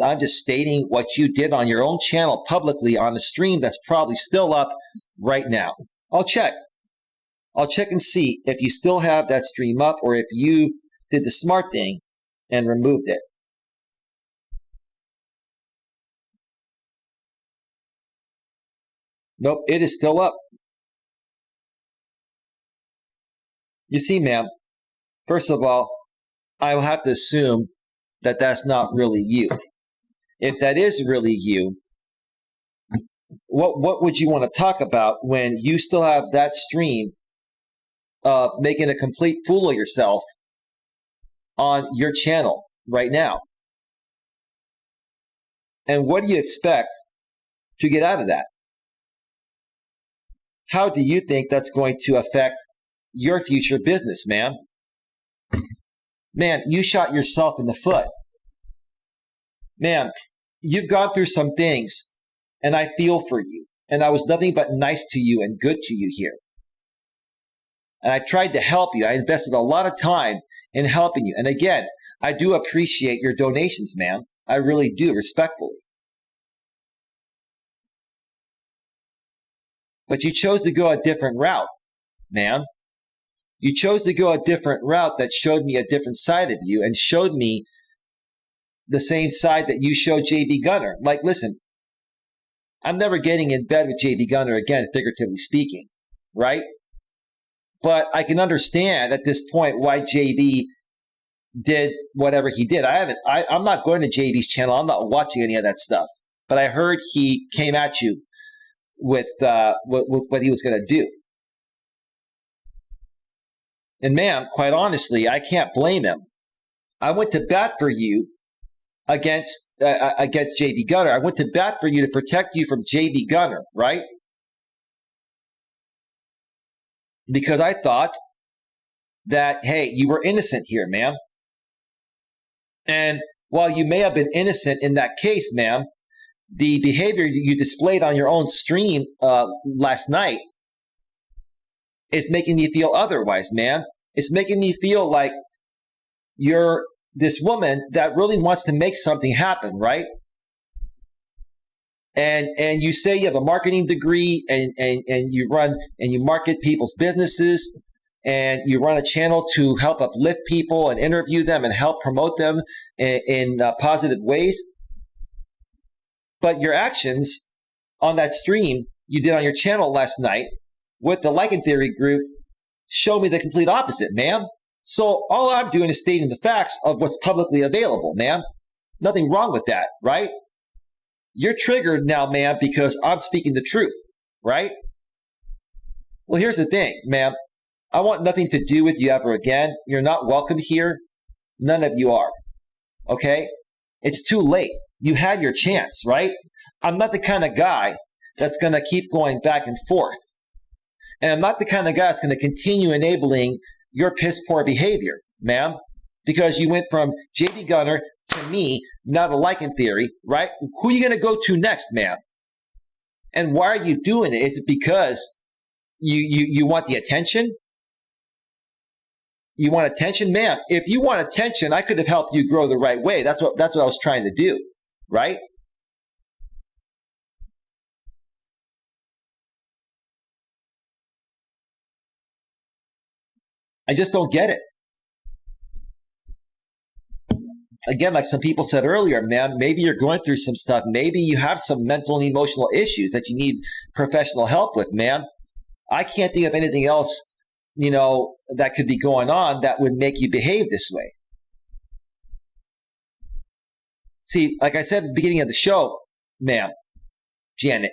I'm just stating what you did on your own channel publicly on a stream that's probably still up right now. I'll check and see if you still have that stream up or if you did the smart thing and removed it. Nope, it is still up. You see, ma'am, first of all, I will have to assume that that's not really you. If that is really you, what would you want to talk about when you still have that stream of making a complete fool of yourself on your channel right now? And what do you expect to get out of that? How do you think that's going to affect your future business, ma'am? Man, you shot yourself in the foot. Ma'am, you've gone through some things, and I feel for you. And I was nothing but nice to you and good to you here. And I tried to help you. I invested a lot of time in helping you. And again, I do appreciate your donations, ma'am. I really do, respectfully. But you chose to go a different route, ma'am. You chose to go a different route that showed me a different side of you and showed me the same side that you showed J.B. Gunner. Like, listen, I'm never getting in bed with J.B. Gunner again, figuratively speaking, right? But I can understand at this point why JB did whatever he did. I'm not going to JB's channel. I'm not watching any of that stuff. But I heard he came at you with what he was going to do. And ma'am, quite honestly, I can't blame him. I went to bat for you against JB Gunner. I went to bat for you to protect you from JB Gunner, right? Because I thought that, hey, you were innocent here, ma'am. And while you may have been innocent in that case, ma'am, the behavior you displayed on your own stream last night is making me feel otherwise, man. It's making me feel like you're this woman that really wants to make something happen, right? And you say you have a marketing degree and you run and you market people's businesses and you run a channel to help uplift people and interview them and help promote them in positive ways. But your actions on that stream you did on your channel last night with the Lycan Theory group show me the complete opposite, ma'am. So all I'm doing is stating the facts of what's publicly available, ma'am. Nothing wrong with that, right? You're triggered now, ma'am, because I'm speaking the truth, right? Well, here's the thing, ma'am. I want nothing to do with you ever again. You're not welcome here. None of you are, okay? It's too late. You had your chance, right? I'm not the kind of guy that's going to keep going back and forth. And I'm not the kind of guy that's going to continue enabling your piss poor behavior, ma'am, because you went from JD Gunner to me, now to Lycan Theory, right? Who are you going to go to next, ma'am? And why are you doing it? Is it because you want the attention? You want attention, ma'am? If you want attention, I could have helped you grow the right way. That's what I was trying to do, right? I just don't get it. Again, like some people said earlier, man, maybe you're going through some stuff. Maybe you have some mental and emotional issues that you need professional help with, man. I can't think of anything else, that could be going on that would make you behave this way. See, like I said at the beginning of the show, ma'am, Janet,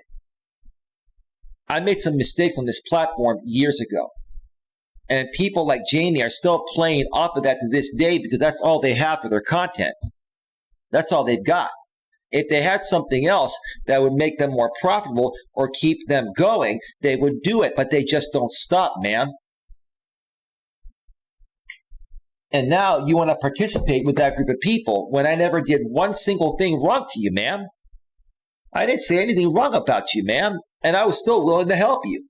I made some mistakes on this platform years ago. And people like Jamie are still playing off of that to this day because that's all they have for their content. That's all they've got. If they had something else that would make them more profitable or keep them going, they would do it, but they just don't stop, man. And now you want to participate with that group of people when I never did one single thing wrong to you, ma'am. I didn't say anything wrong about you, ma'am, and I was still willing to help you.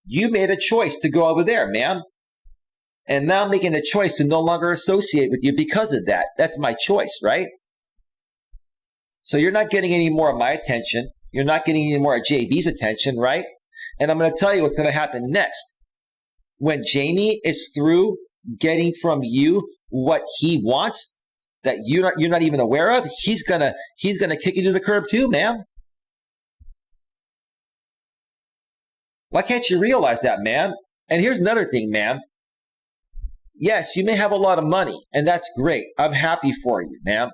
You made a choice to go over there, ma'am. And now I'm making a choice to no longer associate with you because of that. That's my choice, right? So you're not getting any more of my attention. You're not getting any more of JB's attention, right? And I'm going to tell you what's going to happen next. When Jamie is through getting from you what he wants that you're not even aware of, he's gonna kick you to the curb too, man. Why can't you realize that, man? And here's another thing, man. Yes, you may have a lot of money, and that's great. I'm happy for you, man.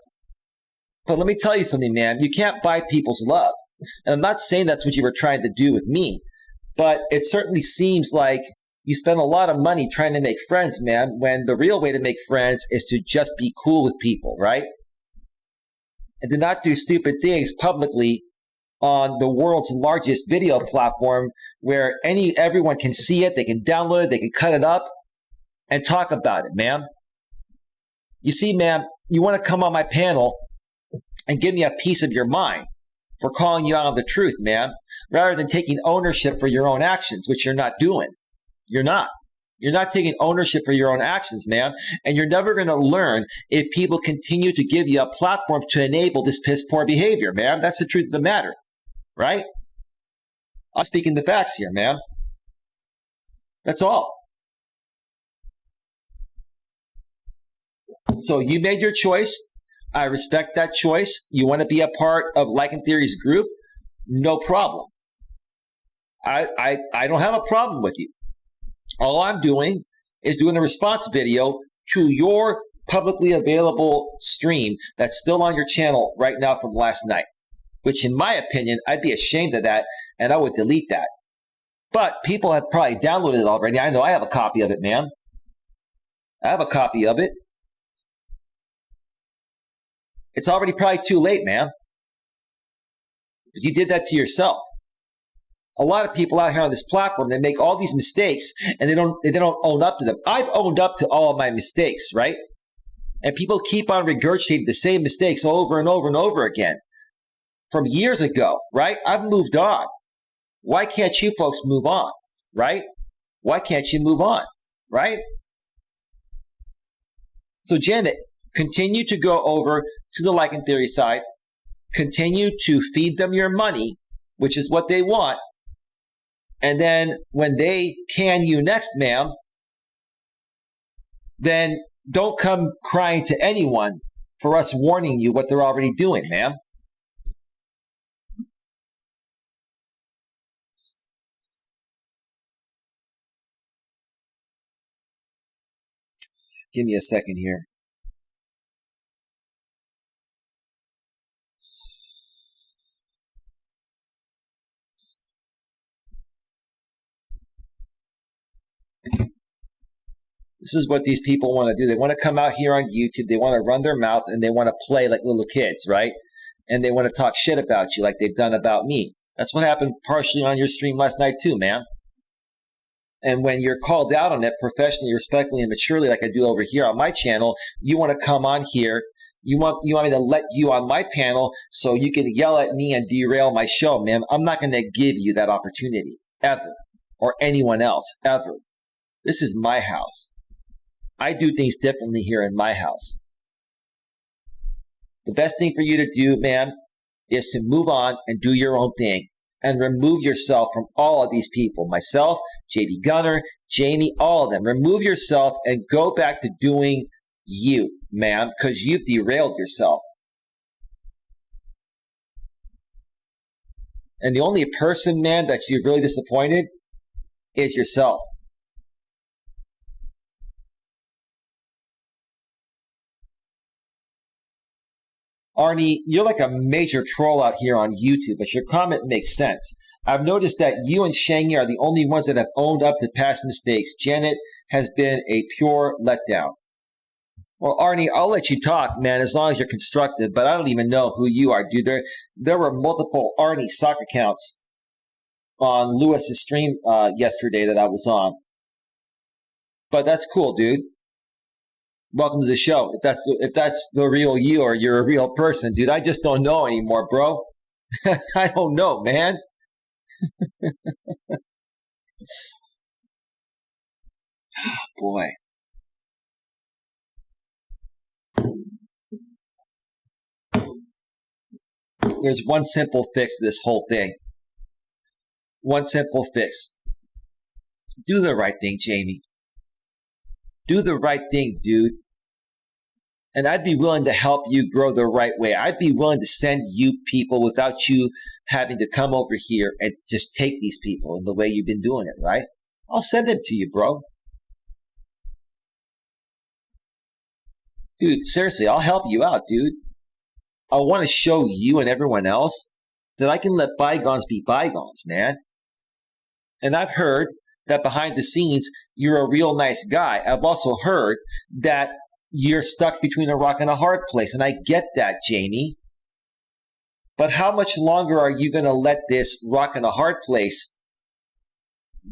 But let me tell you something, man. You can't buy people's love. And I'm not saying that's what you were trying to do with me, but it certainly seems like you spend a lot of money trying to make friends, man, when the real way to make friends is to just be cool with people, right? And to not do stupid things publicly on the world's largest video platform where everyone can see it, they can download it, they can cut it up, and talk about it, man. You see, man, you want to come on my panel and give me a piece of your mind for calling you out on the truth, man, rather than taking ownership for your own actions, which you're not doing. You're not. You're not taking ownership for your own actions, man. And you're never going to learn if people continue to give you a platform to enable this piss poor behavior, man. That's the truth of the matter, right? I'm speaking the facts here, man. That's all. So you made your choice. I respect that choice. You want to be a part of Lycan Theory's group? No problem. I don't have a problem with you. All I'm doing is doing a response video to your publicly available stream that's still on your channel right now from last night, which in my opinion, I'd be ashamed of that and I would delete that. But people have probably downloaded it already. I know I have a copy of it, man. I have a copy of it. It's already probably too late, man. But you did that to yourself. A lot of people out here on this platform, they make all these mistakes and they don't own up to them. I've owned up to all of my mistakes, right? And people keep on regurgitating the same mistakes over and over and over again. from years ago, right? I've moved on. Why can't you folks move on, right? Why can't you move on, right? So Janet, continue to go over to the like and theory side. Continue to feed them your money, which is what they want. And then when they can you next, ma'am, then don't come crying to anyone for us warning you what they're already doing, ma'am. Give me a second here. This is what these people want to do. They want to come out here on YouTube. They want to run their mouth and they want to play like little kids, right? And they want to talk shit about you like they've done about me. That's what happened partially on your stream last night too, man. And when you're called out on it professionally, respectfully, and maturely, like I do over here on my channel, you want to come on here. You want me to let you on my panel so you can yell at me and derail my show, man. I'm not going to give you that opportunity ever, or anyone else ever. This is my house. I do things differently here in my house. The best thing for you to do, man, is to move on and do your own thing and remove yourself from all of these people. Myself, JB Gunner, Jamie, all of them. Remove yourself and go back to doing you, man, because you've derailed yourself. And the only person, man, that you're really disappointed is yourself. Arnie, you're like a major troll out here on YouTube, but your comment makes sense. I've noticed that you and Shangy are the only ones that have owned up to past mistakes. Janet has been a pure letdown. Well, Arnie, I'll let you talk, man, as long as you're constructive, but I don't even know who you are, dude. There were multiple Arnie sock accounts on Lewis's stream yesterday that I was on. But that's cool, dude. Welcome to the show. If that's the real you or you're a real person, dude, I just don't know anymore, bro. I don't know, man. Boy. There's one simple fix to this whole thing. One simple fix. Do the right thing, Jamie. Do the right thing, dude. And I'd be willing to help you grow the right way. I'd be willing to send you people without you having to come over here and just take these people in the way you've been doing it, right? I'll send them to you, bro. Dude, seriously, I'll help you out, dude. I want to show you and everyone else that I can let bygones be bygones, man. And I've heard that behind the scenes, you're a real nice guy. I've also heard that you're stuck between a rock and a hard place. And I get that, Jamie. But how much longer are you going to let this rock and a hard place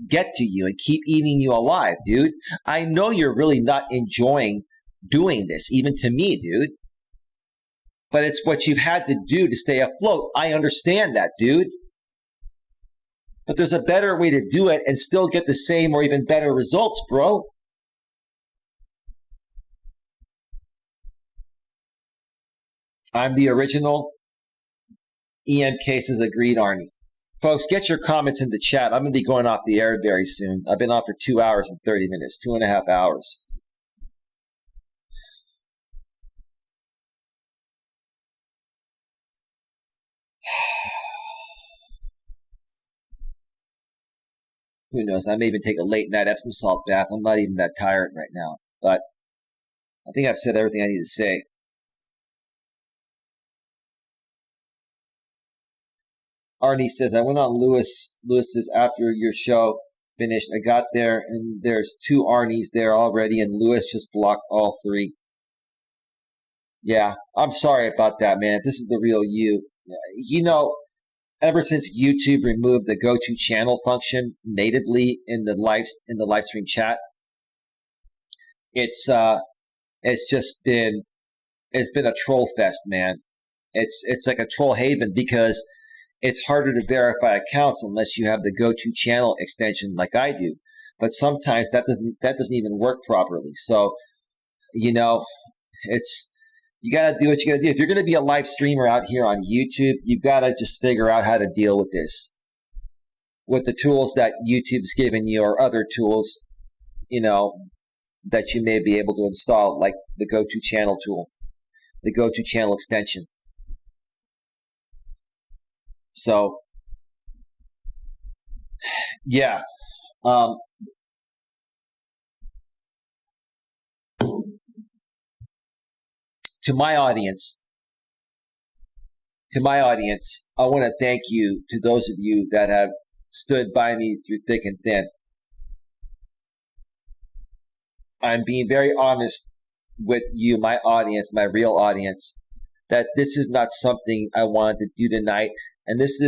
get to you and keep eating you alive, dude? I know you're really not enjoying doing this, even to me, dude. But it's what you've had to do to stay afloat. I understand that, dude. But there's a better way to do it and still get the same or even better results, bro. I'm the original. EM cases agreed, Arnie. Folks, get your comments in the chat. I'm going to be going off the air very soon. I've been on for 2 hours and 30 minutes, 2.5 hours. Who knows? I may even take a late night Epsom salt bath. I'm not even that tired right now. But I think I've said everything I need to say. Arnie says, I went on Lewis's after your show finished. I got there and there's 2 Arnies there already and Lewis just blocked all 3. Yeah, I'm sorry about that, man. This is the real you. You know, ever since YouTube removed the go-to channel function natively in the live stream chat, it's been a troll fest, man. It's like a troll haven because it's harder to verify accounts unless you have the go-to channel extension like I do. But sometimes that doesn't even work properly. So, it's you got to do what you got to do. If you're going to be a live streamer out here on YouTube, you've got to just figure out how to deal with this, with the tools that YouTube's given you or other tools, that you may be able to install, like the go-to channel tool, the go-to channel extension. So, yeah. To my audience, I want to thank you, to those of you that have stood by me through thick and thin. I'm being very honest with you, my audience, my real audience, that this is not something I wanted to do tonight. And this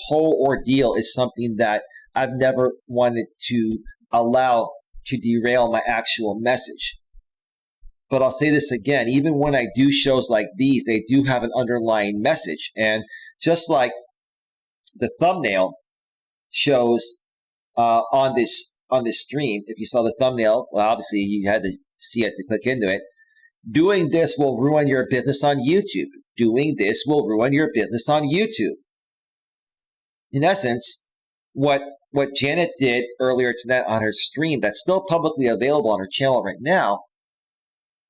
whole ordeal is something that I've never wanted to allow to derail my actual message. But I'll say this again, even when I do shows like these, they do have an underlying message. And just like the thumbnail shows on this stream, if you saw the thumbnail, well, obviously you had to see it to click into it. Doing this will ruin your business on YouTube. Doing this will ruin your business on YouTube. In essence, what Janet did earlier tonight on her stream, that's still publicly available on her channel right now,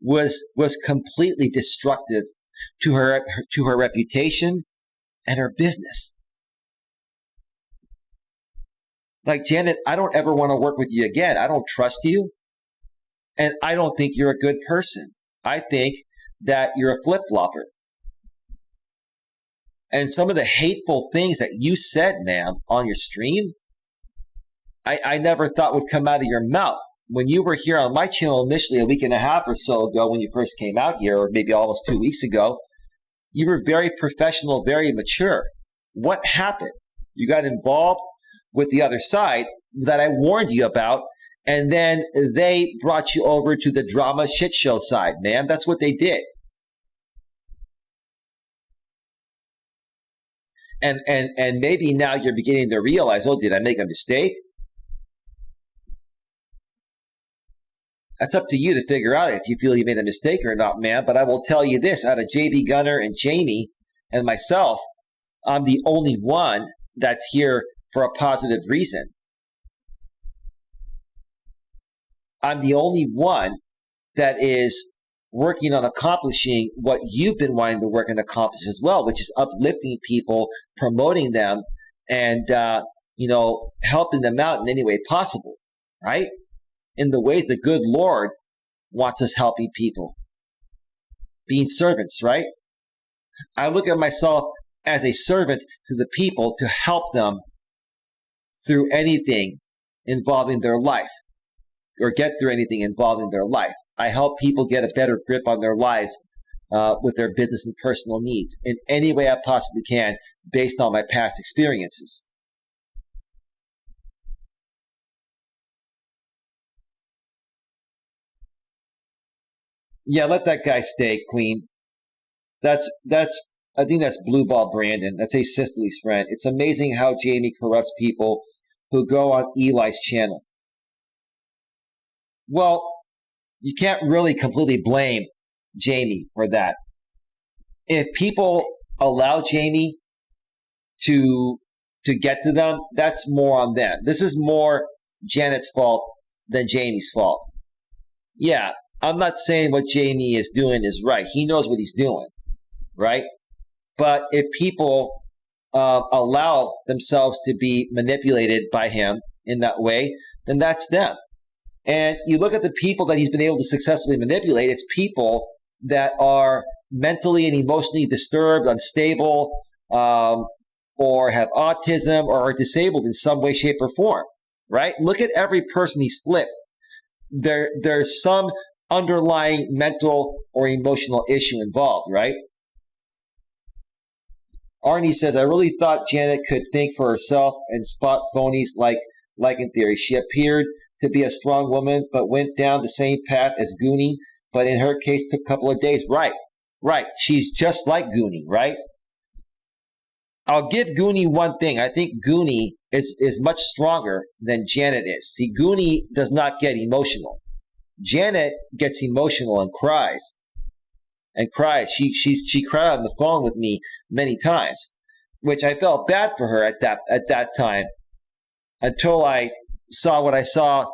was completely destructive to her reputation and her business. Like, Janet, I don't ever want to work with you again. I don't trust you, and I don't think you're a good person. I think that you're a flip-flopper. And some of the hateful things that you said, ma'am, on your stream, I never thought would come out of your mouth. When you were here on my channel initially a week and a half or so ago, when you first came out here, or maybe almost 2 weeks ago, you were very professional, very mature. What happened? You got involved with the other side that I warned you about, and then they brought you over to the drama shit show side, ma'am. That's what they did. And maybe now you're beginning to realize, oh, did I make a mistake? That's up to you to figure out if you feel you made a mistake or not, ma'am. But I will tell you this, out of JB Gunner and Jamie and myself, I'm the only one that's here for a positive reason. I'm the only one that is working on accomplishing what you've been wanting to work and accomplish as well, which is uplifting people, promoting them, and helping them out in any way possible, right? In the ways the good Lord wants us helping people. Being servants, right? I look at myself as a servant to the people to help them through anything involving their life, or get through anything involving their life. I help people get a better grip on their lives with their business and personal needs in any way I possibly can based on my past experiences. Yeah, let that guy stay, Queen. I think that's Blue Ball Brandon. That's a Cicely's friend. It's amazing how Jamie corrupts people who go on Eli's channel. Well, you can't really completely blame Jamie for that. If people allow Jamie to get to them, that's more on them. This is more Janet's fault than Jamie's fault. Yeah, I'm not saying what Jamie is doing is right. He knows what he's doing, right? But if people allow themselves to be manipulated by him in that way, then that's them. And you look at the people that he's been able to successfully manipulate, it's people that are mentally and emotionally disturbed, unstable, or have autism or are disabled in some way, shape, or form, right? Look at every person he's flipped. There's some underlying mental or emotional issue involved, right? Arnie says, I really thought Janet could think for herself and spot phonies like in theory. She appeared to be a strong woman, but went down the same path as Goonie, but in her case took a couple of days. Right. Right. She's just like Goonie, right? I'll give Goonie one thing. I think Goonie is much stronger than Janet is. See, Goonie does not get emotional. Janet gets emotional and cries. She cried on the phone with me many times, which I felt bad for her at that time, until I saw what I saw,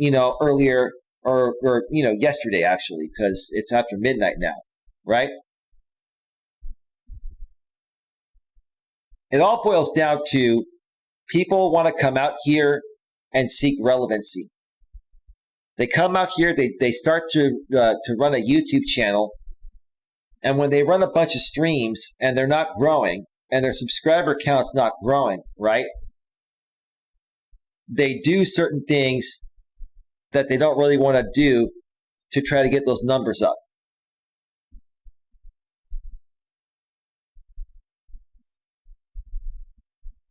earlier or yesterday actually, because it's after midnight now, right? It all boils down to people want to come out here and seek relevancy. They come out here, they start to run a YouTube channel, and when they run a bunch of streams and they're not growing, and their subscriber count's not growing, right? They do certain things that they don't really want to do to try to get those numbers up.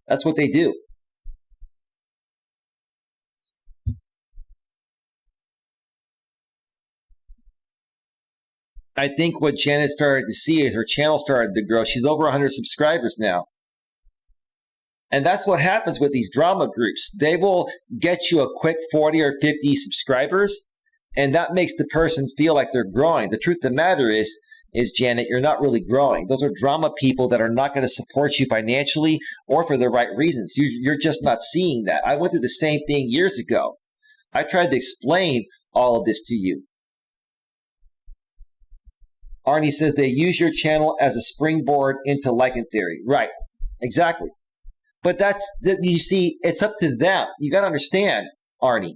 That's what they do. I think what Janet started to see is her channel started to grow. She's over 100 subscribers now. And that's what happens with these drama groups. They will get you a quick 40 or 50 subscribers, and that makes the person feel like they're growing. The truth of the matter is Janet, you're not really growing. Those are drama people that are not going to support you financially or for the right reasons. You're just not seeing that. I went through the same thing years ago. I tried to explain all of this to you. Arnie says they use your channel as a springboard into Lycan theory. Right, exactly. But you see, it's up to them. You got to understand, Arnie.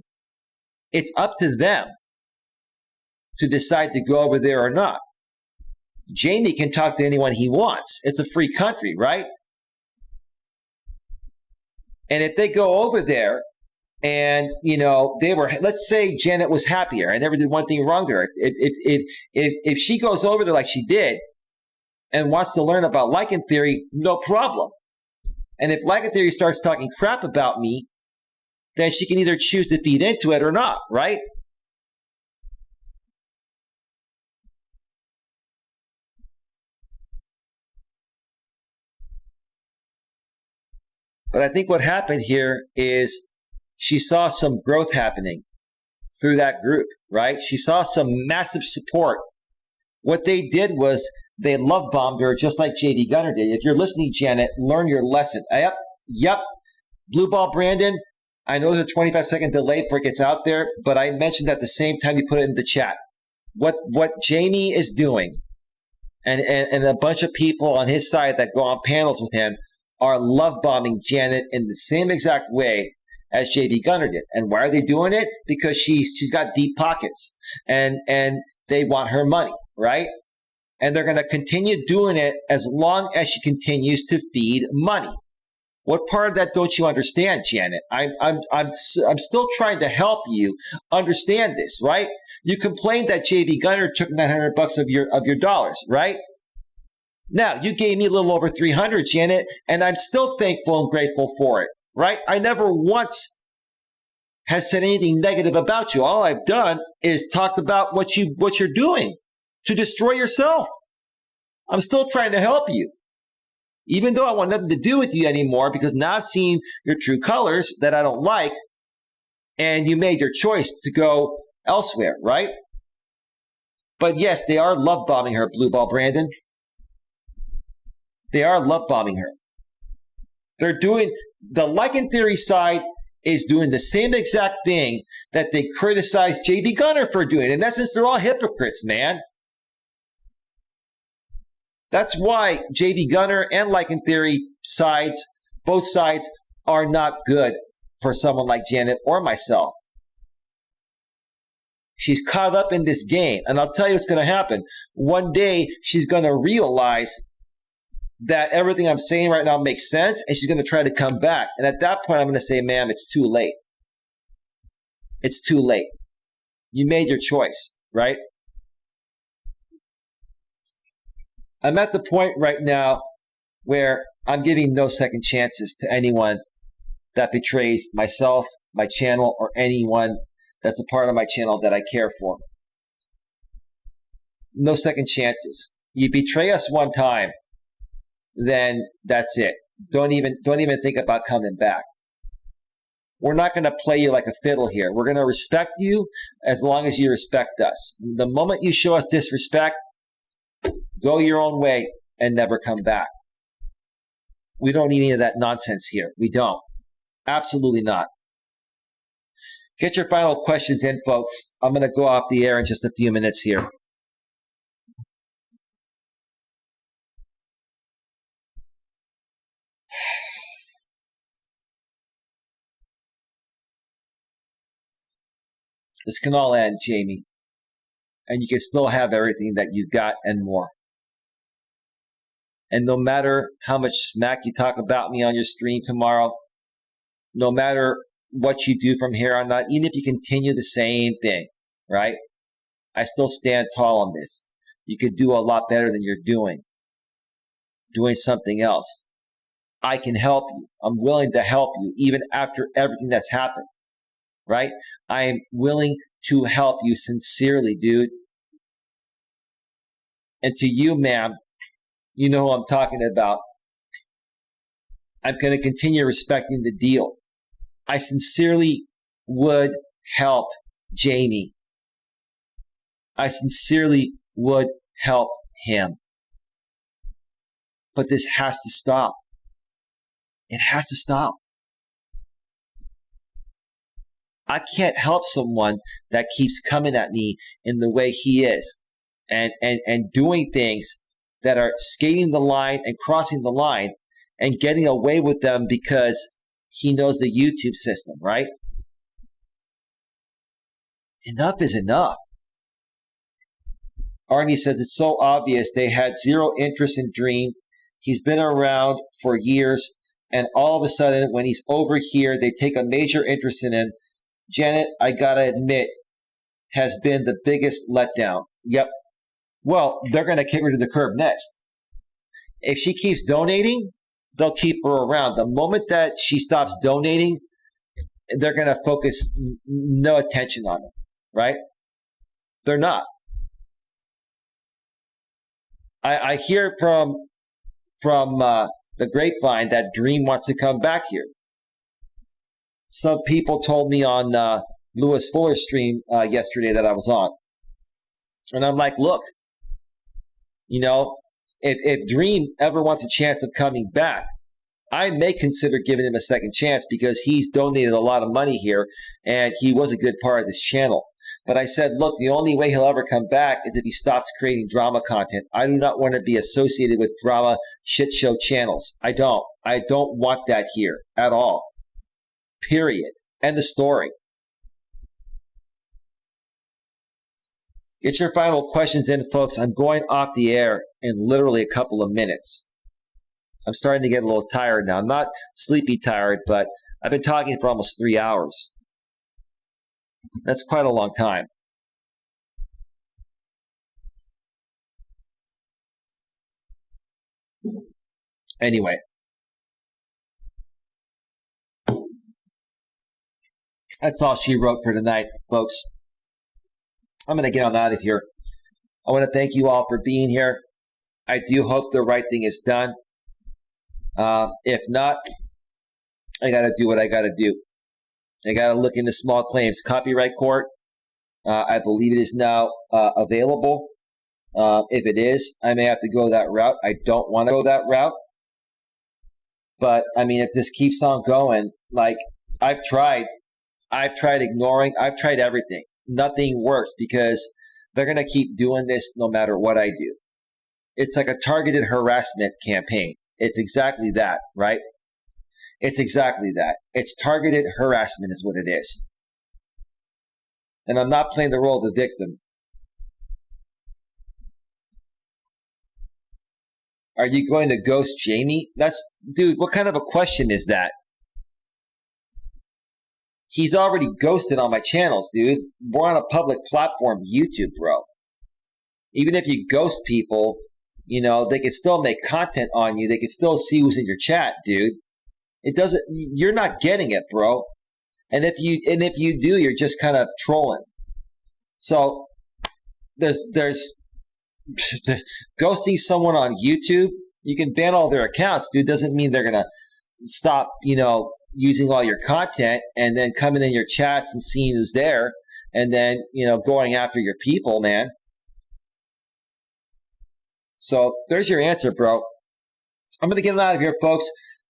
It's up to them to decide to go over there or not. Jamie can talk to anyone he wants. It's a free country, right? And if they go over there and, let's say Janet was happier. I never did one thing wrong to her. If she goes over there like she did and wants to learn about Lycan theory, no problem. And if Lycan theory starts talking crap about me, then she can either choose to feed into it or not, right? But I think what happened here is she saw some growth happening through that group, right? She saw some massive support. What they did was they love bombed her just like JD Gunner did. If you're listening, Janet, learn your lesson. Yep. Blue Ball Brandon, I know there's a 25-second delay before it gets out there, but I mentioned at the same time you put it in the chat. What Jamie is doing and a bunch of people on his side that go on panels with him are love bombing Janet in the same exact way as JD Gunner did. And why are they doing it? Because she's got deep pockets and they want her money, right? And they're going to continue doing it as long as she continues to feed money. What part of that don't you understand, Janet? I'm still trying to help you understand this, right? You complained that JD Gunner took $900 of your dollars, right? Now, you gave me a little over 300, Janet, and I'm still thankful and grateful for it, right? I never once have said anything negative about you. All I've done is talked about what you're doing to destroy yourself. I'm still trying to help you, even though I want nothing to do with you anymore, because now I've seen your true colors that I don't like, and you made your choice to go elsewhere, right? But yes, they are love bombing her, Blue Ball Brandon. They are love bombing her. They're doing, the Lycan theory side is doing the same exact thing that they criticized JD Gunner for doing. In essence, they're all hypocrites, man. That's why JD Gunner and Lycan theory sides, both sides, are not good for someone like Janet or myself. She's caught up in this game, and I'll tell you what's going to happen. One day, she's going to realize that everything I'm saying right now makes sense, and she's going to try to come back. And at that point, I'm going to say, ma'am, it's too late. It's too late. You made your choice, right? I'm at the point right now where I'm giving no second chances to anyone that betrays myself, my channel, or anyone that's a part of my channel that I care for. No second chances. You betray us one time, then that's it. Don't even think about coming back. We're not going to play you like a fiddle here. We're going to respect you as long as you respect us. The moment you show us disrespect, go your own way and never come back. We don't need any of that nonsense here. We don't. Absolutely not. Get your final questions in, folks. I'm going to go off the air in just a few minutes here. This can all end, Jamie. And you can still have everything that you got and more. And no matter how much smack you talk about me on your stream tomorrow, no matter what you do from here on out, even if you continue the same thing, right? I still stand tall on this. You could do a lot better than you're doing something else. I can help you. I'm willing to help you even after everything that's happened, right? I am willing to help you sincerely, dude. And to you, ma'am, you know who I'm talking about. I'm going to continue respecting the deal. I sincerely would help Jamie. I sincerely would help him. But this has to stop. It has to stop. I can't help someone that keeps coming at me in the way he is and doing things that are skating the line and crossing the line and getting away with them because he knows the YouTube system, right? Enough is enough. Arnie says it's so obvious they had zero interest in Dream. He's been around for years, and all of a sudden, when he's over here, they take a major interest in him. Janet, I gotta admit, has been the biggest letdown. Yep. Well, they're gonna kick her to the curb next. If she keeps donating, they'll keep her around. The moment that she stops donating, they're gonna focus no attention on her, right? They're not. I hear from the grapevine that Dream wants to come back here. Some people told me on Lewis Fuller's stream yesterday that I was on. And I'm like, look, you know, if Dream ever wants a chance of coming back, I may consider giving him a second chance because he's donated a lot of money here and he was a good part of this channel. But I said, look, the only way he'll ever come back is if he stops creating drama content. I do not want to be associated with drama shit show channels. I don't want that here at all. Period. End of story. Get your final questions in, folks. I'm going off the air in literally a couple of minutes. I'm starting to get a little tired now. I'm not sleepy tired, but I've been talking for almost 3 hours. That's quite a long time. Anyway. That's all she wrote for tonight, folks. I'm going to get on out of here. I want to thank you all for being here. I do hope the right thing is done. If not, I got to do what I got to do. I got to look into small claims copyright court. I believe it is now available. If it is, I may have to go that route. I don't want to go that route. But, I mean, if this keeps on going, like, I've tried ignoring, I've tried everything. Nothing works because they're going to keep doing this no matter what I do. It's like a targeted harassment campaign. It's exactly that, right? It's exactly that. It's targeted harassment is what it is. And I'm not playing the role of the victim. Are you going to ghost Jamie? Dude, what kind of a question is that? He's already ghosted on my channels, dude. We're on a public platform, YouTube, bro. Even if you ghost people, you know, they can still make content on you. They can still see who's in your chat, dude. It doesn't, you're not getting it, bro. And if you do, you're just kind of trolling. So there's ghosting someone on YouTube, you can ban all their accounts, dude. Doesn't mean they're gonna stop, using all your content and then coming in your chats and seeing who's there and then, going after your people, man. So there's your answer, bro. I'm going to get out of here, folks.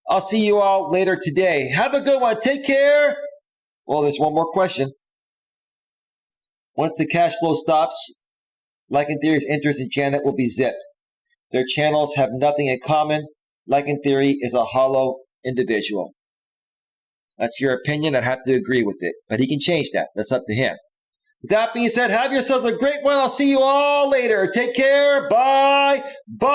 I'll see you all later today. Have a good one. Take care. Well, there's one more question. Once the cash flow stops, Lycan Theory's interest in Janet will be zipped. Their channels have nothing in common. Lycan Theory is a hollow individual. That's your opinion. I'd have to agree with it. But he can change that. That's up to him. With that being said, have yourselves a great one. I'll see you all later. Take care. Bye. Bye.